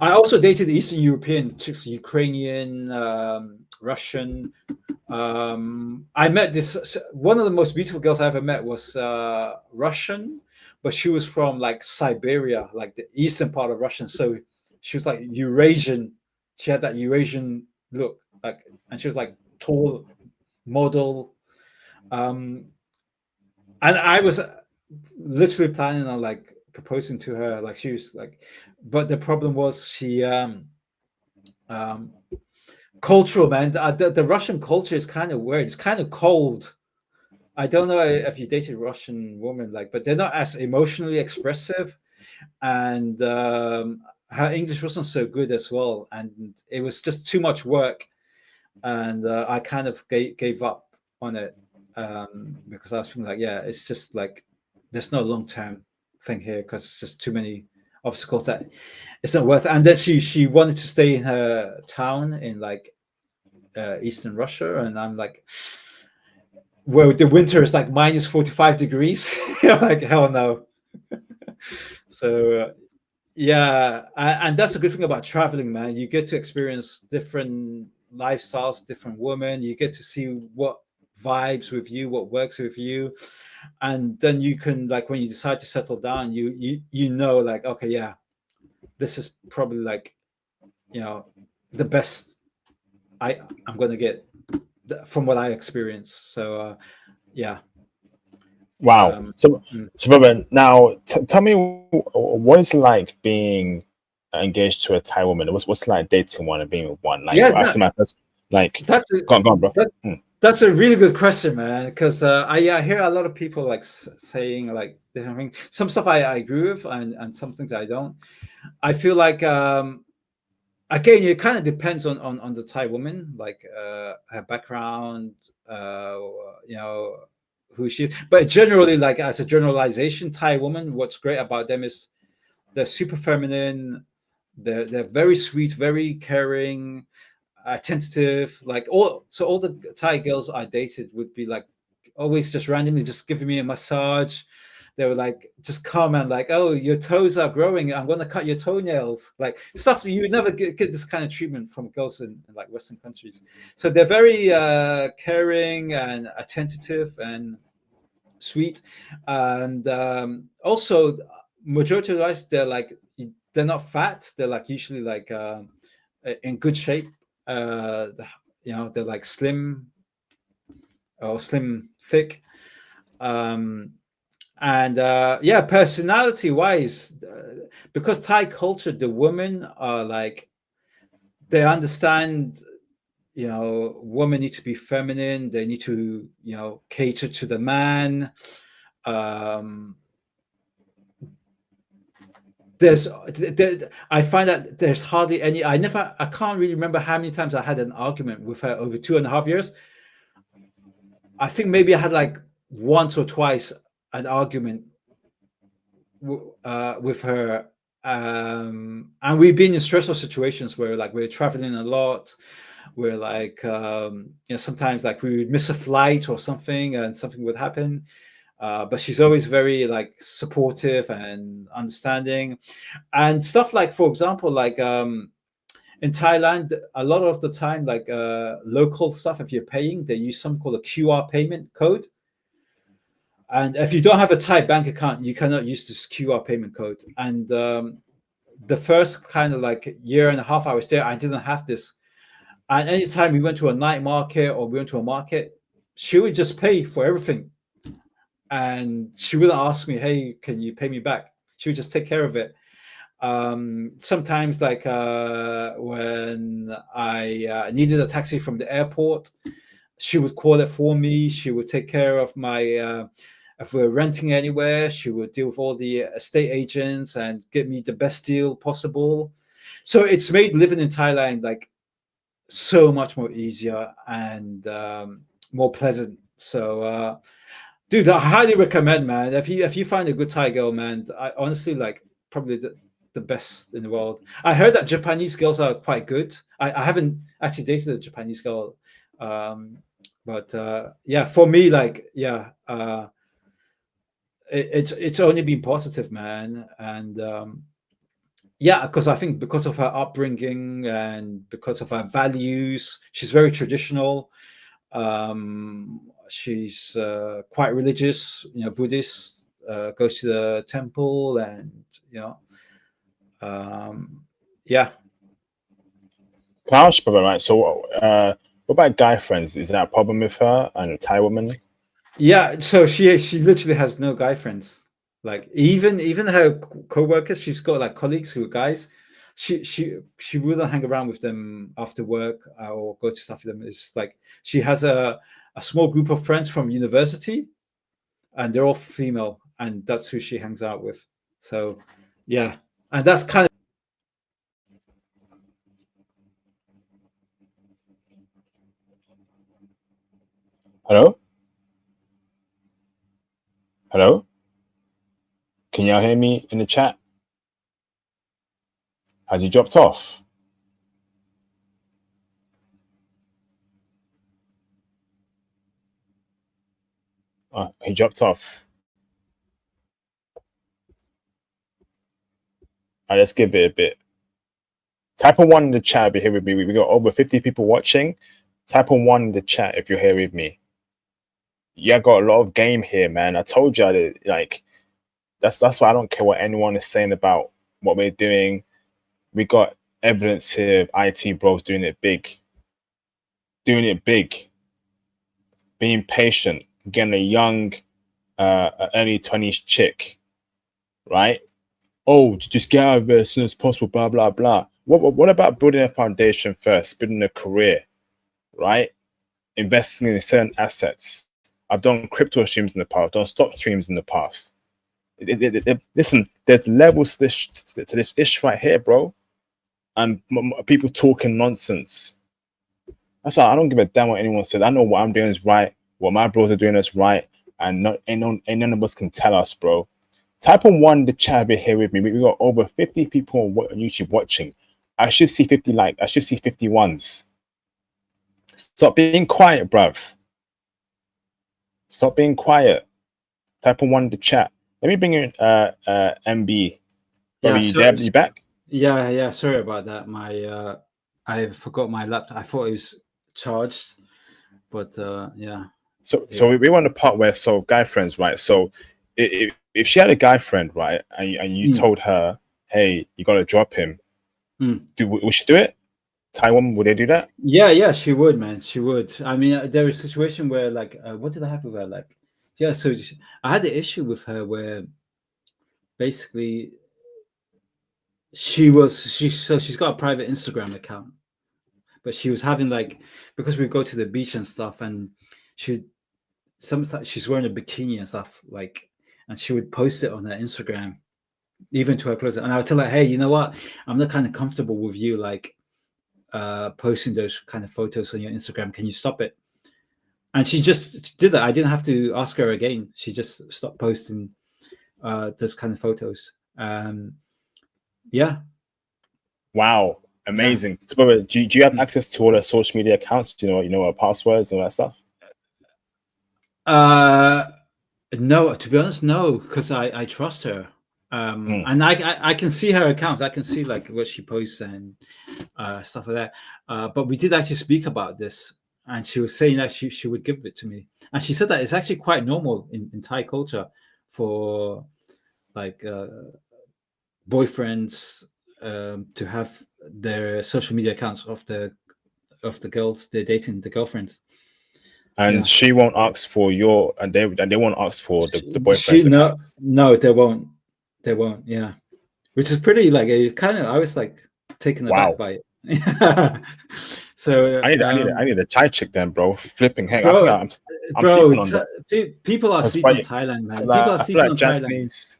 also dated Eastern European chicks, Ukrainian, Russian. I met one of the most beautiful girls I ever met was Russian, but she was from like Siberia, like the eastern part of Russia. So she was like Eurasian. She had that Eurasian look, like, and she was like tall model. And I was literally planning on like proposing to her, like she was like, but the problem was she cultural, man. The Russian culture is kind of weird. It's kind of cold. I don't know if you dated a Russian woman, like, but they're not as emotionally expressive, and her English wasn't so good as well, and it was just too much work, and I kind of gave up on it because I was feeling like, yeah, it's just like there's no long term thing here because it's just too many obstacles that it's not worth it. And then she wanted to stay in her town in like Eastern Russia, and I'm like, where the winter is like minus 45 degrees. Like, hell no. So yeah, and that's a good thing about traveling, man. You get to experience different lifestyles, different women. You get to see what vibes with you, what works with you, and then you can, like, when you decide to settle down, you know, like, okay, yeah, this is probably like, you know, the best I'm gonna get from what I experienced. So yeah. Wow. So, Mm. Robert, now tell me what it's like being engaged to a Thai woman. What's like dating one and being with one? Like, Yeah, asking my first, like, that's go on, bro. that's a really good question, man. Because I hear a lot of people like saying like different things. Some stuff I agree with, and some things I don't. I feel like again, it kind of depends on the Thai woman, like her background, you know, who she. But generally, like as a generalization, Thai woman, what's great about them is they're super feminine. They're very sweet, very caring, attentive. Like all the Thai girls I dated would be like always just randomly just giving me a massage. They were like just come and like, oh, your toes are growing, I'm going to cut your toenails, like stuff that you would never get this kind of treatment from girls in like Western countries. So they're very caring and attentive and sweet, and also majority of the guys, they're not fat, they're like usually like in good shape. uh you know, they're like slim or slim thick. um and yeah, personality wise, because Thai culture, the women are like, they understand, you know, women need to be feminine, they need to, you know, cater to the man. um I find that there's hardly any. I can't really remember how many times I had an argument with her over 2.5 years. I think maybe I had like once or twice an argument with her. And we've been in stressful situations where like we're traveling a lot. We're like, you know, sometimes like we would miss a flight or something and something would happen. But she's always very like supportive and understanding and stuff. Like, for example, like in Thailand, a lot of the time, like local stuff, if you're paying, they use something called a QR payment code. And if you don't have a Thai bank account, you cannot use this QR payment code. And the first kind of like year and a half I was there, I didn't have this. And anytime we went to a night market or we went to a market, she would just pay for everything. And she wouldn't ask me, hey, can you pay me back? She would just take care of it. Sometimes like when I needed a taxi from the airport, she would call it for me. She would take care of my if we're renting anywhere, she would deal with all the estate agents and get me the best deal possible. So it's made living in Thailand like so much more easier and more pleasant. So dude, I highly recommend, man. If you find a good Thai girl, man, I honestly like probably the best in the world. I heard that Japanese girls are quite good. I haven't actually dated a Japanese girl, but yeah, for me, like, yeah, it's only been positive, man. And yeah, because I think because of her upbringing and because of her values, she's very traditional. She's quite religious, you know, Buddhist, goes to the temple, and you know, um, Yeah. Can I ask you, right? So, what about guy friends? Is that a problem with her and a Thai woman? Yeah, so she literally has no guy friends. Like even her co-workers, she's got like colleagues who are guys. She wouldn't hang around with them after work or go to stuff with them. It's like she has a small group of friends from university, and they're all female, and that's who she hangs out with. So yeah, and that's kind of Hello, hello. Can y'all hear me in the chat? Has he dropped off? He dropped off. All right, let's give it a bit. Type of one in the chat if you're here with me. We got over 50 people watching. Type of one in the chat if you're here with me. Yeah, got a lot of game here, man. I told you that, like, that's why I don't care what anyone is saying about what we're doing. We got evidence here of IT bros doing it big. Being patient, getting a young, early 20s chick, right? Oh, just get out of it as soon as possible, blah, blah, blah. What about building a foundation first, building a career, right? Investing in certain assets. I've done crypto streams in the past, I've done stock streams in the past. Listen, there's levels to this ish right here, bro. And people talking nonsense. That's why I don't give a damn what anyone says. I know what I'm doing is right, what my bros are doing is right, and none of us can tell us, bro. Type on one the chat over here with me. We got over 50 people on YouTube watching. I should see 50 likes. I should see 51s. Stop being quiet, bruv. Stop being quiet. Type on one in the chat. Let me bring in MB. yeah. You back? Yeah. Sorry about that. My I forgot my laptop. I thought it was charged, but yeah. So we want the part where guy friends, right? So if she had a guy friend, right, and you told her, hey, you gotta drop him, would she do it? Thai woman, would they do that? Yeah, she would, man. She would. I mean, there was a situation where, like, what did I have with her? Like, yeah, so I had the issue with her where basically she's got a private Instagram account, but she was having like because we go to the beach and stuff, and sometimes she's wearing a bikini and stuff like, and she would post it on her Instagram, even to her closer. And I would tell her, hey, you know what? I'm not kind of comfortable with you like posting those kind of photos on your Instagram. Can you stop it? And she just did that. I didn't have to ask her again. She just stopped posting those kind of photos. Yeah. Wow, amazing. Yeah. So, do you have access to all her social media accounts? Do you know her passwords and all that stuff? No, to be honest, no, because I trust her. And I can see her accounts. I can see like what she posts and stuff like that. But we did actually speak about this, and she was saying that she would give it to me, and she said that it's actually quite normal in Thai culture for like boyfriends to have their social media accounts of the girls they're dating, the girlfriends. And she won't ask for they won't ask for the boyfriend's accounts. No, they won't. They won't. Yeah, which is pretty like kind of. I was like taken aback by it. So I need a Thai chick then, bro. Flipping heck, bro, I'm sleeping on that. People are sleeping on Thailand, man. People are sleeping on Japanese,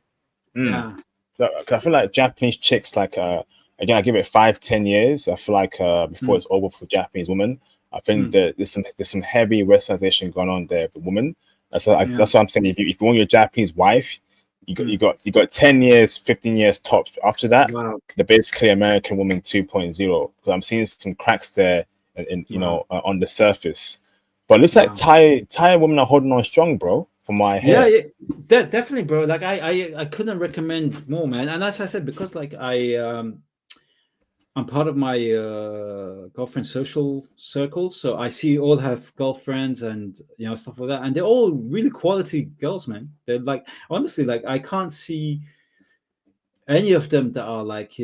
Thailand. I feel like Japanese chicks, like again, I give it 5-10 years. I feel like before it's over for Japanese women. I think that there's some heavy westernization going on there for women. That's what I'm saying. If you want your Japanese wife, you got 10 years, 15 years tops. After that, they're basically American woman 2.0. Because I'm seeing some cracks there, on the surface. But it looks like Thai women are holding on strong, bro. From my head. Yeah, definitely, bro. Like I couldn't recommend more, man. And as I said, because like I'm part of my girlfriend's social circle, so I see all have girlfriends and stuff like that, and they're all really quality girls, man. They're like honestly, like I can't see any of them that are like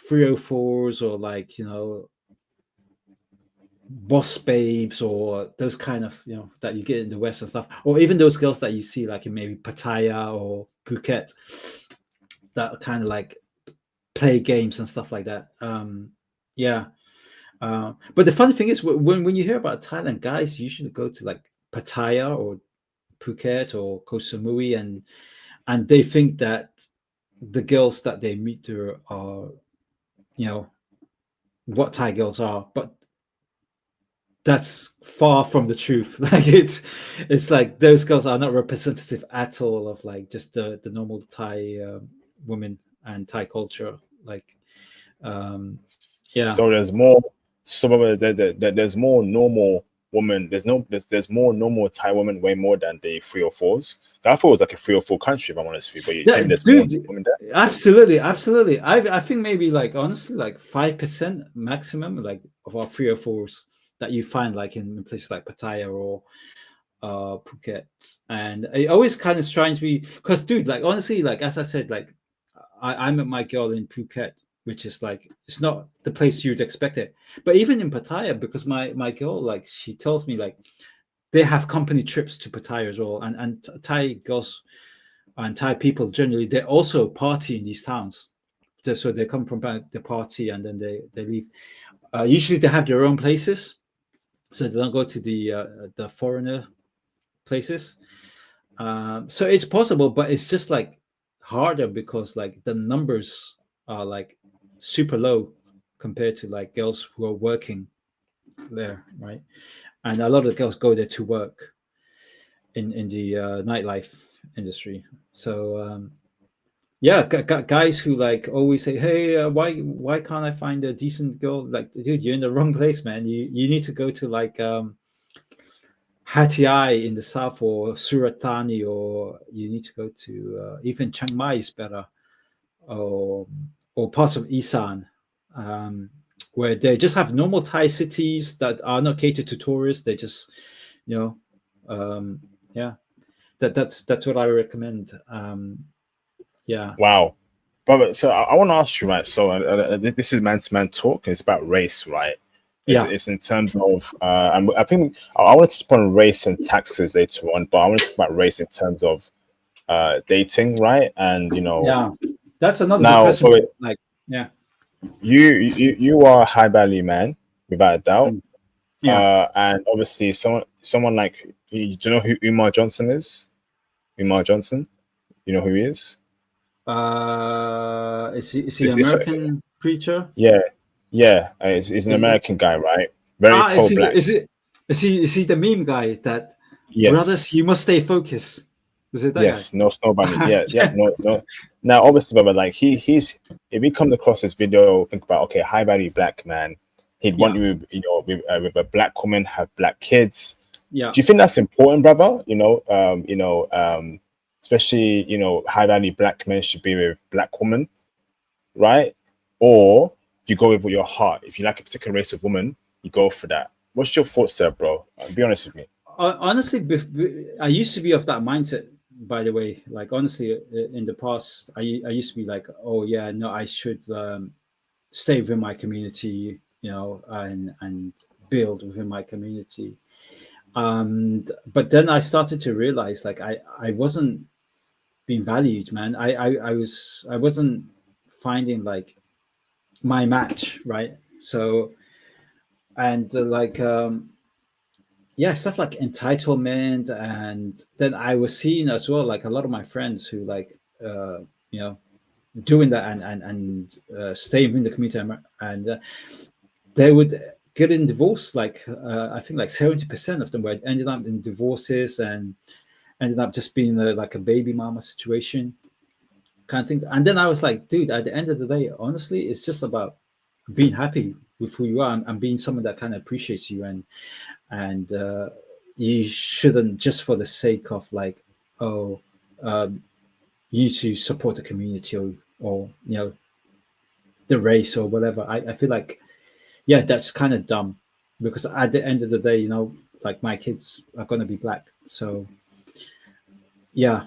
304s or like, you know, boss babes or those kind of, you know, that you get in the West and stuff, or even those girls that you see like in maybe Pattaya or Phuket that kind of like play games and stuff like that. Yeah. But the funny thing is, when you hear about Thailand, guys usually go to like Pattaya or Phuket or Koh Samui, and they think that the girls that they meet there are, you know, what Thai girls are, but that's far from the truth. Like it's like those girls are not representative at all of like just the normal Thai women and Thai culture. Like, yeah. So there's more. There's more normal women. There's more normal Thai women, way more than the 304s. I thought it was like a 304 country, if I'm honest with you. But you're saying there's more women there? Absolutely. I think maybe like honestly like 5% maximum like of our 304s that you find like in places like Pattaya or Phuket. And it always kind of strange me because, dude, like honestly, like as I said, like I met my girl in Phuket, which is like it's not the place you'd expect it. But even in Pattaya, because my girl, like she tells me like they have company trips to Pattaya as well, and Thai girls and Thai people generally they also party in these towns. So they come from the party and then they leave. Usually they have their own places, so they don't go to the foreigner places. So it's possible, but it's just like harder because like the numbers are like super low compared to like girls who are working there, right? And a lot of girls go there to work in the nightlife industry. So yeah, guys who like always say, "Hey, why can't I find a decent girl?" Like, dude, you're in the wrong place, man. You need to go to like Hatiai in the south or Surat Thani, or you need to go to even Chiang Mai is better, or parts of Isan, where they just have normal Thai cities that are not catered to tourists. They just, you know, yeah, that's what I recommend. Yeah. Wow. But so I want to ask you, right? So this is man to man talk. It's about race, right? Yeah. It's in terms of, and I think I want to touch upon race and taxes later on, but I want to talk about race in terms of dating, right? And Yeah, that's another good now, question. Like, yeah. you are a high value man, without a doubt. Yeah. And obviously, someone like, do you know who Umar Johnson is? Umar Johnson, you know who he is? Is he an American preacher? Yeah, yeah. He's an Is it, American guy, right? Very is pro-black. is he the meme guy that brothers you Yes, must stay focused? Is it that guy? yes. No snow bunny. Yeah, yeah. Yeah. No, no. Now, obviously, but like he's if he comes across this video, think about, okay, high value black man. He'd want Yeah. you, with a black woman, have black kids. Yeah. Do you think that's important, brother? Especially high value black men should be with black women, right? Or you go with your heart. If you like a particular race of woman, you go for that. What's your thoughts there, bro? Be honest with me. Honestly, I used to be of that mindset. By the way, like honestly, in the past, I used to be like, oh yeah, no, I should stay within my community, you know, and build within my community. But then I started to realize like I wasn't being valued, man. I wasn't finding like my match, right? So and like yeah, stuff like entitlement, and then I was seeing as well like a lot of my friends who like you know doing that and staying in the community, and they would get in divorce. Like I think like 70% of them were ended up in divorces and ended up just being like a baby mama situation kind of thing. And then I was like, dude, at the end of the day, honestly, it's just about being happy with who you are and being someone that kind of appreciates you, and you shouldn't just for the sake of like, oh, you to support the community or you know the race or whatever. I feel like yeah, that's kind of dumb because at the end of the day, you know, like my kids are gonna be black, so yeah,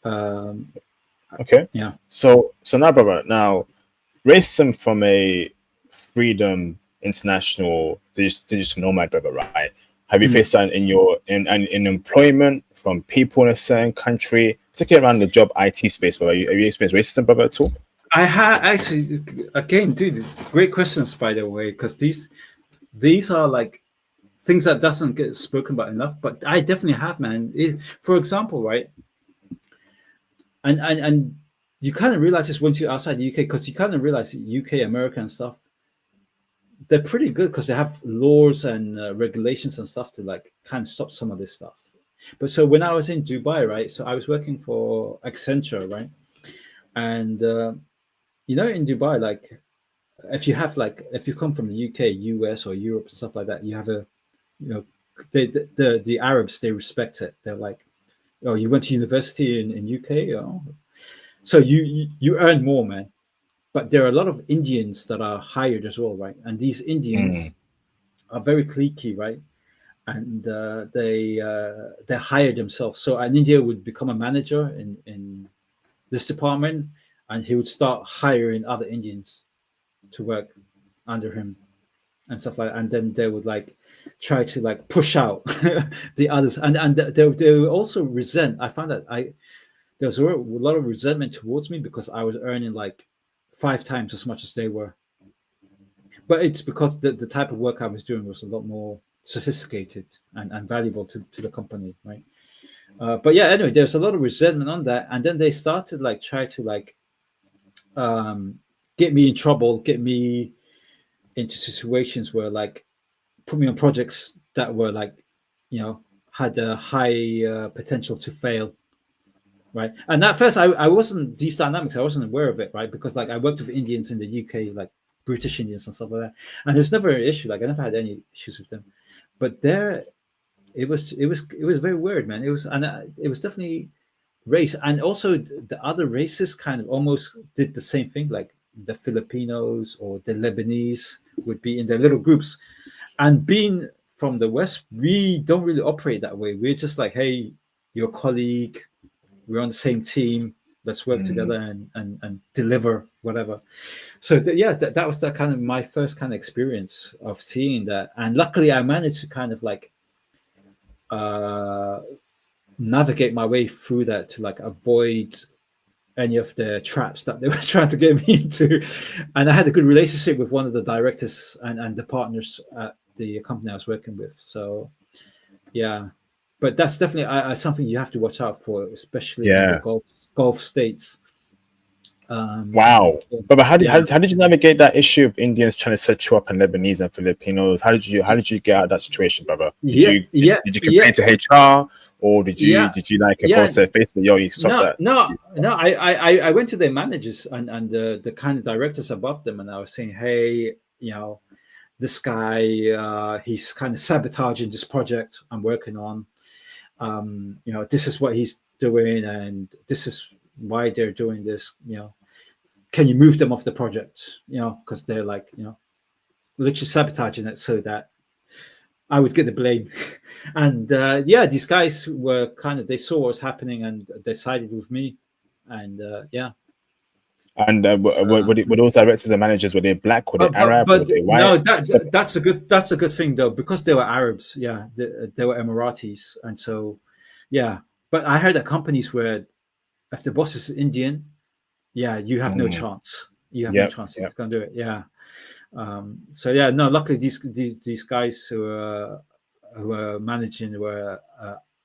um, Okay. yeah, So now, brother. Now, racism from a Freedom International digital nomad, brother, right? Have you faced that in your in employment from people in a certain country, particularly around the job IT space? But have you experienced racism, brother, at all? I had actually, again, dude, great questions, by the way, because these are like things that doesn't get spoken about enough, but I definitely have, man. For example, right, and you kind of realize this once you're outside the UK, because you kind of realize UK, America, and stuff, they're pretty good because they have laws and regulations and stuff to like kind of stop some of this stuff. But so when I was in Dubai, right, so I was working for Accenture, right, and in Dubai, like if you come from the UK, US, or Europe and stuff like that, you have a the Arabs, they respect it. They're like, oh, you went to university in UK, so you earn more, man. But there are a lot of Indians that are hired as well, right? And these Indians are very cliquey, right? And they hire themselves. So an Indian would become a manager in this department, and he would start hiring other Indians to work under him and stuff like that. And then they would like try to like push out the others, and they would also resent. I found that there was a lot of resentment towards me because I was earning like 5 times as much as they were. But it's because the type of work I was doing was a lot more sophisticated and valuable to the company, right? But yeah, anyway, there's a lot of resentment on that, and then they started like try to like get me in trouble, get me into situations where like put me on projects that were like had a high potential to fail, right? And at first I wasn't, these dynamics, I wasn't aware of it, right? Because like I worked with Indians in the UK, like British Indians and stuff like that, and there's never an issue. Like I never had any issues with them, but there it was very weird, man. It was definitely race, and also the other races kind of almost did the same thing. Like the Filipinos or the Lebanese would be in their little groups, and being from the West, we don't really operate that way. We're just like, hey, your colleague, we're on the same team, let's work together and deliver whatever. So that was that kind of my first kind of experience of seeing that, and luckily I managed to kind of like navigate my way through that to like avoid any of the traps that they were trying to get me into. And I had a good relationship with one of the directors and the partners at the company I was working with. So yeah, but that's definitely something you have to watch out for, especially in the Gulf states. Wow. But how did you navigate that issue of Indians trying to set you up, and Lebanese and Filipinos? How did you get out of that situation, brother? Did you complain to HR, or did you like go to Facebook? Yo, you stop that. No. I went to their managers and the kind of directors above them, and I was saying, hey, this guy, he's kind of sabotaging this project I'm working on. This is what he's doing, and this is why they're doing this. Can you move them off the project? Because they're like, literally sabotaging it so that I would get the blame. And these guys were they saw what was happening and they sided with me. And And were those directors and managers, were they black? Were they Arab? Were they white? No, that's a good thing though, because they were Arabs. Yeah, they were Emiratis, and so But I heard that companies where if the boss is Indian, you have no chance. You have no chance. You can't do it. Yeah. No. Luckily, these guys who were managing were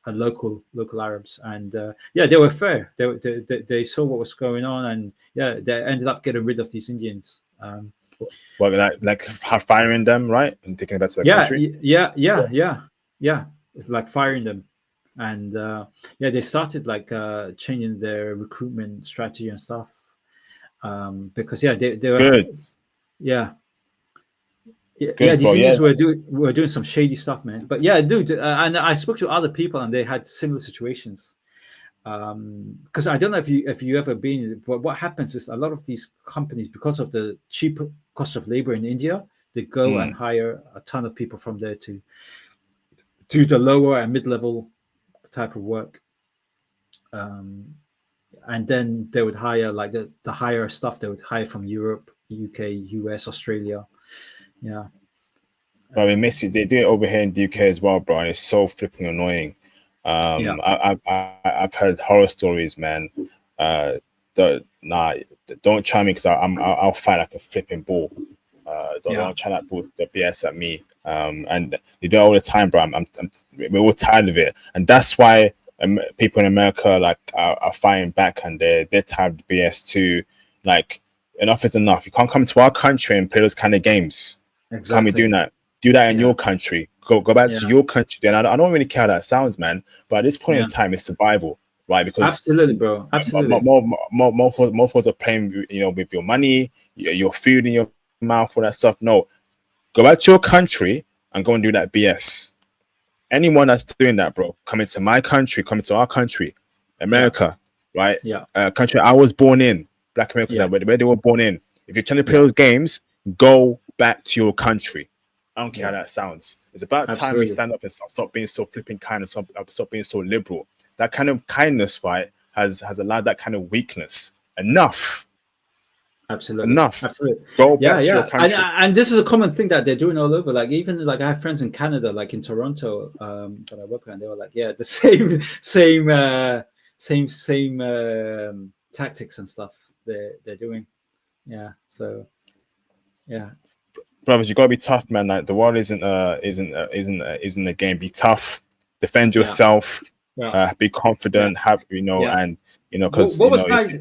local Arabs, and they were fair. They saw what was going on, and they ended up getting rid of these Indians. Well, like firing them, right, and taking that to the country. Yeah. It's like firing them, and they started like changing their recruitment strategy and stuff. Because they were good. These Indians were doing some shady stuff, man. But dude, and I spoke to other people, and they had similar situations. Because I don't know if you ever been, but what happens is a lot of these companies, because of the cheap cost of labor in India, they go and hire a ton of people from there to do the lower and mid-level type of work. And then they would hire like the higher stuff they would hire from Europe, UK, US, Australia. Yeah. But it makes me, they do it over here in the UK as well, bro, and it's so flipping annoying. Yeah. I've heard horror stories, man. Nah, don't try me because I'll fight like a flipping bull. Don't try that bull the BS at me. And they do it all the time, bro. We're all tired of it, and that's why people in America like are fighting back, and they're tired of BS too. Like enough is enough. You can't come to our country and play those kind of games. Can't be Exactly. doing that. Do that in Yeah. your country. Go back to your country. Then I don't really care how that sounds, man. But at this point in time, it's survival, right? Because Absolutely, bro. Absolutely. more forms of playing, with your money, your food in your mouth, all that stuff. No, go back to your country and go and do that BS. Anyone that's doing that, bro, coming to my country, coming to our country, America, right? Yeah. Country I was born in, Black Americans, where they were born in. If you're trying to play those games, go back to your country. I don't care how that sounds. It's about time we stand up and stop being so flipping kind and stop being so liberal. That kind of kindness, right, has allowed that kind of weakness. Enough. Absolutely. Enough. Absolutely. Go back to your country. And this is a common thing that they're doing all over. Like even like I have friends in Canada, like in Toronto, that I work with, and they were like, yeah, the same tactics and stuff they're doing. Yeah. So yeah. Brothers, you gotta be tough, man. Like the world isn't a game. Be tough, defend yourself, be confident, and because what was nice.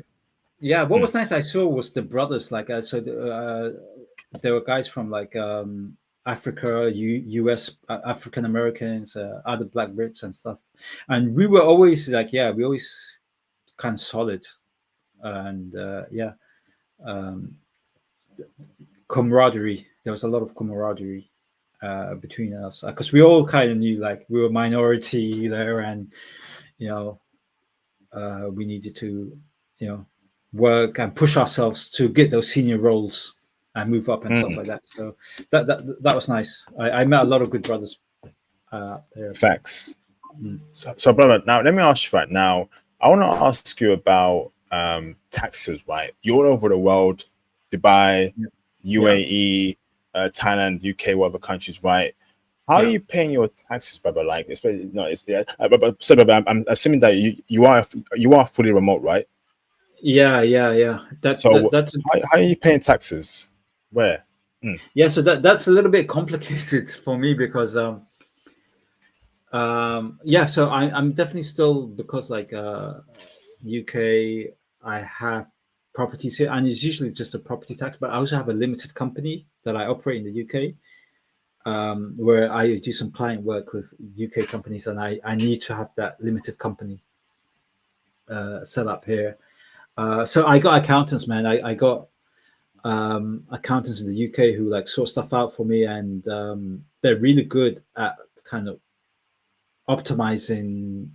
Yeah, what was nice I saw was the brothers. Like there were guys from like Africa, US, African Americans, other Black Brits and stuff, and we were always like, we always kind of solid, and camaraderie. There was a lot of camaraderie between us because we all kind of knew like we were minority there, and we needed to work and push ourselves to get those senior roles and move up and stuff like that. So that was nice. I met a lot of good brothers there. Facts. So brother, now let me ask you right now. I want to ask you about taxes, right? You're all over the world, Dubai, UAE, Thailand, UK, whatever countries, right? How are you paying your taxes, brother? Like, especially I'm assuming that you are fully remote, right? Yeah. That's how are you paying taxes? Where? Yeah, so that's a little bit complicated for me because so I'm definitely still, because like UK, I have properties here, and it's usually just a property tax, but I also have a limited company that I operate in the UK, where I do some client work with UK companies, and I need to have that limited company set up here. So I got accountants, man. I got accountants in the UK who like sort stuff out for me, and they're really good at kind of optimizing.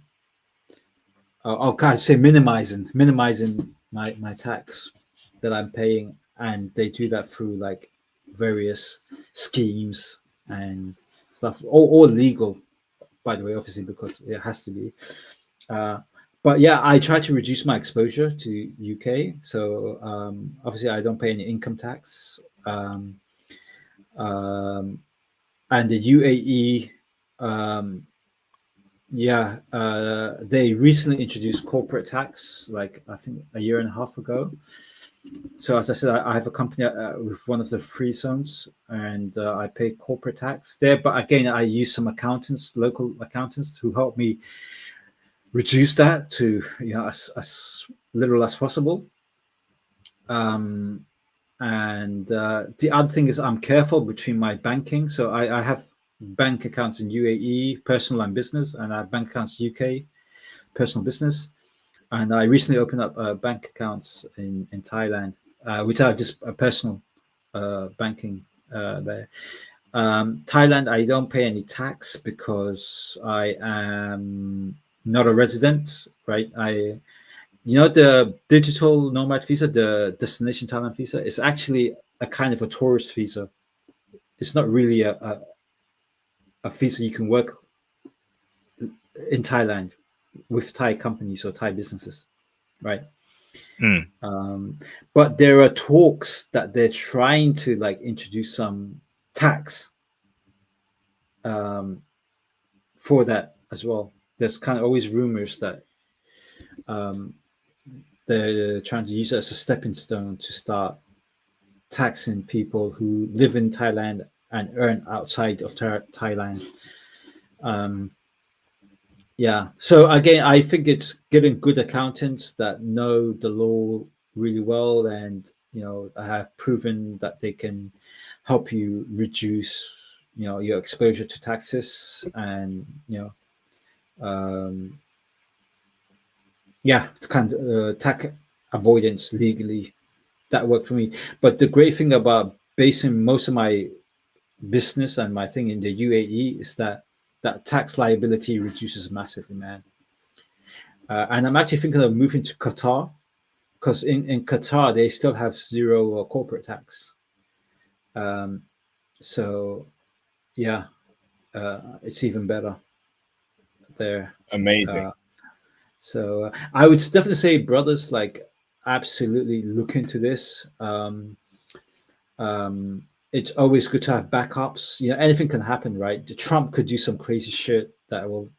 Say minimizing my tax that I'm paying, and they do that through like various schemes and stuff, all legal, by the way, obviously, because it has to be. But yeah, I try to reduce my exposure to UK. So obviously, I don't pay any income tax. And the UAE, they recently introduced corporate tax, like I think a year and a half ago. So as I said, I have a company with one of the free zones, and I pay corporate tax there. But again, I use some local accountants, who help me reduce that to as little as possible. And the other thing is I'm careful between my banking. So I have bank accounts in UAE, personal and business, and I have bank accounts UK, personal business. And I recently opened up bank accounts in Thailand, which are just a personal banking there. Thailand, I don't pay any tax because I am not a resident, right? The digital nomad visa, the destination Thailand visa, is actually a kind of a tourist visa. It's not really a visa you can work in Thailand with Thai companies or Thai businesses, right? Mm. But there are talks that they're trying to like introduce some tax for that as well. There's kind of always rumors that they're trying to use it as a stepping stone to start taxing people who live in Thailand and earn outside of Thailand. Yeah. So again, I think it's getting good accountants that know the law really well, and have proven that they can help you reduce your exposure to taxes, and it's kind of tax avoidance legally. That worked for me. But the great thing about basing most of my business and my thing in the UAE is that tax liability reduces massively, man. And I'm actually thinking of moving to Qatar, because in Qatar they still have zero corporate tax. So yeah, it's even better there. Amazing. So I would definitely say, brothers, like, absolutely look into this. It's always good to have backups. Anything can happen, right? Trump could do some crazy shit that will,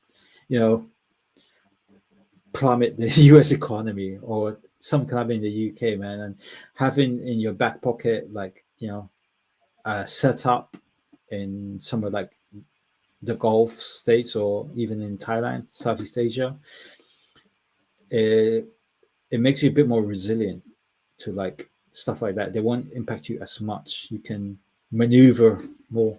plummet the US economy, or something can happen in the UK, man. And having in your back pocket, like, set up in somewhere like the Gulf states, or even in Thailand, Southeast Asia, it makes you a bit more resilient to like stuff like that. They won't impact you as much. You can maneuver more.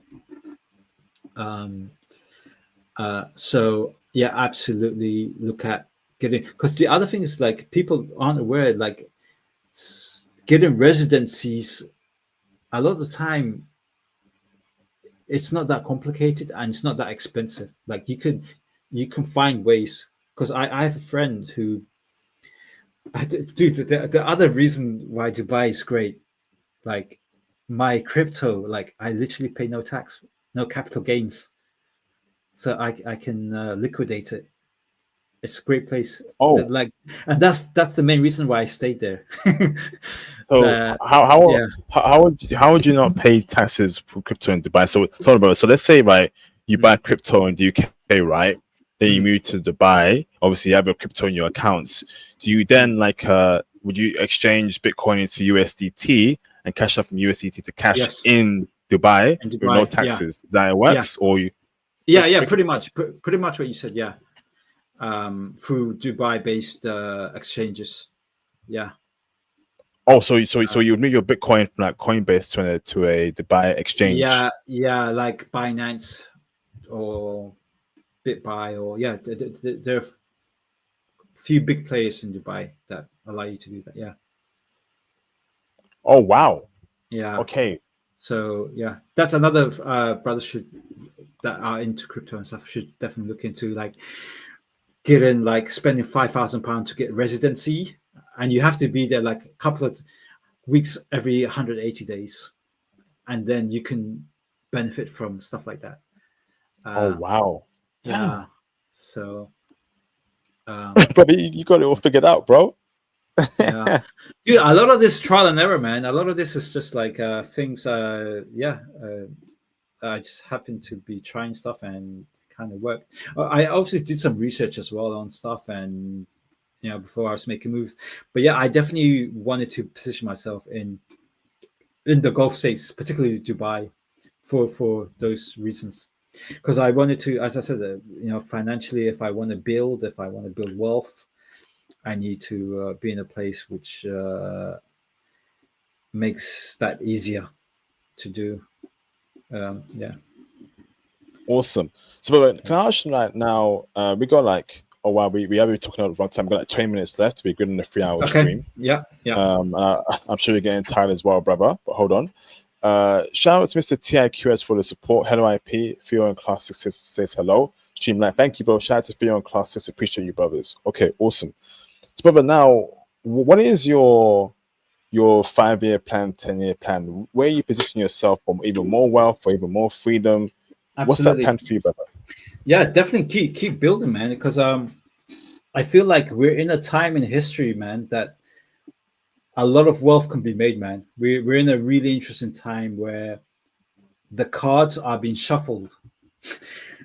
So yeah, absolutely look at getting, because the other thing is, like, people aren't aware, like, getting residencies a lot of the time, it's not that complicated and it's not that expensive. Like, you can find ways, because I have a friend who, dude, the other reason why Dubai is great, like, my crypto, like, I literally pay no tax, no capital gains, so I can liquidate it. It's a great place. Oh, Like, and that's the main reason why I stayed there. so Yeah. how would you not pay taxes for crypto in Dubai? So let's say, right, you buy crypto in the UK, right? Then you move to Dubai. Obviously, you have your crypto in your accounts. Do you then, like, would you exchange Bitcoin into USDT and cash out from USDT to cash Yes. in Dubai, In with Dubai, no taxes? Is that how it works? Or you? Yeah, pretty much what you said. Yeah, through Dubai-based exchanges. Yeah. Oh, so you would move your Bitcoin from like Coinbase to a Dubai exchange. Yeah, like Binance or BitBuy, or there are few big players in Dubai that allow you to do that. Yeah. Oh, wow. Yeah. Okay. So yeah, that's another brothers that are into crypto and stuff should definitely look into, like, getting, like, spending £5,000 to get residency, and you have to be there like a couple of weeks every 180 days, and then you can benefit from stuff like that. Oh, wow. Yeah. So But you got it all figured out, bro. yeah, dude, a lot of this trial and error, man. A lot of this is just like things. I just happened to be trying stuff and kind of worked. I obviously did some research as well on stuff, and before I was making moves. But yeah, I definitely wanted to position myself in the Gulf states, particularly Dubai, for those reasons. Because I wanted to, as I said, financially, if I want to build wealth, I need to be in a place which makes that easier to do. Yeah. Awesome. So, but can I ask you, like, now, we got like, oh wow, we have been talking about a long time. We got like 20 minutes left. We're good in a 3-hour stream. Yeah. I'm sure you're getting tired as well, brother. But hold on. Shout out to Mr. TIQS for the support. Hello, IP. Theo and Class 6 says hello. Streamline. Thank you, bro. Shout out to Theo and Class 6. Appreciate you, brothers. Okay, awesome. So, brother, now, what is your 5-year plan, 10-year plan? Where you position yourself for even more wealth or even more freedom? Absolutely. What's that plan for you, brother? Yeah, definitely keep building, man. Because I feel like we're in a time in history, man, that a lot of wealth can be made, man. We're in a really interesting time where the cards are being shuffled,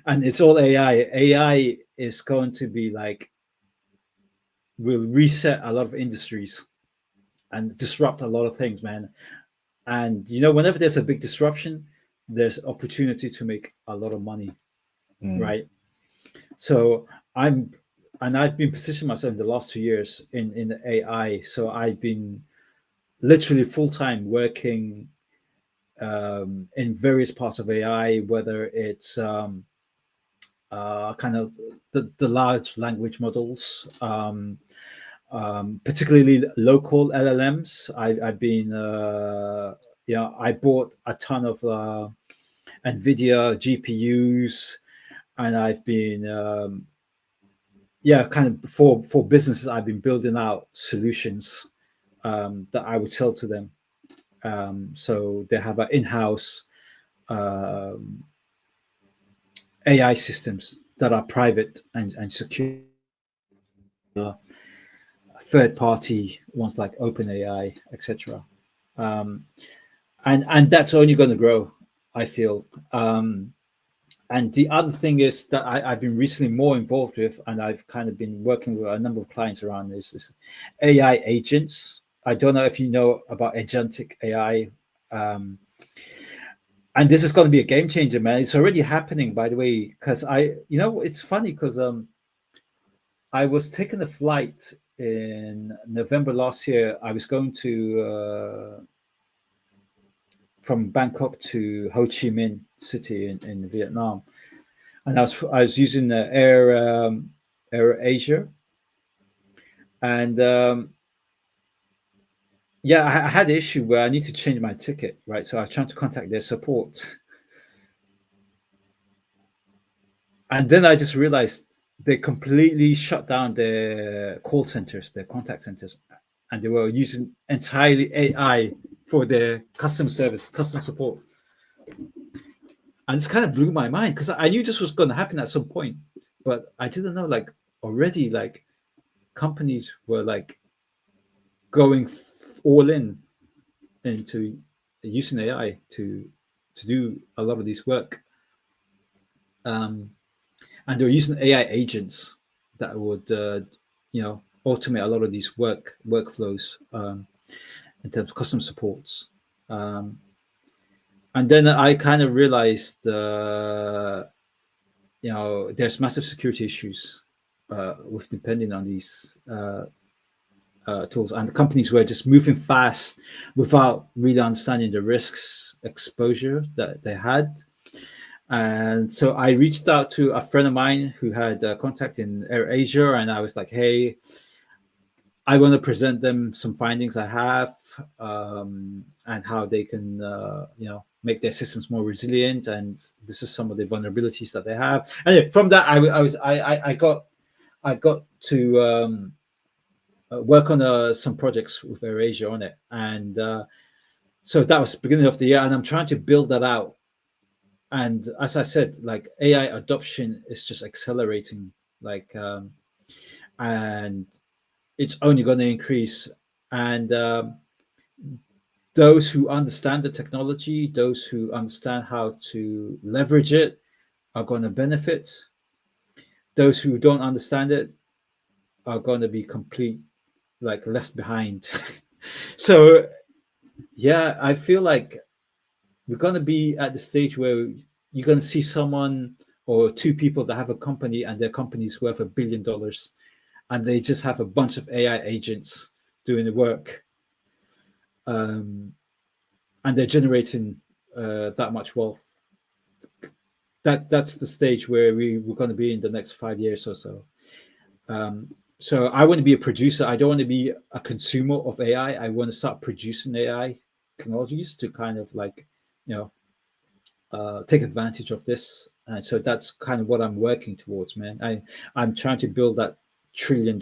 and it's all AI. AI is going to be like, will reset a lot of industries and disrupt a lot of things, man. And whenever there's a big disruption, there's opportunity to make a lot of money, right? So I've been positioning myself in the last 2 years in the AI. So I've been literally full time working in various parts of AI, whether it's kind of the large language models, particularly local LLMs. I've been, I bought a ton of NVIDIA GPUs, and I've been, kind of for businesses, I've been building out solutions that I would sell to them. So they have an in-house AI systems that are private and secure. Third-party ones like OpenAI, etc. And that's only going to grow, I feel. And the other thing is that I've been recently more involved with, and I've kind of been working with a number of clients around this AI agents. I don't know if you know about agentic AI. And this is going to be a game changer, man. It's already happening, by the way, because it's funny because I was taking a flight in November last year. I was going to from Bangkok to Ho Chi Minh City in Vietnam, and I was using the Air Asia, and I had an issue where I need to change my ticket, right? So I was trying to contact their support, and then I just realized they completely shut down their call centers, their contact centers, and they were using entirely AI for their customer service, customer support. And this kind of blew my mind because I knew this was going to happen at some point, but I didn't know already companies were going all in into using AI to do a lot of this work. And they were using AI agents that would automate a lot of these workflows in terms of customer supports. And then I kind of realized, there's massive security issues with depending on these tools, and the companies were just moving fast without really understanding the risks exposure that they had. And so I reached out to a friend of mine who had contact in AirAsia, and I was like, hey, I want to present them some findings I have, and how they can make their systems more resilient, and this is some of the vulnerabilities that they have. And from that, I got to work on some projects with AirAsia on it, and so that was the beginning of the year, and I'm trying to build that out. And as I said, AI adoption is just accelerating, and it's only going to increase. And those who understand the technology, those who understand how to leverage it, are going to benefit. Those who don't understand it are going to be left behind. So yeah, I feel like we're going to be at the stage where you're going to see someone or two people that have a company and their company's worth $1 billion, and they just have a bunch of AI agents doing the work, and they're generating that much wealth. That's the stage where we're going to be in the next 5 years or so. So I want to be a producer. I don't want to be a consumer of AI. I want to start producing AI technologies to kind of take advantage of this. And so that's kind of what I'm working towards, man. I'm trying to build that $1 trillion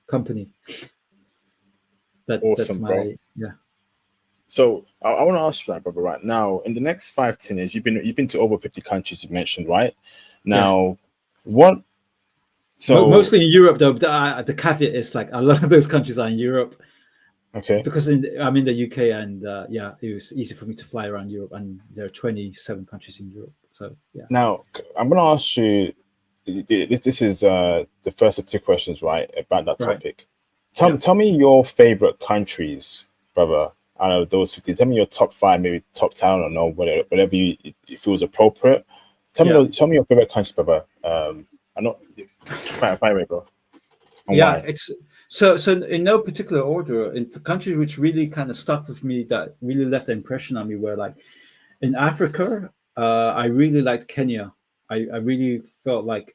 company. Awesome, that's my bro. So I want to ask you that, brother. Right now, in the next 5-10 years, you've been to over 50 countries. You mentioned, right? Now, what? So mostly in Europe, though. The caveat is a lot of those countries are in Europe. Okay. because I'm in the UK, and yeah, it was easy for me to fly around Europe, and there are 27 countries in Europe. So yeah, Now, I'm going to ask you. This is the first of two questions, right, about that right, topic. yeah. Tell me your favorite countries, brother. Out of those 15, tell me your top five, maybe top 10, I don't know, whatever you feels appropriate. Yeah, Tell me your favorite countries, brother. I know, fire away, bro, and yeah. why. It's so in no particular order. In the countries which really kind of stuck with me, that really left an impression on me, were like in Africa. I really liked Kenya. I really felt like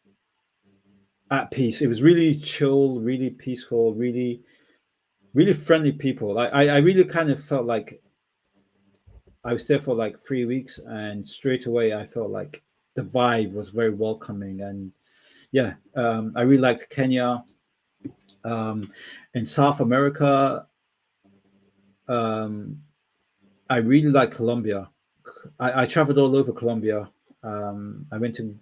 at peace. It was really chill, really peaceful, really friendly people. Like I really kind of felt like I was there for like 3 weeks, and straight away I felt like the vibe was very welcoming. And yeah, I really liked Kenya. In South America, um, I really like Colombia. I traveled all over Colombia. I went to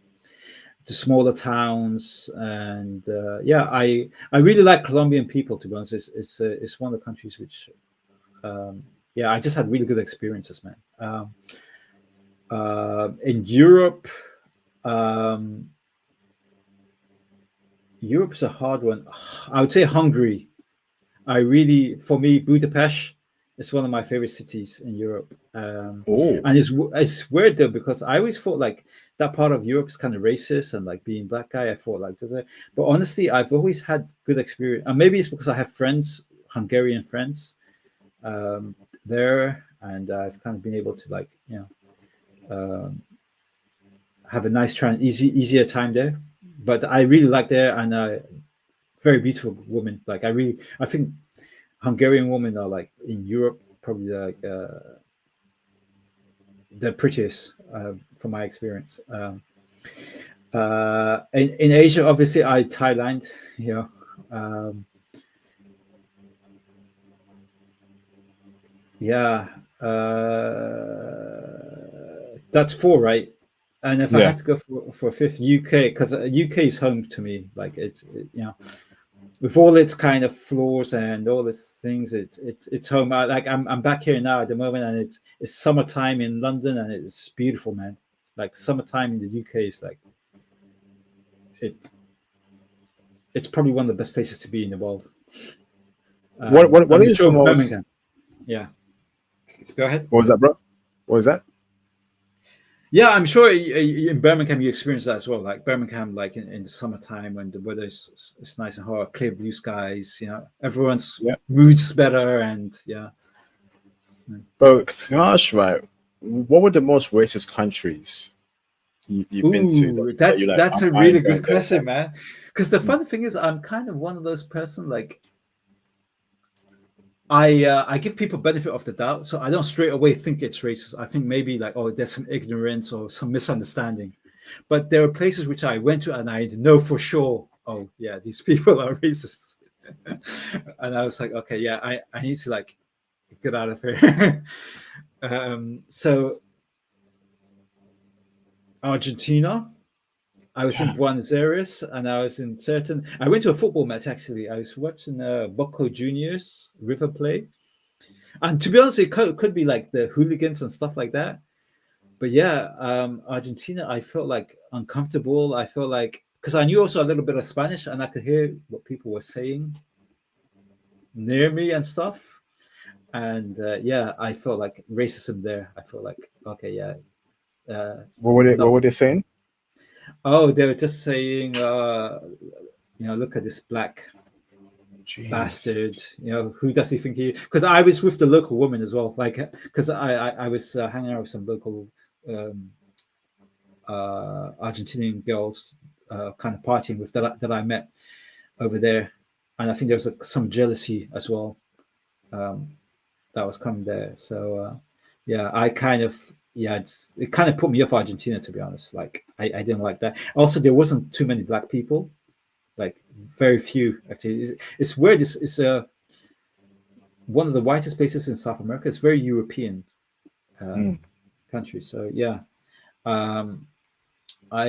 the smaller towns, and yeah, I really like Colombian people. To be honest, it's one of the countries which yeah, I just had really good experiences, man. In Europe, um, Europe's a hard one. I would say Hungary. I really, for me, Budapest is one of my favorite cities in Europe. Oh, And it's weird though, because I always thought like that part of Europe is kind of racist, and like being black guy, I thought like that. But honestly, I've always had good experience, and maybe it's because I have friends, Hungarian friends, there, and I've kind of been able to like have a nice easier time there. But I really like there, and very beautiful women. Like I think Hungarian women are like in Europe probably like the prettiest from my experience. In Asia, obviously, Thailand. You know, um, yeah, that's four, right? And if I yeah. had to go for a fifth, UK, because UK is home to me. Like you know, with all its kind of flaws and all its things, it's home. Like I'm back here now at the moment, and it's summertime in London, and it's beautiful, man. Like summertime in the UK is like it. It's probably one of the best places to be in the world. What I'm is the sure most? Birmingham. Yeah, go ahead. What was that, bro? What was that? Yeah, I'm sure in Birmingham you experience that as well. Like Birmingham, like in the summertime when the weather is nice and hot, clear blue skies. You know, everyone's Yeah, moods better, and yeah. bro. Can I ask you, right? What were the most racist countries you've been to Ooh, that that's you're like, that's a I really ain't good going there, question, man. Because the man? funny thing is, I'm kind of one of those person like I give people benefit of the doubt, so I don't straight away think it's racist. I think maybe like, oh, there's some ignorance or some misunderstanding. But there are places which I went to and I know for sure, oh yeah, these people are racist. And I was like, okay, yeah, I need to like get out of here. So Argentina, I was in Damn. Buenos Aires, and I was in certain. I went to a football match actually. I was watching Boca Juniors River play, and to be honest, it could be like the hooligans and stuff like that. But yeah, Argentina, I felt like uncomfortable. I felt like because I knew also a little bit of Spanish, and I could hear what people were saying near me and stuff. And yeah, I felt like racism there. I felt like okay, yeah, What not. were they saying? Oh, they were just saying, look at this black Jeez. bastard. Who does he think he? Because I was with the local woman as well. Like, because I was hanging out with some local um, Argentinian girls, kind of partying with that I met over there, and I think there was some jealousy as well um, that was coming there. So yeah, I kind of yeah, it kind of put me off Argentina, to be honest. Like I didn't like that. Also, there wasn't too many black people, like very few actually. It's weird. It's one of the whitest places in South America. It's very European Mm. country. So yeah, um, I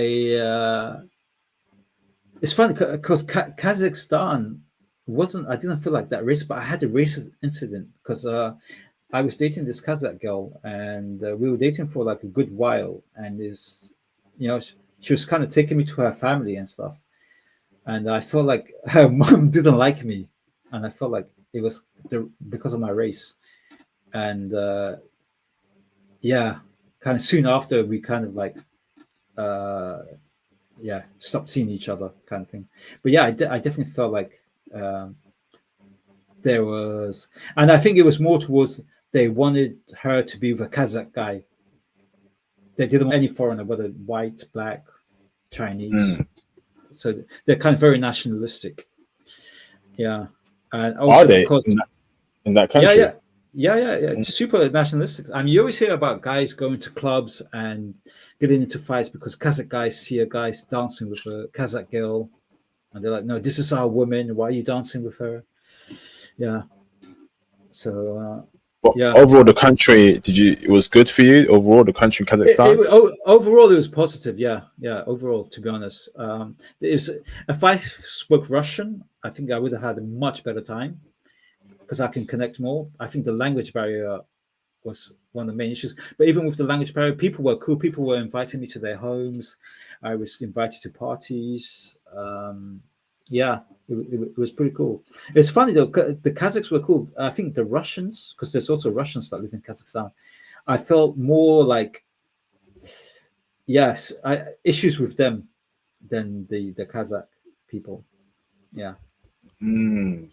it's funny because Kazakhstan. wasn't, I didn't feel like that racist, but I had a racist incident because I was dating this Kazakh girl, and we were dating for like a good while, and is, you know, she was kind of taking me to her family and stuff, and I felt like her mom didn't like me, and I felt like it was because of my race, and yeah, kind of soon after we kind of like uh, yeah, stopped seeing each other, kind of thing. But yeah, I definitely felt like um, there was, and I think it was more towards they wanted her to be with a Kazakh guy. They didn't want any foreigner, whether white, black, Chinese. Mm. So they're kind of very nationalistic. Yeah, and Are also they because in that yeah, country? yeah, yeah, Mm. super nationalistic. I mean, you always hear about guys going to clubs and getting into fights because Kazakh guys see a guy dancing with a Kazakh girl, and they're like, "No, this is our woman. Why are you dancing with her?" Yeah. So But yeah, overall, the country, did you? It was good for you overall. The country, Kazakhstan. overall it was positive. Yeah, yeah. Overall, to be honest, if I spoke Russian, I think I would have had a much better time because I can connect more. I think the language barrier was one of the main issues. But even with the language barrier, people were cool. People were inviting me to their homes. I was invited to parties. Yeah, it was pretty cool. It's funny though. The Kazakhs were cool. I think the Russians, because there's also Russians that live in Kazakhstan. I felt more like yes, issues with them than the Kazakh people. Yeah. Mm.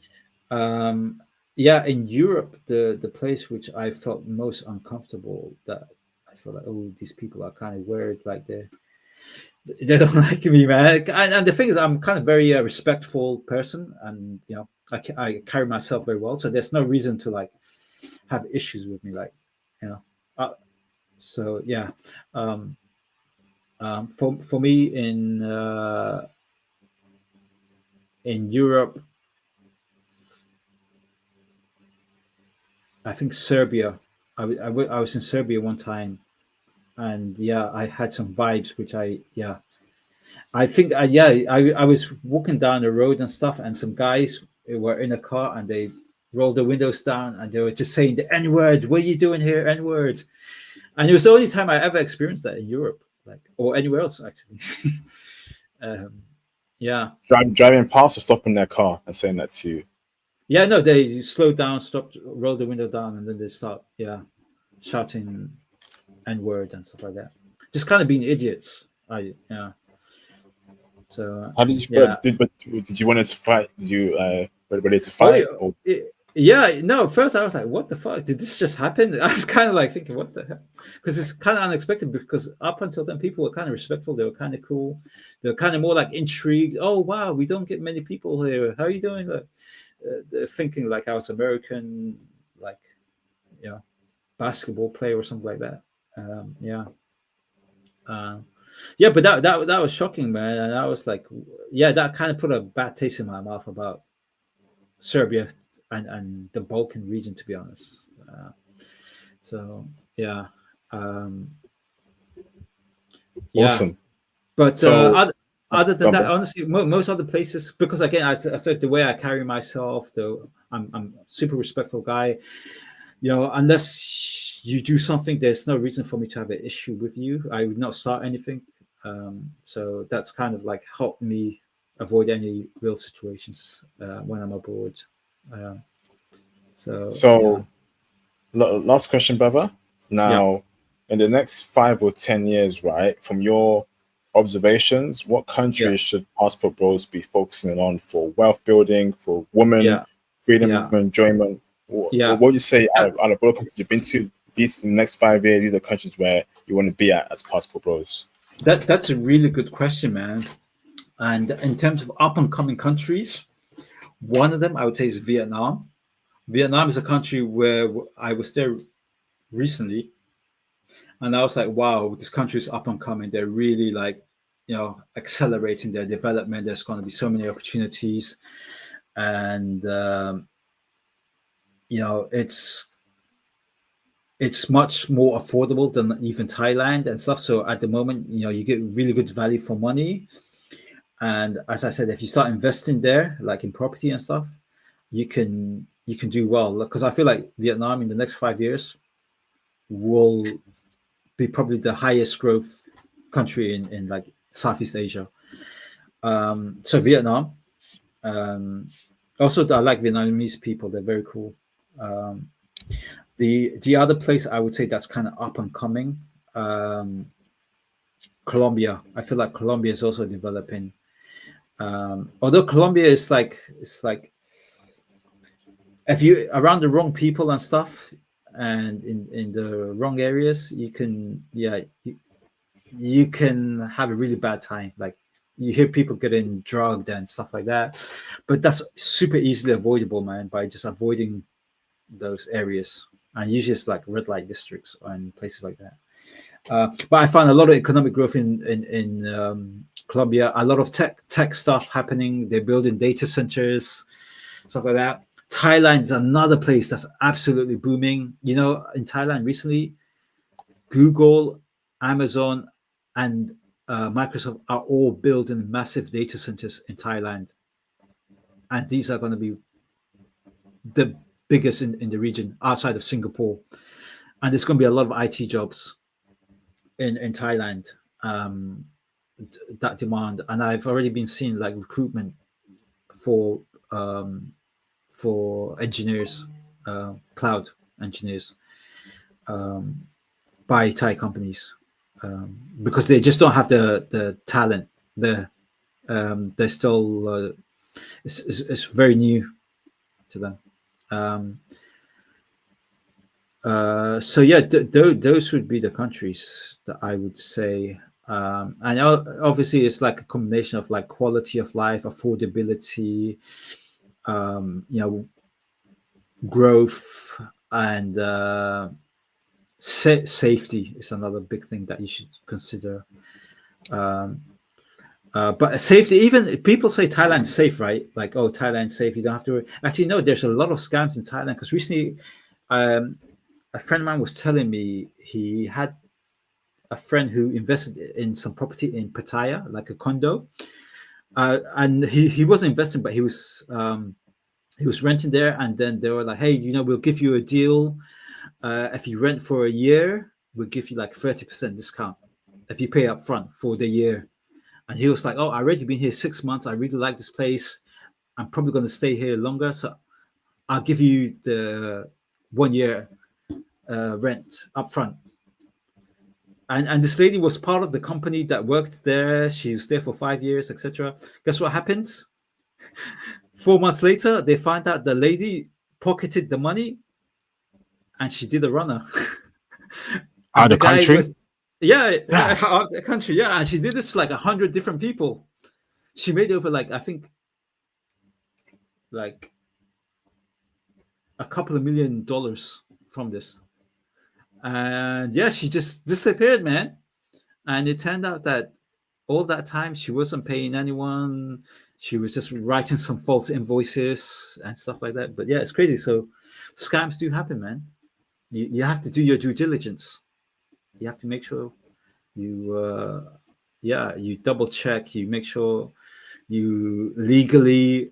Um, yeah, in Europe, the place which I felt most uncomfortable, that I felt like, oh, these people are kind of weird, like they don't like me, man. And the thing is, I'm kind of very respectful person, and you know, I carry myself very well, so there's no reason to like have issues with me, like you know. So yeah, um, for me in Europe, I think Serbia. I was in Serbia one time, and yeah, I had some vibes which I think I was walking down the road and stuff, and some guys were in a car and they rolled the windows down and they were just saying the N word. What are you doing here, N word? And it was the only time I ever experienced that in Europe, like or anywhere else actually. um, yeah, Driving past or stopping their car and saying that to you. yeah, no, they slowed down, stopped, rolled the window down, and then they start shouting N word and stuff like that. Just kind of being idiots. So How did you? yeah. But did you want to fight? Did you ready to Oh fight? Or yeah. No, at first I was like, "What the fuck? Did this just happen?" I was kind of like thinking, "What the hell?" Because it's kind of unexpected. Because up until then, people were kind of respectful. They were kind of cool. They were kind of more like intrigued. Oh wow, we don't get many people here. How are you doing? Like, they're thinking like I was American, like you know, basketball player or something like that. Yeah. Uh, yeah, but that was shocking, man. And I was like, yeah, that kind of put a bad taste in my mouth about Serbia and the Balkan region, to be honest. So yeah, um, yeah. awesome. But So, other than that, Bumble. honestly, most other places, because again, I said the way I carry myself, though, I'm a super respectful guy. You know, unless you do something, there's no reason for me to have an issue with you. I would not start anything. So that's kind of like helped me avoid any real situations when I'm abroad. Um, so yeah, So, last question, brother. yeah, Now, in the next 5 or 10 years, right, from your observations, what yeah, countries should passport bros be focusing on for wealth building, for women, yeah, freedom, yeah, enjoyment? What yeah. would you say Uh, out of all the countries you've been to, these in the next 5 years, these are countries where you want to be at as passport bros? that's a really good question, man. And in terms of up and coming countries, one of them I would say is Vietnam. Vietnam is a country where I was there recently, and I was like, wow, this country is up and coming. They're really like, you know, accelerating their development. There's going to be so many opportunities, and you know, it's much more affordable than even Thailand and stuff. So at the moment, you know, you get really good value for money. And as I said, if you start investing there, like in property and stuff, you can do well, because I feel like Vietnam in the next 5 years will be probably the highest growth country in like Southeast Asia. So Vietnam. Also, I like Vietnamese people; they're very cool. The other place I would say that's kind of up and coming, Colombia. I feel like Colombia is also developing. Although Colombia is like, it's like, if you around the wrong people and stuff, and in the wrong areas, you can, yeah, you can have a really bad time. Like, you hear people getting drugged and stuff like that, but that's super easily avoidable, man, by just avoiding those areas. And usually it's like red light districts and places like that. But I found a lot of economic growth in Colombia. A lot of tech stuff happening. They're building data centers, stuff like that. Thailand is another place that's absolutely booming. You know, in Thailand recently, Google, Amazon, and Microsoft are all building massive data centers in Thailand, and these are going to be the biggest in the region outside of Singapore. And there's going to be a lot of IT jobs in Thailand, that demand. And I've already been seeing like recruitment for engineers, cloud engineers, by Thai companies, because they just don't have the talent there. They're still it's very new to them. So yeah, those would be the countries that I would say. And obviously it's like a combination of like quality of life, affordability, growth, and safety is another big thing that you should consider. But safety, even people say Thailand's safe, right? Like, oh, Thailand's safe, you don't have to worry. Actually, no, there's a lot of scams in Thailand, because recently a friend of mine was telling me he had a friend who invested in some property in Pattaya, like a condo, and he wasn't investing, but he was renting there. And then they were like, hey, we'll give you a deal. If you rent for a year, we'll give you like 30% discount if you pay up front for the year. And he was like, oh, I've already been here 6 months. I really like this place. I'm probably going to stay here longer. So I'll give you the 1 year rent up front. And this lady was part of the company that worked there. She was there for 5 years, etc. Guess what happens? 4 months later, they find out the lady pocketed the money, and she did a runner. Out of the country? Out of the country. Yeah, and she did this to like 100 different people. She made over like, I think, like a couple of $1 million from this. And yeah, she just disappeared, man. And it turned out that all that time she wasn't paying anyone. She was just writing some false invoices and stuff like that. But yeah, it's crazy. So scams do happen, man. You have to do your due diligence. You have to make sure you double check. You make sure you legally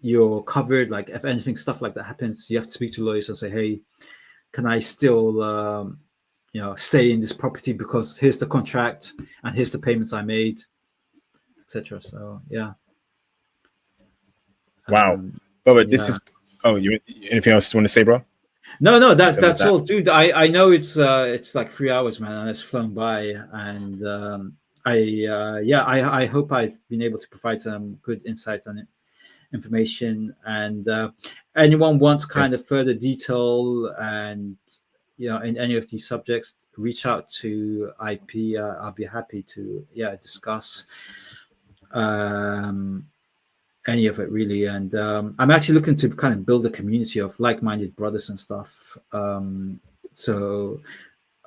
you're covered. Like if anything stuff like that happens, you have to speak to lawyers and say, hey, can I still stay in this property because here's the contract and here's the payments I made, etc. So yeah. Wow. But this is. Oh, you anything else you want to say, bro? No, that's all, dude. I know it's like 3 hours, man, and it's flown by. And I hope I've been able to provide some good insight on it. Information, and anyone wants kind of further detail and in any of these subjects, reach out to IP. I'll be happy to discuss any of it really. And I'm actually looking to kind of build a community of like-minded brothers and stuff. So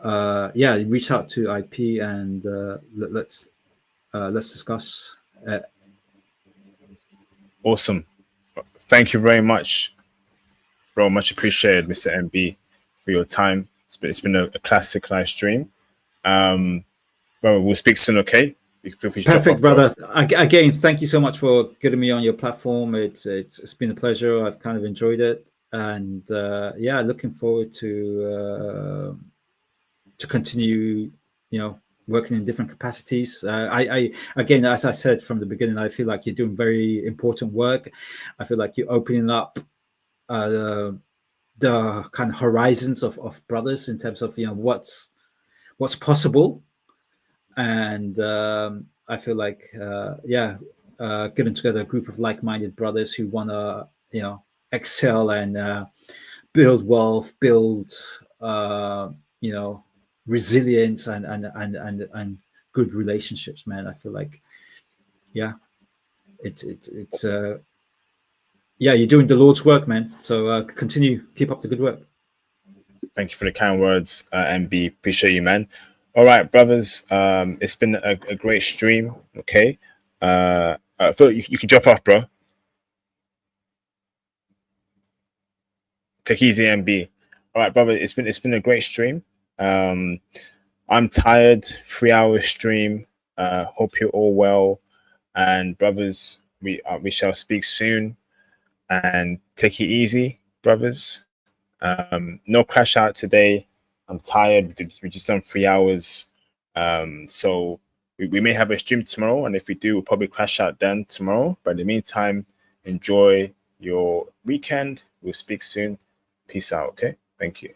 reach out to IP and let's discuss. Awesome. Thank you very much, bro. Much appreciated, Mr. MB, for your time. It's been a classic live stream. Well, we'll speak soon, okay? feel free to jump Perfect, off, bro. brother. Again, thank you so much for getting me on your platform. It's been a pleasure. I've kind of enjoyed it, and yeah, looking forward to continue, working in different capacities. I again, as I said from the beginning, I feel like you're doing very important work. I feel like you're opening up the kind of horizons of brothers in terms of what's possible, and I feel like getting together a group of like-minded brothers who want to excel and build wealth, build resilience and good relationships, man. I feel like it's you're doing the Lord's work, man. So continue, keep up the good work. Thank you for the kind words, MB. Appreciate you, man. All right, brothers. It's been a great stream. Okay. Phil, you can drop off, bro. Take easy, MB. All right, brother. It's been a great stream. I'm tired. 3-hour stream. Hope you're all well. And brothers, we shall speak soon. And take it easy, brothers. No crash out today. I'm tired. We just done 3 hours. So we may have a stream tomorrow, and if we do, we'll probably crash out then tomorrow. But in the meantime, enjoy your weekend. We'll speak soon. Peace out. Okay. Thank you.